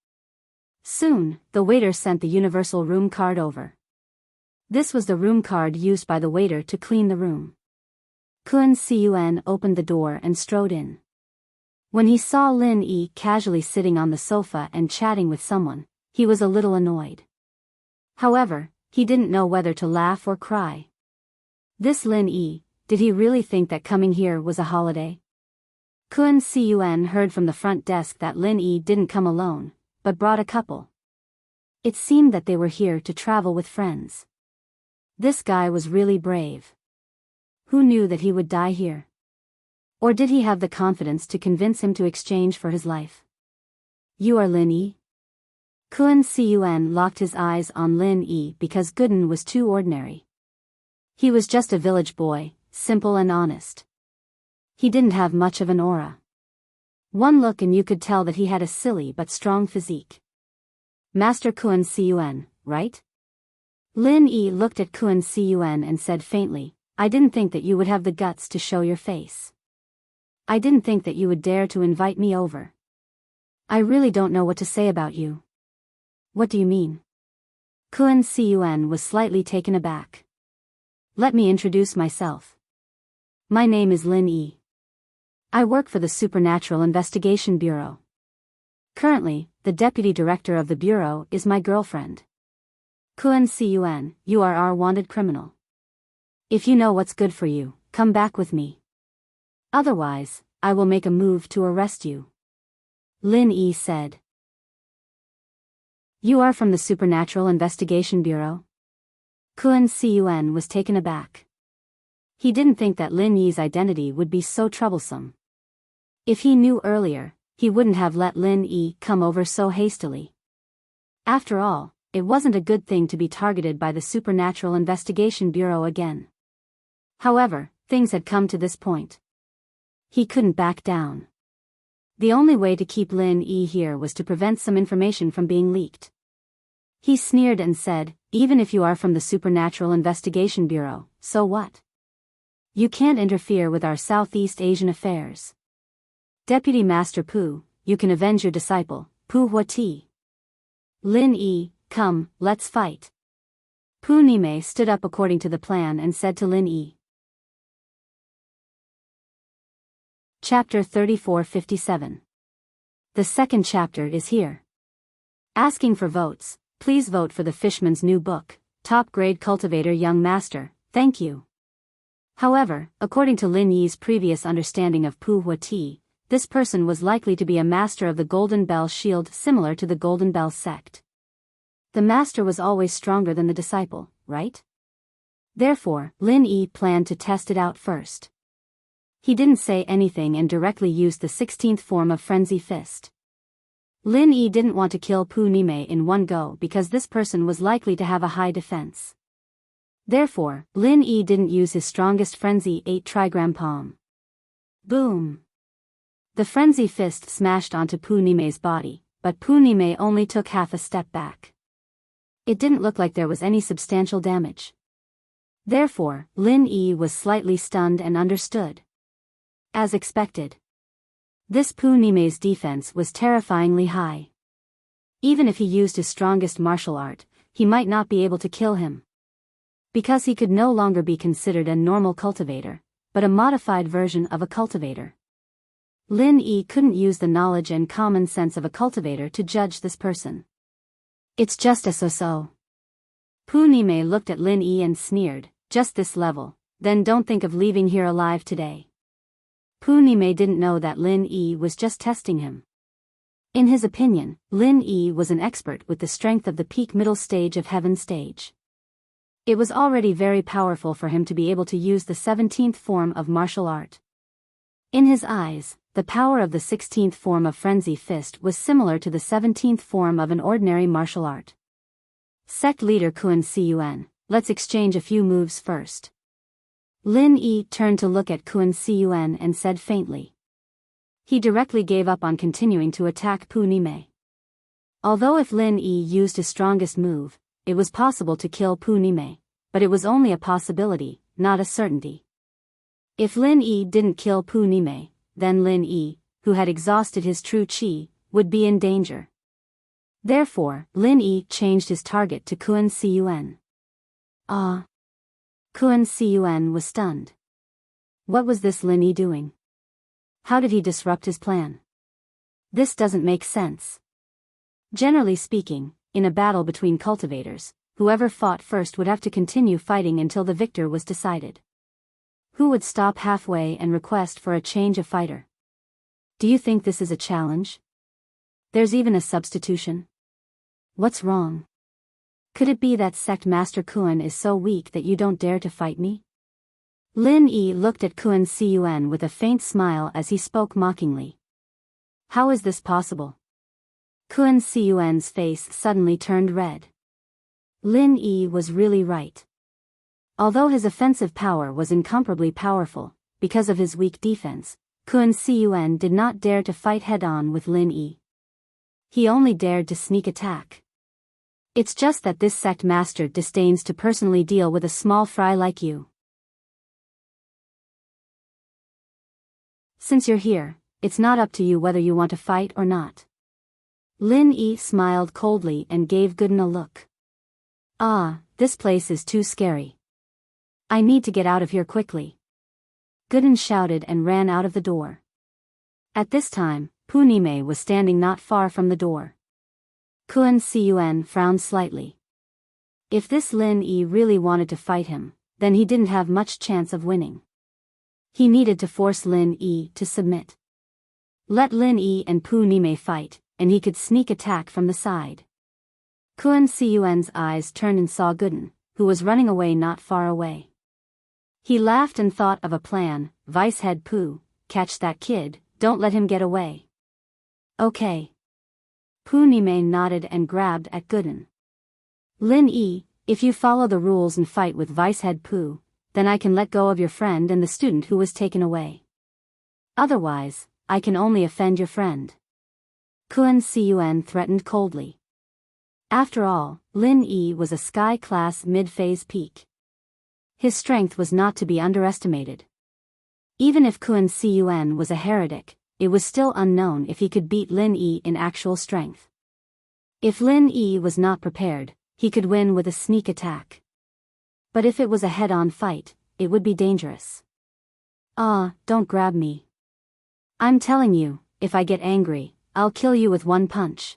Soon, the waiter sent the universal room card over. This was the room card used by the waiter to clean the room. Kun Cun opened the door and strode in. When he saw Lin Yi casually sitting on the sofa and chatting with someone, he was a little annoyed. However, he didn't know whether to laugh or cry. This Lin Yi, did he really think that coming here was a holiday? Kun Cun heard from the front desk that Lin Yi didn't come alone, but brought a couple. It seemed that they were here to travel with friends. This guy was really brave. Who knew that he would die here? Or did he have the confidence to convince him to exchange for his life? You are Lin Yi? Kun Cun locked his eyes on Lin Yi because Gooden was too ordinary. He was just a village boy, simple and honest. He didn't have much of an aura. One look and you could tell that he had a silly but strong physique. Master Kun Cun, right? Lin Yi looked at Kun Cun and said faintly, I didn't think that you would have the guts to show your face. I didn't think that you would dare to invite me over. I really don't know what to say about you. What do you mean? Kun Cun was slightly taken aback. Let me introduce myself. My name is Lin Yi. I work for the Supernatural Investigation Bureau. Currently, the deputy director of the bureau is my girlfriend. Kun Cun, you are our wanted criminal. If you know what's good for you, come back with me. Otherwise, I will make a move to arrest you. Lin Yi said. You are from the Supernatural Investigation Bureau? Kun Cun was taken aback. He didn't think that Lin Yi's identity would be so troublesome. If he knew earlier, he wouldn't have let Lin Yi come over so hastily. After all, it wasn't a good thing to be targeted by the Supernatural Investigation Bureau again. However, things had come to this point. He couldn't back down. The only way to keep Lin Yi here was to prevent some information from being leaked. He sneered and said, even if you are from the Supernatural Investigation Bureau, so what? You can't interfere with our Southeast Asian affairs. Deputy Master Pu, you can avenge your disciple, Pu Huati. Lin Yi, come, let's fight. Pu Nime stood up according to the plan and said to Lin Yi. Chapter 3457. The second chapter is here. Asking for votes. Please vote for the Fishman's new book, Top Grade Cultivator Young Master, thank you. However, according to Lin Yi's previous understanding of Pu Huati, this person was likely to be a master of the Golden Bell Shield similar to the Golden Bell sect. The master was always stronger than the disciple, right? Therefore, Lin Yi planned to test it out first. He didn't say anything and directly used the 16th form of Frenzy Fist. Lin Yi didn't want to kill Pu Nime in one go because this person was likely to have a high defense. Therefore, Lin Yi didn't use his strongest Frenzy 8 trigram palm. Boom! The Frenzy Fist smashed onto Pu Nime's body, but Pu Nime only took half a step back. It didn't look like there was any substantial damage. Therefore, Lin Yi was slightly stunned and understood. As expected. This Pu Nime's defense was terrifyingly high. Even if he used his strongest martial art, he might not be able to kill him. Because he could no longer be considered a normal cultivator, but a modified version of a cultivator. Lin Yi couldn't use the knowledge and common sense of a cultivator to judge this person. It's just a so-so. Pu Nime looked at Lin Yi and sneered, just this level, then don't think of leaving here alive today. Pu Nime didn't know that Lin Yi was just testing him. In his opinion, Lin Yi was an expert with the strength of the peak middle stage of Heaven stage. It was already very powerful for him to be able to use the 17th form of martial art. In his eyes, the power of the 16th form of Frenzy Fist was similar to the 17th form of an ordinary martial art. Sect leader Kun Cun, let's exchange a few moves first. Lin Yi turned to look at Kun Cun and said faintly. He directly gave up on continuing to attack Pu Nime. Although if Lin Yi used his strongest move, it was possible to kill Pu Nime, but it was only a possibility, not a certainty. If Lin Yi didn't kill Pu Nime, then Lin Yi, who had exhausted his true chi, would be in danger. Therefore, Lin Yi changed his target to Kun Cun. Kun Cun was stunned. What was this Lin Yi doing? How did he disrupt his plan? This doesn't make sense. Generally speaking, in a battle between cultivators, whoever fought first would have to continue fighting until the victor was decided. Who would stop halfway and request for a change of fighter? Do you think this is a challenge? There's even a substitution? What's wrong? Could it be that Sect Master Kun is so weak that you don't dare to fight me? Lin Yi looked at Kun Cun with a faint smile as he spoke mockingly. How is this possible? Kun Cun's face suddenly turned red. Lin Yi was really right. Although his offensive power was incomparably powerful, because of his weak defense, Kun Cun did not dare to fight head-on with Lin Yi. He only dared to sneak attack. It's just that this sect master disdains to personally deal with a small fry like you. Since you're here, it's not up to you whether you want to fight or not. Lin Yi smiled coldly and gave Gooden a look. This place is too scary. I need to get out of here quickly. Gooden shouted and ran out of the door. At this time, Pu Nime was standing not far from the door. Kun Cun frowned slightly. If this Lin Yi really wanted to fight him, then he didn't have much chance of winning. He needed to force Lin Yi to submit. Let Lin Yi and Pu Nime fight, and he could sneak attack from the side. Kun Cun's eyes turned and saw Gooden, who was running away not far away. He laughed and thought of a plan. Vice Head Pu, catch that kid, don't let him get away. Okay. Pu Nime nodded and grabbed at Gooden. Lin Yi, if you follow the rules and fight with Vice Head Pu, then I can let go of your friend and the student who was taken away. Otherwise, I can only offend your friend. Kun Cun threatened coldly. After all, Lin Yi was a sky-class mid-phase peak. His strength was not to be underestimated. Even if Kun Cun was a heretic, it was still unknown if he could beat Lin Yi in actual strength. If Lin Yi was not prepared, he could win with a sneak attack. But if it was a head-on fight, it would be dangerous. Don't grab me. I'm telling you, if I get angry, I'll kill you with one punch.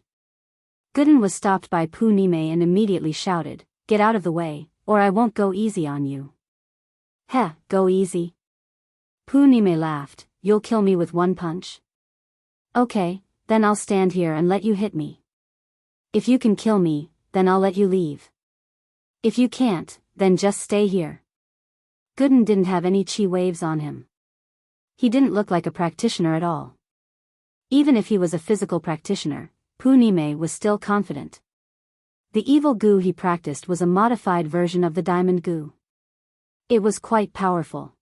Gooden was stopped by Pu Nime and immediately shouted, "Get out of the way, or I won't go easy on you." Heh, go easy. Pu Nime laughed, "You'll kill me with one punch? Okay, then I'll stand here and let you hit me. If you can kill me, then I'll let you leave. If you can't, then just stay here." Gooden didn't have any chi waves on him. He didn't look like a practitioner at all. Even if he was a physical practitioner, Pu Nime was still confident. The evil goo he practiced was a modified version of the diamond goo. It was quite powerful.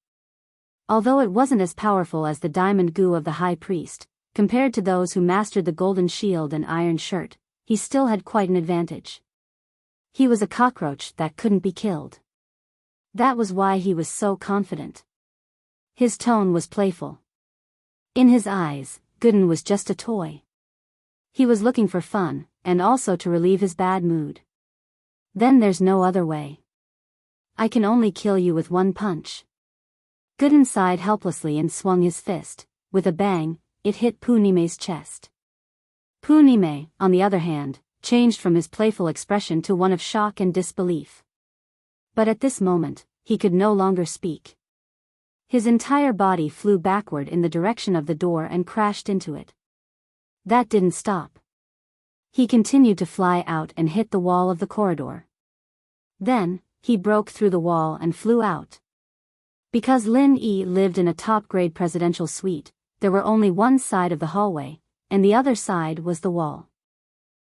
Although it wasn't as powerful as the diamond goo of the high priest, compared to those who mastered the golden shield and iron shirt, he still had quite an advantage. He was a cockroach that couldn't be killed. That was why he was so confident. His tone was playful. In his eyes, Gooden was just a toy. He was looking for fun, and also to relieve his bad mood. Then there's no other way. I can only kill you with one punch. Gooden sighed helplessly and swung his fist. With a bang, it hit Pu Nime's chest. Pu Nime, on the other hand, changed from his playful expression to one of shock and disbelief. But at this moment, he could no longer speak. His entire body flew backward in the direction of the door and crashed into it. That didn't stop. He continued to fly out and hit the wall of the corridor. Then, he broke through the wall and flew out. Because Lin Yi lived in a top-grade presidential suite, there were only one side of the hallway, and the other side was the wall.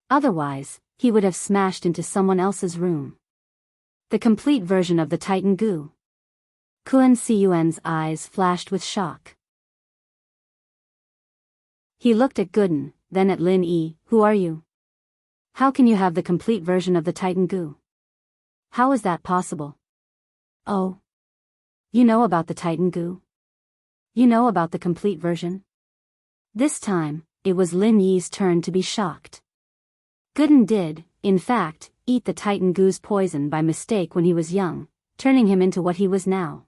Otherwise, he would have smashed into someone else's room. The complete version of the Titan goo. Kun Cun's eyes flashed with shock. He looked at Gooden, then at Lin Yi. "Who are you? How can you have the complete version of the Titan goo? How is that possible?" "Oh. You know about the Titan goo? You know about the complete version?" This time, it was Lin Yi's turn to be shocked. Gooden did, in fact, eat the Titan goo's poison by mistake when he was young, turning him into what he was now.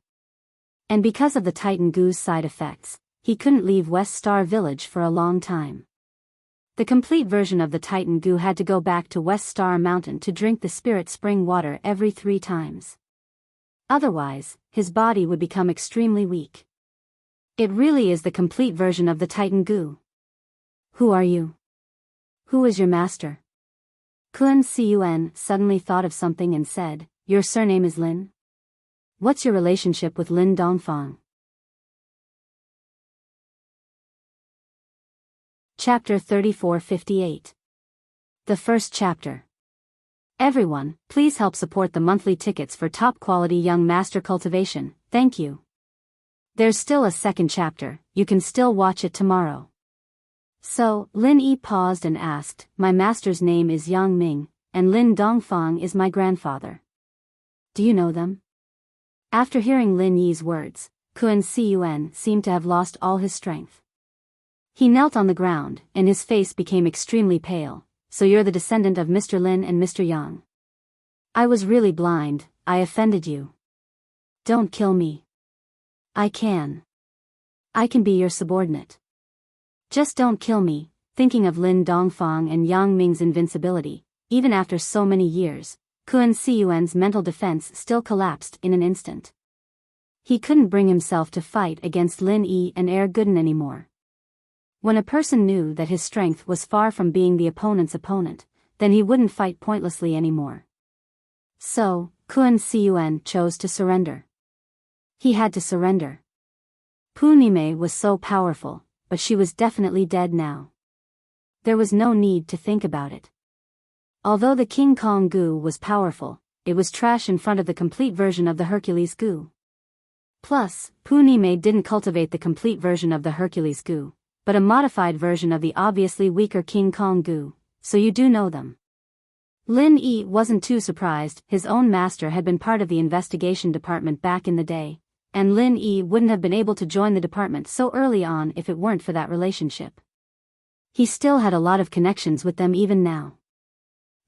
And because of the Titan goo's side effects, he couldn't leave West Star Village for a long time. The complete version of the Titan goo had to go back to West Star Mountain to drink the spirit spring water every 3 times. Otherwise, his body would become extremely weak. It really is the complete version of the Titan goo. "Who are you? Who is your master?" Kun Cun suddenly thought of something and said, "Your surname is Lin? What's your relationship with Lin Dongfang?" Chapter 3458. The first chapter. Everyone, please help support the monthly tickets for top-quality young master cultivation, thank you. There's still a second chapter, you can still watch it tomorrow. So, Lin Yi paused and asked, "My master's name is Yang Ming, and Lin Dongfang is my grandfather. Do you know them?" After hearing Lin Yi's words, Kun Cun seemed to have lost all his strength. He knelt on the ground, and his face became extremely pale. "So you're the descendant of Mr. Lin and Mr. Yang. I was really blind, I offended you. Don't kill me. I can be your subordinate. Just don't kill me." Thinking of Lin Dongfang and Yang Ming's invincibility, even after so many years, Kun Cun's mental defense still collapsed in an instant. He couldn't bring himself to fight against Lin Yi and Gooden anymore. When a person knew that his strength was far from being the opponent's opponent, then he wouldn't fight pointlessly anymore. So, Kun Cun chose to surrender. He had to surrender. Pu Nime was so powerful, but she was definitely dead now. There was no need to think about it. Although the King Kong goo was powerful, it was trash in front of the complete version of the Hercules goo. Plus, Pu Nime didn't cultivate the complete version of the Hercules goo, but a modified version of the obviously weaker King Kong goo, so you do know them. Lin Yi wasn't too surprised. His own master had been part of the investigation department back in the day, and Lin Yi wouldn't have been able to join the department so early on if it weren't for that relationship. He still had a lot of connections with them even now.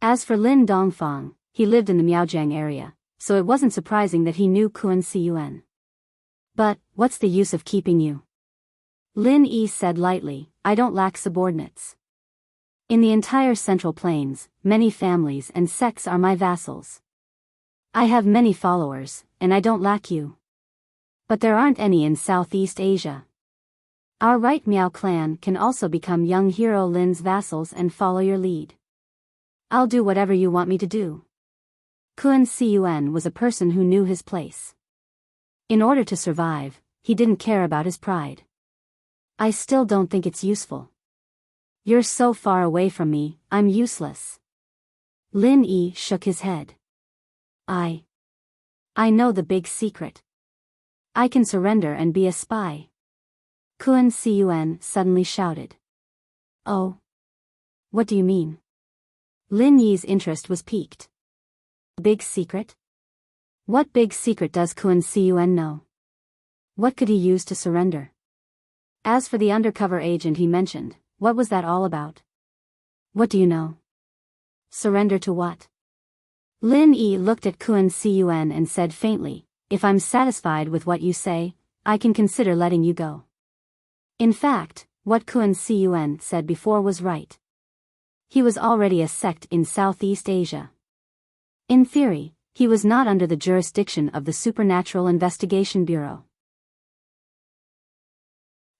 As for Lin Dongfang, he lived in the Miaojiang area, so it wasn't surprising that he knew Kun Cun. "But, what's the use of keeping you?" Lin Yi said lightly, I don't lack subordinates. In the entire Central Plains, many families and sects are my vassals. I have many followers, and I don't lack you. But there aren't any in Southeast Asia. Our Right Miao clan can also become young hero Lin's vassals and follow your lead. I'll do whatever you want me to do. Kun Cun was a person who knew his place. In order to survive, he didn't care about his pride. I still don't think it's useful. You're so far away from me, I'm useless. Lin Yi shook his head. I know the big secret. I can surrender and be a spy. Kun Cun suddenly shouted. Oh. What do you mean? Lin Yi's interest was piqued. Big secret? What big secret does Kun Cun know? What could he use to surrender? As for the undercover agent he mentioned, what was that all about? What do you know? Surrender to what? Lin Yi looked at Kun Cun and said faintly, if I'm satisfied with what you say, I can consider letting you go. In fact, what Kun Cun said before was right. He was already a sect in Southeast Asia. In theory, he was not under the jurisdiction of the Supernatural Investigation Bureau.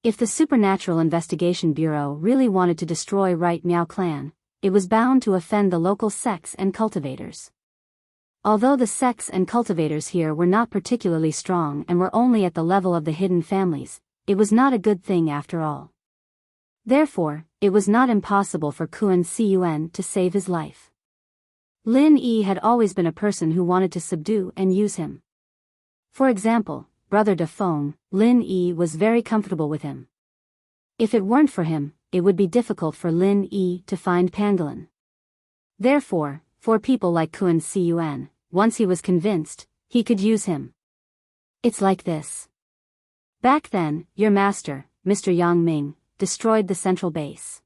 If the Supernatural Investigation Bureau really wanted to destroy Right Miao clan, it was bound to offend the local sects and cultivators. Although the sects and cultivators here were not particularly strong and were only at the level of the hidden families, it was not a good thing after all. Therefore, it was not impossible for Kun Cun to save his life. Lin Yi had always been a person who wanted to subdue and use him. For example, Brother De Fong, Lin Yi was very comfortable with him. If it weren't for him, it would be difficult for Lin Yi to find Pangolin. Therefore, for people like Kun Cun, once he was convinced, he could use him. It's like this. Back then, your master, Mr. Yang Ming, destroyed the central base.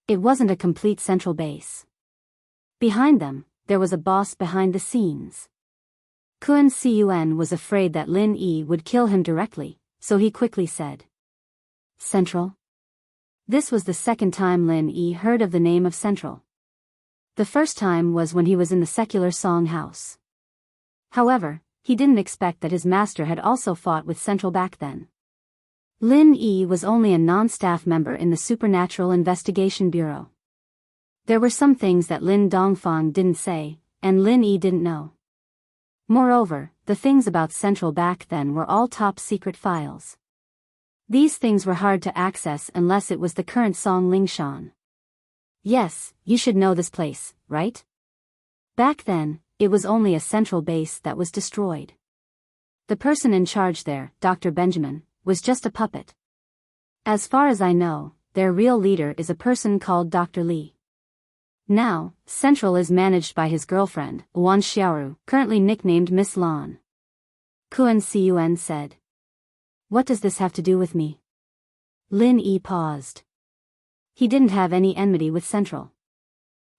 It wasn't a complete central base. Behind them, there was a boss behind the scenes. Kun Cun was afraid that Lin Yi would kill him directly, so he quickly said. Central? This was the second time Lin Yi heard of the name of Central. The first time was when he was in the secular Song house. However, he didn't expect that his master had also fought with Central back then. Lin Yi was only a non-staff member in the Supernatural Investigation Bureau. There were some things that Lin Dongfang didn't say, and Lin Yi didn't know. Moreover, the things about Central back then were all top-secret files. These things were hard to access unless it was the current Song Lingshan. Yes, you should know this place, right? Back then, it was only a central base that was destroyed. The person in charge there, Dr. Benjamin, was just a puppet. As far as I know, their real leader is a person called Dr. Li. Now, Central is managed by his girlfriend, Wan Xiaoru, currently nicknamed Miss Lan. Kun Cun said. What does this have to do with me? Lin Yi paused. He didn't have any enmity with Central.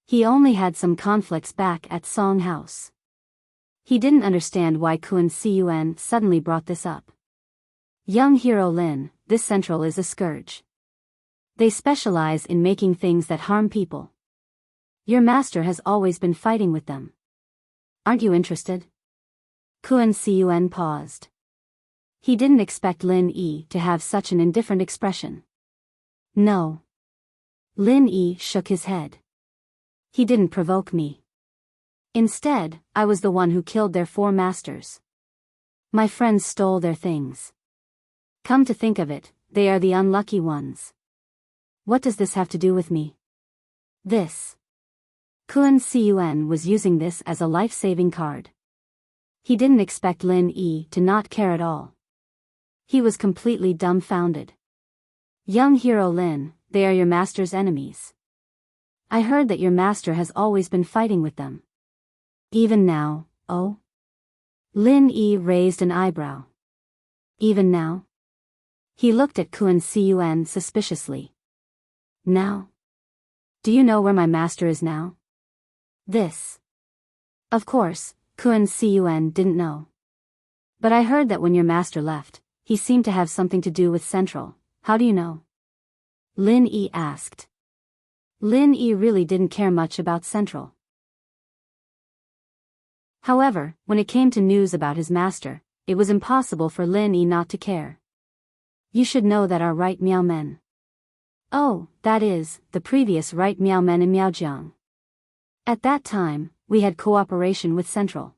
He only had some conflicts back at Song House. He didn't understand why Kun Cun suddenly brought this up. Young hero Lin, this Central is a scourge. They specialize in making things that harm people. Your master has always been fighting with them. Aren't you interested? Kun Cun paused. He didn't expect Lin Yi to have such an indifferent expression. No. Lin Yi shook his head. He didn't provoke me. Instead, I was the one who killed their 4 masters. My friends stole their things. Come to think of it, they are the unlucky ones. What does this have to do with me? This. Kun Cun was using this as a life-saving card. He didn't expect Lin Yi to not care at all. He was completely dumbfounded. Young hero Lin, they are your master's enemies. I heard that your master has always been fighting with them. Even now, oh? Lin Yi raised an eyebrow. Even now? He looked at Kun Cun suspiciously. Now? Do you know where my master is now? This. Of course, Kun Cun didn't know. But I heard that when your master left, he seemed to have something to do with Central. How do you know? Lin Yi asked. Lin Yi really didn't care much about Central. However, when it came to news about his master, it was impossible for Lin Yi not to care. You should know that our right Miao Men. Oh, that is, the previous right Miao Men in Miaojiang. At that time, we had cooperation with Central.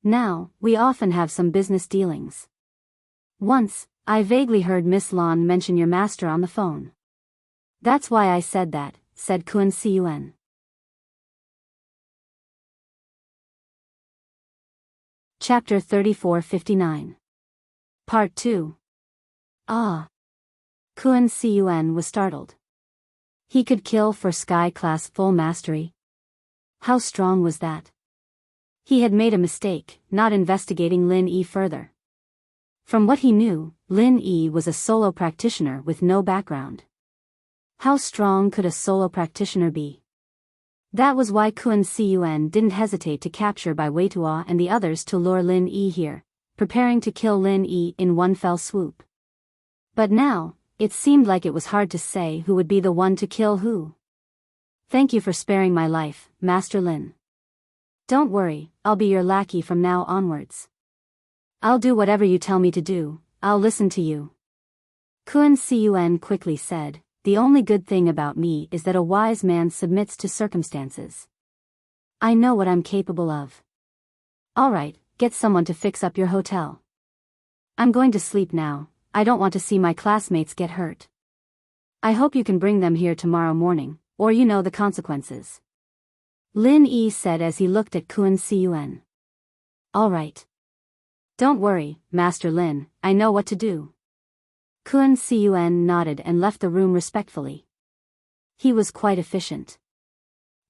Now, we often have some business dealings. Once, I vaguely heard Miss Lan mention your master on the phone. That's why I said that, said Kun Cun. Chapter 3459. Part 2. Ah. Kun Cun was startled. He could kill for Sky-class full mastery. How strong was that? He had made a mistake, not investigating Lin Yi further. From what he knew, Lin Yi was a solo practitioner with no background. How strong could a solo practitioner be? That was why Kun Cun didn't hesitate to capture Bai Weitua and the others to lure Lin Yi here, preparing to kill Lin Yi in one fell swoop. But now, it seemed like it was hard to say who would be the one to kill who. Thank you for sparing my life, Master Lin. Don't worry, I'll be your lackey from now onwards. I'll do whatever you tell me to do, I'll listen to you. Kun Cun quickly said, the only good thing about me is that a wise man submits to circumstances. I know what I'm capable of. Alright, get someone to fix up your hotel. I'm going to sleep now, I don't want to see my classmates get hurt. I hope you can bring them here tomorrow morning, or you know the consequences. Lin Yi said as he looked at Kun Cun. Alright. Don't worry, Master Lin, I know what to do. Kun Cun nodded and left the room respectfully. He was quite efficient.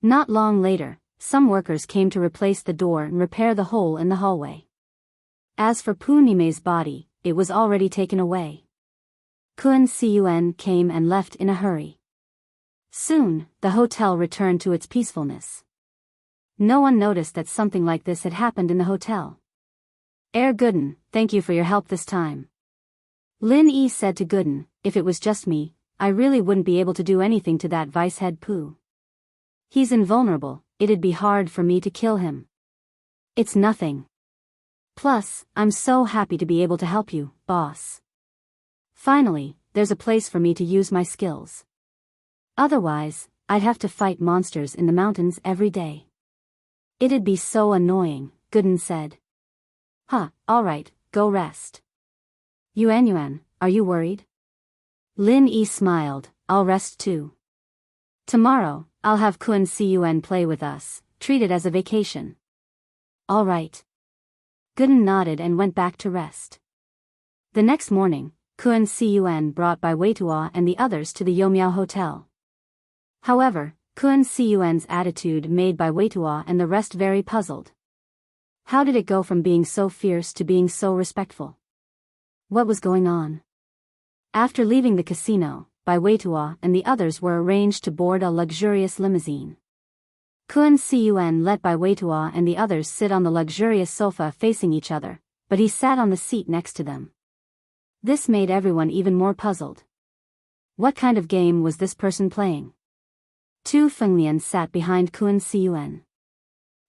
Not long later, some workers came to replace the door and repair the hole in the hallway. As for Pu Nime's body, it was already taken away. Kun Cun came and left in a hurry. Soon, the hotel returned to its peacefulness. No one noticed that something like this had happened in the hotel. Gooden, thank you for your help this time. Lin Yi said to Gooden, if it was just me, I really wouldn't be able to do anything to that vice head Pu. He's invulnerable, it'd be hard for me to kill him. It's nothing. Plus, I'm so happy to be able to help you, boss. Finally, there's a place for me to use my skills. Otherwise, I'd have to fight monsters in the mountains every day. It'd be so annoying, Gooden said. Alright, go rest. Yuan, are you worried? Lin Yi smiled, I'll rest too. Tomorrow, I'll have Kun Cun play with us, treat it as a vacation. Alright. Gooden nodded and went back to rest. The next morning, Kun Cun brought Bai Weitua and the others to the Yomiao Hotel. However, Kun Cun's attitude made Bai Weitua and the rest very puzzled. How did it go from being so fierce to being so respectful? What was going on? After leaving the casino, Bai Weitua and the others were arranged to board a luxurious limousine. Kun Cun let Bai Weitua and the others sit on the luxurious sofa facing each other, but he sat on the seat next to them. This made everyone even more puzzled. What kind of game was this person playing? Tu Fenglian sat behind Kun Cun.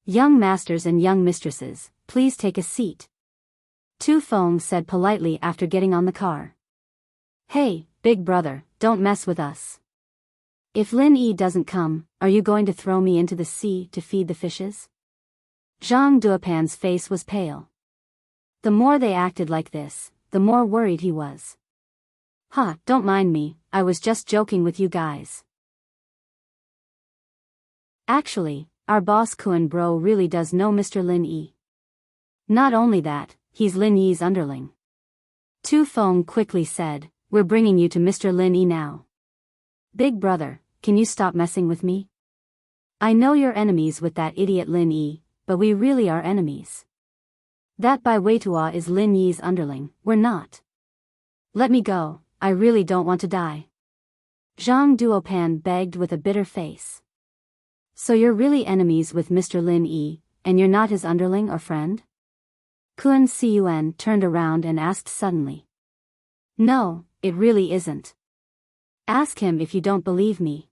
Young masters and young mistresses, please take a seat. Tu Feng said politely after getting on the car. Hey, big brother, don't mess with us. If Lin Yi doesn't come, are you going to throw me into the sea to feed the fishes? Zhang Duopan's face was pale. The more they acted like this, the more worried he was. Don't mind me, I was just joking with you guys. Actually, our boss Kun Bro really does know Mr. Lin Yi. Not only that, he's Lin Yi's underling. Tu Feng quickly said, we're bringing you to Mr. Lin Yi now. Big brother, can you stop messing with me? I know you're enemies with that idiot Lin Yi, but we really are enemies. That Bai Weitua is Lin Yi's underling, we're not. Let me go, I really don't want to die. Zhang Duopan begged with a bitter face. So you're really enemies with Mr. Lin Yi, and you're not his underling or friend? Kun Cun turned around and asked suddenly. No, it really isn't. Ask him if you don't believe me.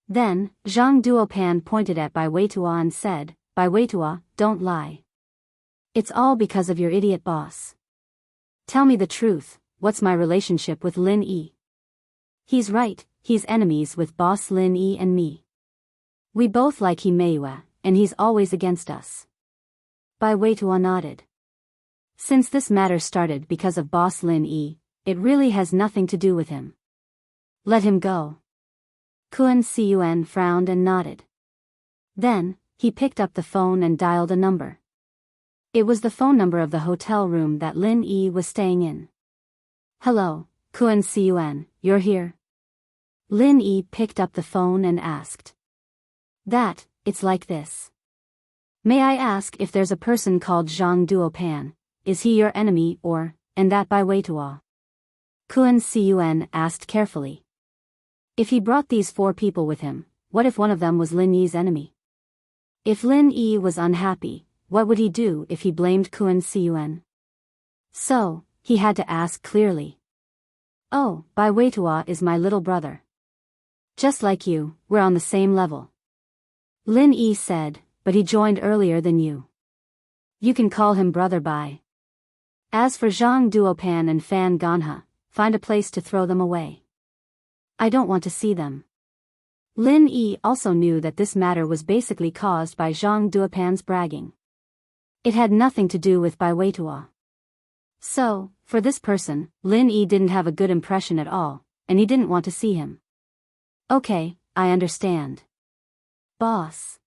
Then, Zhang Duopan pointed at Bai Weitua and said, Bai Weitua, don't lie. It's all because of your idiot boss. Tell me the truth, what's my relationship with Lin Yi? He's right, he's enemies with boss Lin Yi and me. We both like Himeiwa, and he's always against us. Bai Weitua nodded. Since this matter started because of boss Lin Yi, it really has nothing to do with him. Let him go. Kun Cun frowned and nodded. Then, he picked up the phone and dialed a number. It was the phone number of the hotel room that Lin Yi was staying in. Hello, Kun Cun, you're here? Lin Yi picked up the phone and asked. It's like this. May I ask if there's a person called Zhang Duopan, is he your enemy or, and that Bai Weitua? Kun Cun asked carefully. If he brought these 4 people with him, what if one of them was Lin Yi's enemy? If Lin Yi was unhappy, what would he do if he blamed Kun Cun? So, he had to ask clearly. Oh, Bai Weitua is my little brother. Just like you, we're on the same level. Lin Yi said, but he joined earlier than you. You can call him Brother Bai. As for Zhang Duopan and Fan Ganha, find a place to throw them away. I don't want to see them. Lin Yi also knew that this matter was basically caused by Zhang Duopan's bragging. It had nothing to do with Bai Weitua. So, for this person, Lin Yi didn't have a good impression at all, and he didn't want to see him. Okay, I understand. Boss.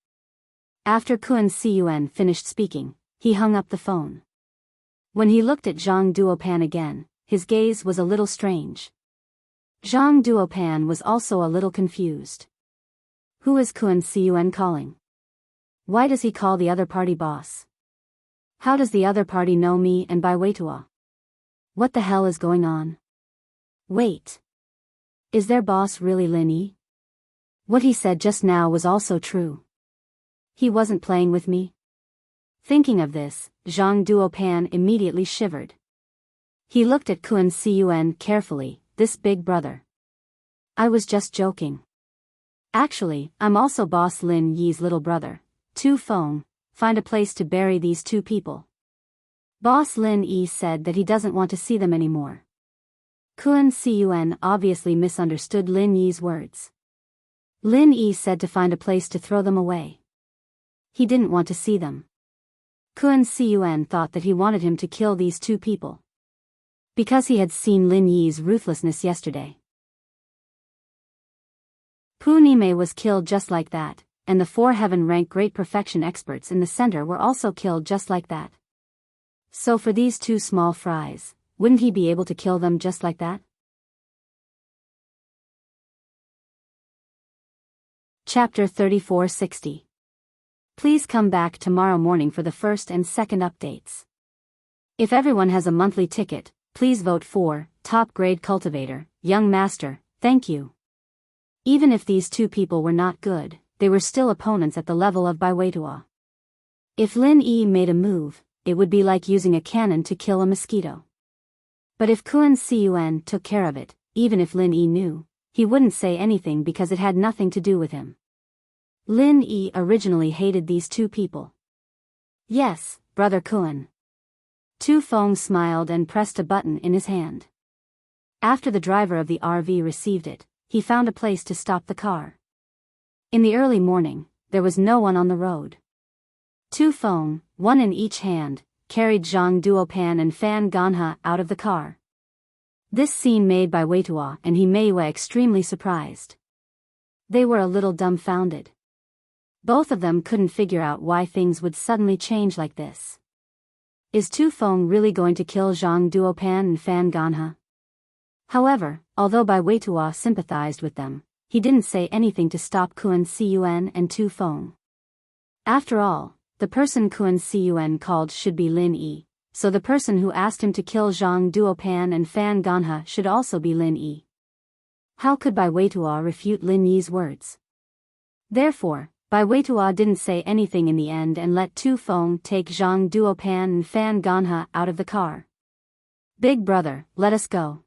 After Kun Cun finished speaking, he hung up the phone. When he looked at Zhang Duopan again, his gaze was a little strange. Zhang Duopan was also a little confused. Who is Kun Cun calling? Why does he call the other party boss? How does the other party know me and Bai Weitua? What the hell is going on? Wait. Is their boss really Lin Yi? What he said just now was also true. He wasn't playing with me? Thinking of this, Zhang Duopan immediately shivered. He looked at Kun Cun carefully. This big brother. I was just joking. Actually, I'm also boss Lin Yi's little brother. Tu Feng, find a place to bury these 2 people. Boss Lin Yi said that he doesn't want to see them anymore. Kun Cun obviously misunderstood Lin Yi's words. Lin Yi said to find a place to throw them away. He didn't want to see them. Kun Cun thought that he wanted him to kill these 2 people. Because he had seen Lin Yi's ruthlessness yesterday. Pu Nime was killed just like that, and the 4 heaven-rank great perfection experts in the center were also killed just like that. So for these 2 small fries, wouldn't he be able to kill them just like that? Chapter 3460. Please come back tomorrow morning for the first and second updates. If everyone has a monthly ticket, please vote for Top Grade Cultivator, Young Master, thank you. Even if these 2 people were not good, they were still opponents at the level of Bai Weitua. If Lin Yi made a move, it would be like using a cannon to kill a mosquito. But if Kun Cun took care of it, even if Lin Yi knew, he wouldn't say anything because it had nothing to do with him. Lin Yi originally hated these 2 people. Yes, Brother Kun. Tu Feng smiled and pressed a button in his hand. After the driver of the RV received it, he found a place to stop the car. In the early morning, there was no one on the road. Tu Feng, one in each hand, carried Zhang Duopan and Fan Ganha out of the car. This scene made Bai Weitua and Himeiwa extremely surprised. They were a little dumbfounded. Both of them couldn't figure out why things would suddenly change like this. Is Tu Feng really going to kill Zhang Duopan and Fan Ganha? However, although Bai Weitua sympathized with them, he didn't say anything to stop Kun Cun and Tu Feng. After all, the person Kun Cun called should be Lin Yi, so the person who asked him to kill Zhang Duopan and Fan Ganha should also be Lin Yi. How could Bai Weitua refute Lin Yi's words? Therefore, Bai Weitua didn't say anything in the end and let Tu Feng take Zhang Duopan and Fan Ganha out of the car. Big brother, let us go.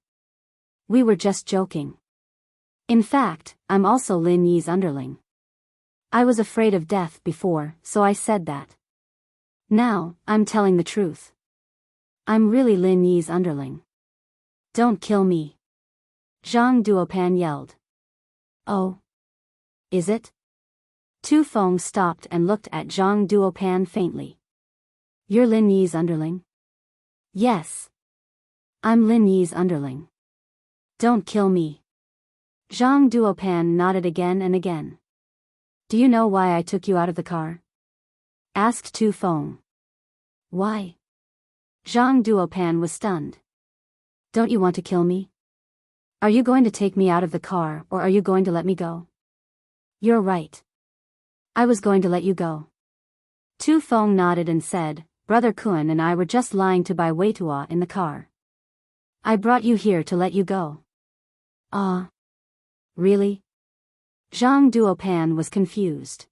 We were just joking. In fact, I'm also Lin Yi's underling. I was afraid of death before, so I said that. Now, I'm telling the truth. I'm really Lin Yi's underling. Don't kill me. Zhang Duopan yelled. Oh. Is it? Tu Feng stopped and looked at Zhang Duopan faintly. You're Lin Yi's underling? Yes. I'm Lin Yi's underling. Don't kill me. Zhang Duopan nodded again and again. Do you know why I took you out of the car? Asked Tu Feng. Why? Zhang Duopan was stunned. Don't you want to kill me? Are you going to take me out of the car or are you going to let me go? You're right. I was going to let you go. Tu Feng nodded and said, Brother Kun and I were just lying to Bai Weitua in the car. I brought you here to let you go. Ah. Really? Zhang Duopan was confused.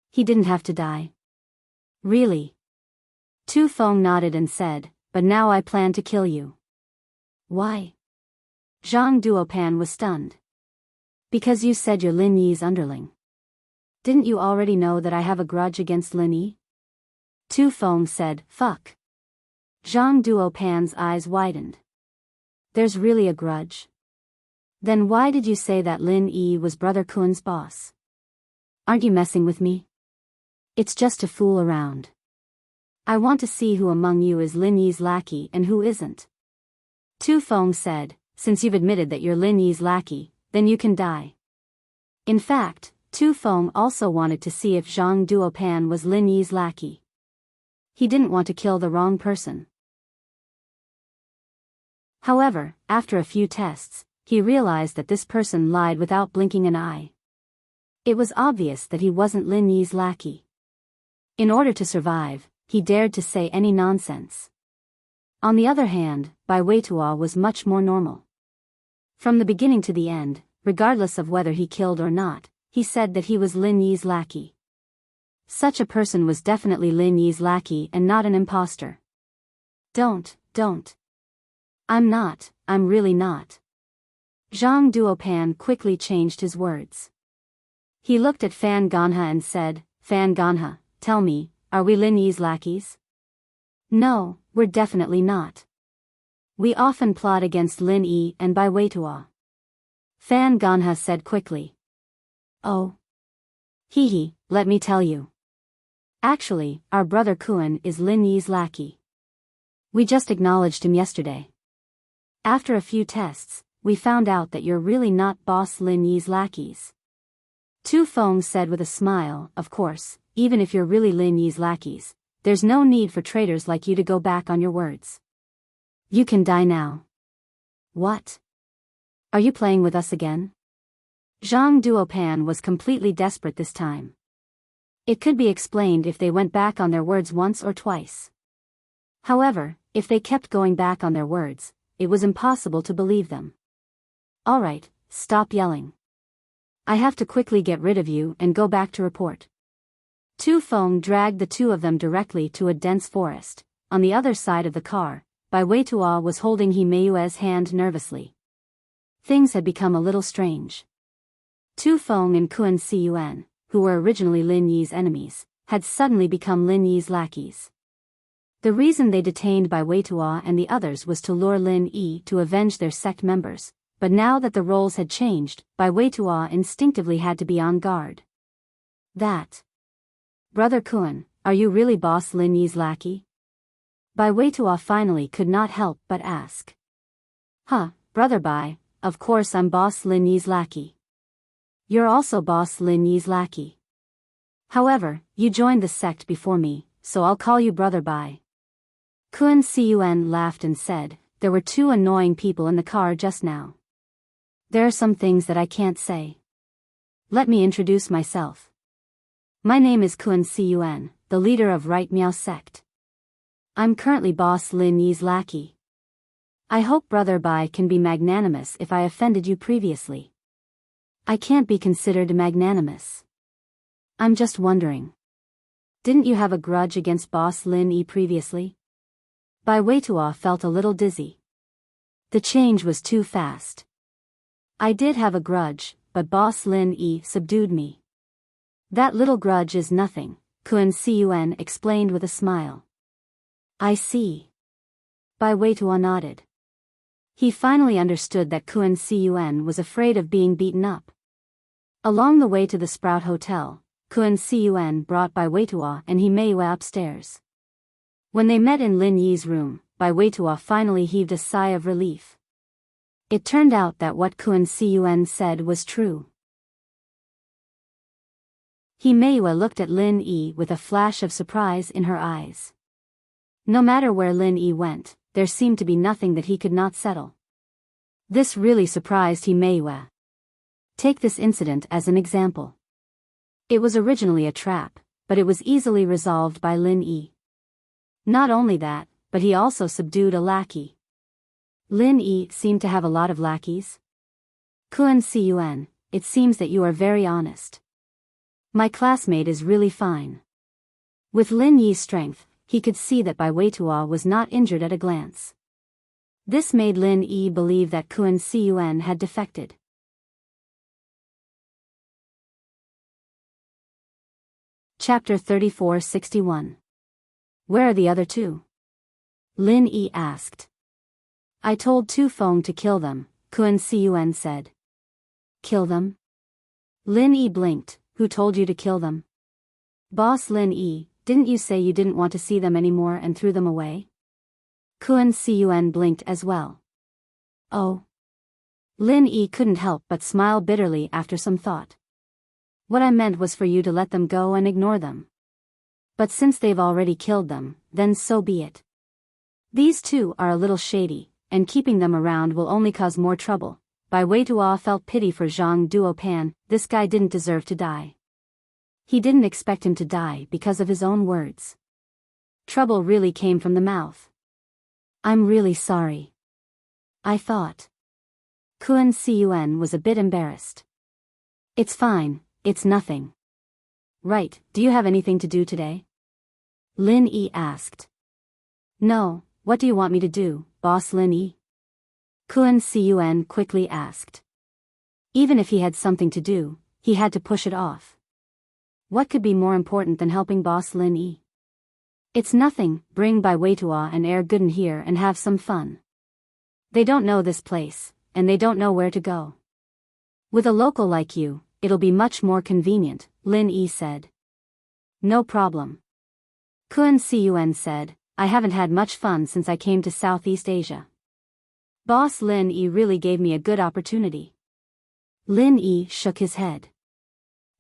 He didn't have to die. Really? Tu Feng nodded and said, but now I plan to kill you. Why? Zhang Duopan was stunned. Because you said you're Lin Yi's underling. Didn't you already know that I have a grudge against Lin Yi? Tu Feng said, fuck. Zhang Duopan's eyes widened. There's really a grudge? Then why did you say that Lin Yi was Brother Kun's boss? Aren't you messing with me? It's just to fool around. I want to see who among you is Lin Yi's lackey and who isn't. Tu Feng said, since you've admitted that you're Lin Yi's lackey, then you can die. In fact, Tu Feng also wanted to see if Zhang Duopan was Lin Yi's lackey. He didn't want to kill the wrong person. However, after a few tests, he realized that this person lied without blinking an eye. It was obvious that he wasn't Lin Yi's lackey. In order to survive, he dared to say any nonsense. On the other hand, Bai Weitua was much more normal. From the beginning to the end, regardless of whether he killed or not, he said that he was Lin Yi's lackey. Such a person was definitely Lin Yi's lackey and not an imposter. Don't. I'm really not. Zhang Duopan quickly changed his words. He looked at Fan Ganha and said, Fan Ganha, tell me, are we Lin Yi's lackeys? No, we're definitely not. We often plot against Lin Yi and Bai Weitua. Fan Ganha said quickly. Oh. Hee, let me tell you. Actually, our brother Kun is Lin Yi's lackey. We just acknowledged him yesterday. After a few tests, we found out that you're really not boss Lin Yi's lackeys. Tu Feng said with a smile, of course, even if you're really Lin Yi's lackeys, there's no need for traitors like you to go back on your words. You can die now. What? Are you playing with us again? Zhang Duopan was completely desperate this time. It could be explained if they went back on their words once or twice. However, if they kept going back on their words, it was impossible to believe them. Alright, stop yelling. I have to quickly get rid of you and go back to report. Tu Feng dragged the two of them directly to a dense forest. On the other side of the car, Bai Weitua was holding He Meiyue's hand nervously. Things had become a little strange. Tu Feng and Kun Siyuan, who were originally Lin Yi's enemies, had suddenly become Lin Yi's lackeys. The reason they detained Bai Weitua and the others was to lure Lin Yi to avenge their sect members, but now that the roles had changed, Bai Weitua instinctively had to be on guard. That. Brother Kun, are you really boss Lin Yi's lackey? Bai Weitua finally could not help but ask. Huh, Brother Bai, of course I'm boss Lin Yi's lackey. You're also boss Lin Yi's lackey. However, you joined the sect before me, so I'll call you Brother Bai. Kun Siyuan laughed and said, there were two annoying people in the car just now. There are some things that I can't say. Let me introduce myself. My name is Kun Siyuan, the leader of Right Miao sect. I'm currently boss Lin Yi's lackey. I hope Brother Bai can be magnanimous if I offended you previously. I can't be considered magnanimous. I'm just wondering. Didn't you have a grudge against boss Lin Yi previously? Bai Weitua felt a little dizzy. The change was too fast. I did have a grudge, but Boss Lin Yi subdued me. That little grudge is nothing, Kun Cun explained with a smile. I see. Bai Weitua nodded. He finally understood that Kun Cun was afraid of being beaten up. Along the way to the Sprout Hotel, Kun Cun brought Bai Weitua and Himeiwa upstairs. When they met in Lin Yi's room, Bai Weitua finally heaved a sigh of relief. It turned out that what Kun Cun said was true. Himeiwa looked at Lin Yi with a flash of surprise in her eyes. No matter where Lin Yi went, there seemed to be nothing that he could not settle. This really surprised Himeiwa. Take this incident as an example. It was originally a trap, but it was easily resolved by Lin Yi. Not only that, but he also subdued a lackey. Lin Yi seemed to have a lot of lackeys. Kun Cun, it seems that you are very honest. My classmate is really fine. With Lin Yi's strength, he could see that Bai Weitua was not injured at a glance. This made Lin Yi believe that Kun Cun had defected. Chapter 3461. Where are the other two? Lin Yi asked. I told Tu Feng to kill them, Kun Cun said. Kill them? Lin Yi blinked. Who told you to kill them? Boss Lin Yi, didn't you say you didn't want to see them anymore and threw them away? Kun Cun blinked as well. Oh. Lin Yi couldn't help but smile bitterly after some thought. What I meant was for you to let them go and ignore them. But since they've already killed them, then so be it. These two are a little shady, and keeping them around will only cause more trouble. Bai Weitua felt pity for Zhang Duopan. This guy didn't deserve to die. He didn't expect him to die because of his own words. Trouble really came from the mouth. I'm really sorry. I thought. Kun Cun was a bit embarrassed. It's fine, it's nothing. Right, do you have anything to do today? Lin Yi asked. No, what do you want me to do, Boss Lin Yi? Kun Cun quickly asked. Even if he had something to do, he had to push it off. What could be more important than helping Boss Lin Yi? It's nothing, bring Bai Weitua and Air Gooden here and have some fun. They don't know this place, and they don't know where to go. With a local like you, it'll be much more convenient, Lin Yi said. No problem. Kun Cun said, I haven't had much fun since I came to Southeast Asia. Boss Lin Yi really gave me a good opportunity. Lin Yi shook his head.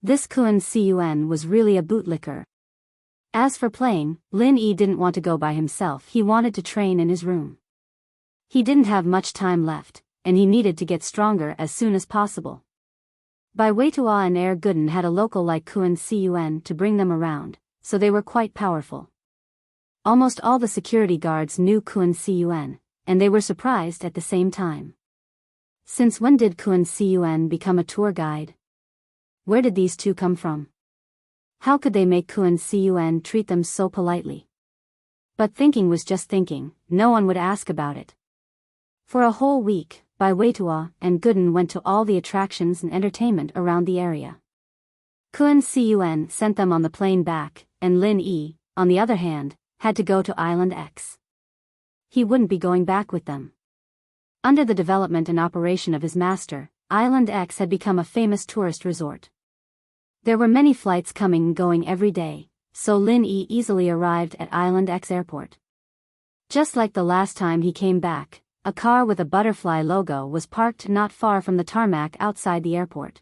This Kun Cun was really a bootlicker. As for playing, Lin Yi didn't want to go by himself. He wanted to train in his room. He didn't have much time left, and he needed to get stronger as soon as possible. Bai Weitua and Air Gooden had a local like Kun Cun to bring them around, so they were quite powerful. Almost all the security guards knew Kun Cun, and they were surprised at the same time. Since when did Kun Cun become a tour guide? Where did these two come from? How could they make Kun Cun treat them so politely? But thinking was just thinking, no one would ask about it. For a whole week, Bai Weitua and Gooden went to all the attractions and entertainment around the area. Kun Cun sent them on the plane back, and Lin Yi, on the other hand, had to go to Island X. He wouldn't be going back with them. Under the development and operation of his master, Island X had become a famous tourist resort. There were many flights coming and going every day, so Lin Yi easily arrived at Island X airport. Just like the last time he came back, a car with a butterfly logo was parked not far from the tarmac outside the airport.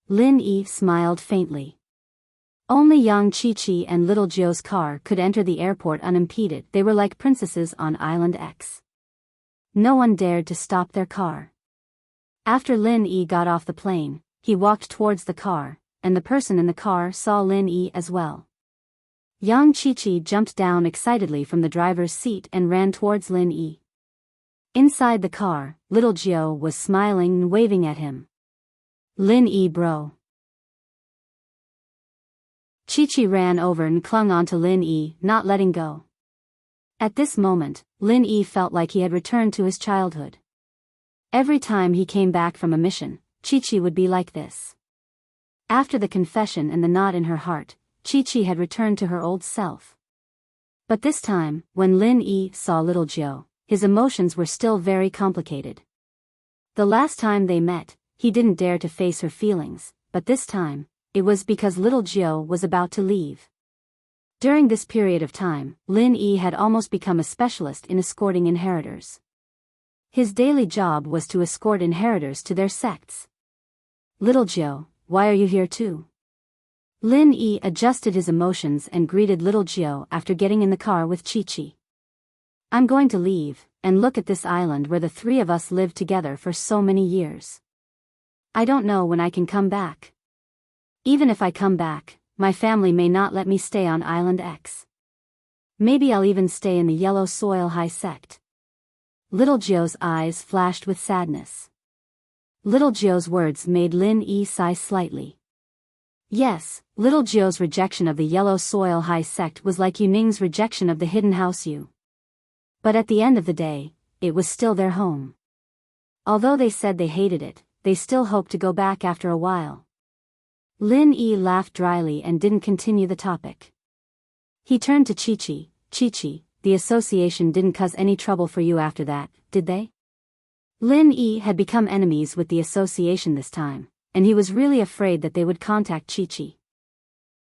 Lin Yi smiled faintly. Only Yang Chi-Chi and Little Jio's car could enter the airport unimpeded. They were like princesses on Island X. No one dared to stop their car. After Lin Yi got off the plane, he walked towards the car, and the person in the car saw Lin Yi as well. Yang Chi-Chi jumped down excitedly from the driver's seat and ran towards Lin Yi. Inside the car, Little Jio was smiling and waving at him. Lin Yi bro. Chi-Chi ran over and clung onto Lin Yi, not letting go. At this moment, Lin Yi felt like he had returned to his childhood. Every time he came back from a mission, Chi-Chi would be like this. After the confession and the knot in her heart, Chi-Chi had returned to her old self. But this time, when Lin Yi saw little Jiu, his emotions were still very complicated. The last time they met, he didn't dare to face her feelings, but this time, it was because little Jiu was about to leave. During this period of time, Lin Yi had almost become a specialist in escorting inheritors. His daily job was to escort inheritors to their sects. Little Jiu, why are you here too? Lin Yi adjusted his emotions and greeted little Jiu after getting in the car with Chi-Chi. I'm going to leave, and look at this island where the three of us lived together for so many years. I don't know when I can come back. Even if I come back, my family may not let me stay on Island X. Maybe I'll even stay in the Yellow Soil High Sect. Little Jiu's eyes flashed with sadness. Little Jiu's words made Lin Yi sigh slightly. Yes, little Jiu's rejection of the Yellow Soil High Sect was like Yuning's rejection of the Hidden House U. But at the end of the day, it was still their home. Although they said they hated it, they still hoped to go back after a while. Lin Yi laughed dryly and didn't continue the topic. He turned to Chi-Chi. Chi-Chi, the association didn't cause any trouble for you after that, did they? Lin Yi had become enemies with the association this time, and he was really afraid that they would contact Chi-Chi.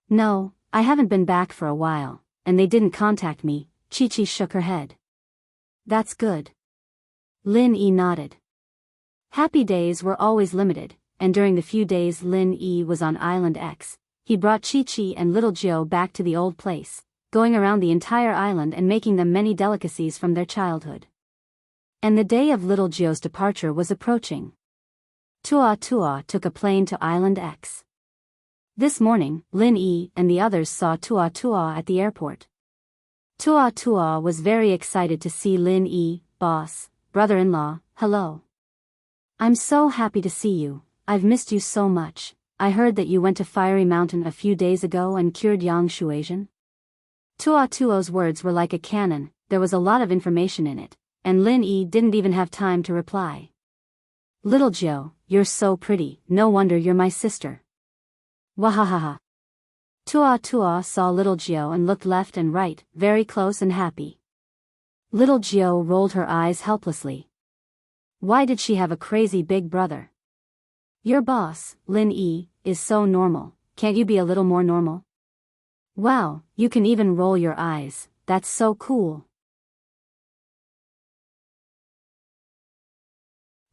No, I haven't been back for a while, and they didn't contact me. Chi-Chi shook her head. That's good. Lin Yi nodded. Happy days were always limited, and during the few days Lin Yi was on Island X, he brought Chi-Chi and little Jiu back to the old place, going around the entire island and making them many delicacies from their childhood. And the day of little Jiu's departure was approaching. Tua took a plane to Island X. This morning, Lin Yi and the others saw Tua at the airport. Tua was very excited to see Lin Yi. Boss, brother-in-law, hello. I'm so happy to see you, I've missed you so much. I heard that you went to Fiery Mountain a few days ago and cured Yang Shuaisian. Tuo's words were like a cannon, there was a lot of information in it, and Lin Yi didn't even have time to reply. Little Jiu, you're so pretty, no wonder you're my sister. Wahahaha. Tua saw little Jiu and looked left and right, very close and happy. Little Jiu rolled her eyes helplessly. Why did she have a crazy big brother? Your boss, Lin Yi, is so normal, can't you be a little more normal? Wow, you can even roll your eyes, that's so cool.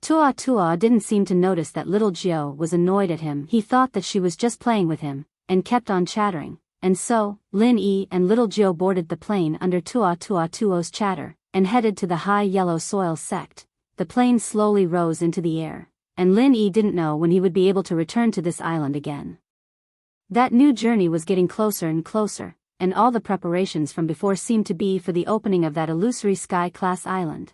Tua didn't seem to notice that little Jiu was annoyed at him. He thought that she was just playing with him, and kept on chattering, and so, Lin Yi and little Jiu boarded the plane under Tuo's chatter, and headed to the High Yellow Soil Sect. The plane slowly rose into the air, and Lin Yi didn't know when he would be able to return to this island again. That new journey was getting closer and closer, and all the preparations from before seemed to be for the opening of that illusory sky-class island.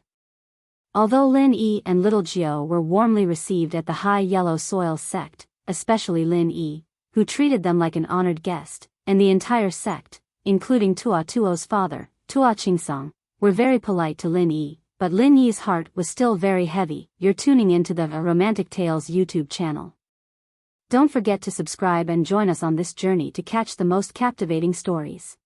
Although Lin Yi and little Jiu were warmly received at the High Yellow Soil Sect, especially Lin Yi, who treated them like an honored guest, and the entire sect, including Tuo's father, Tua Qingsong, were very polite to Lin Yi, but Lin Yi's heart was still very heavy. You're tuning into the Romantic Tales YouTube channel. Don't forget to subscribe and join us on this journey to catch the most captivating stories.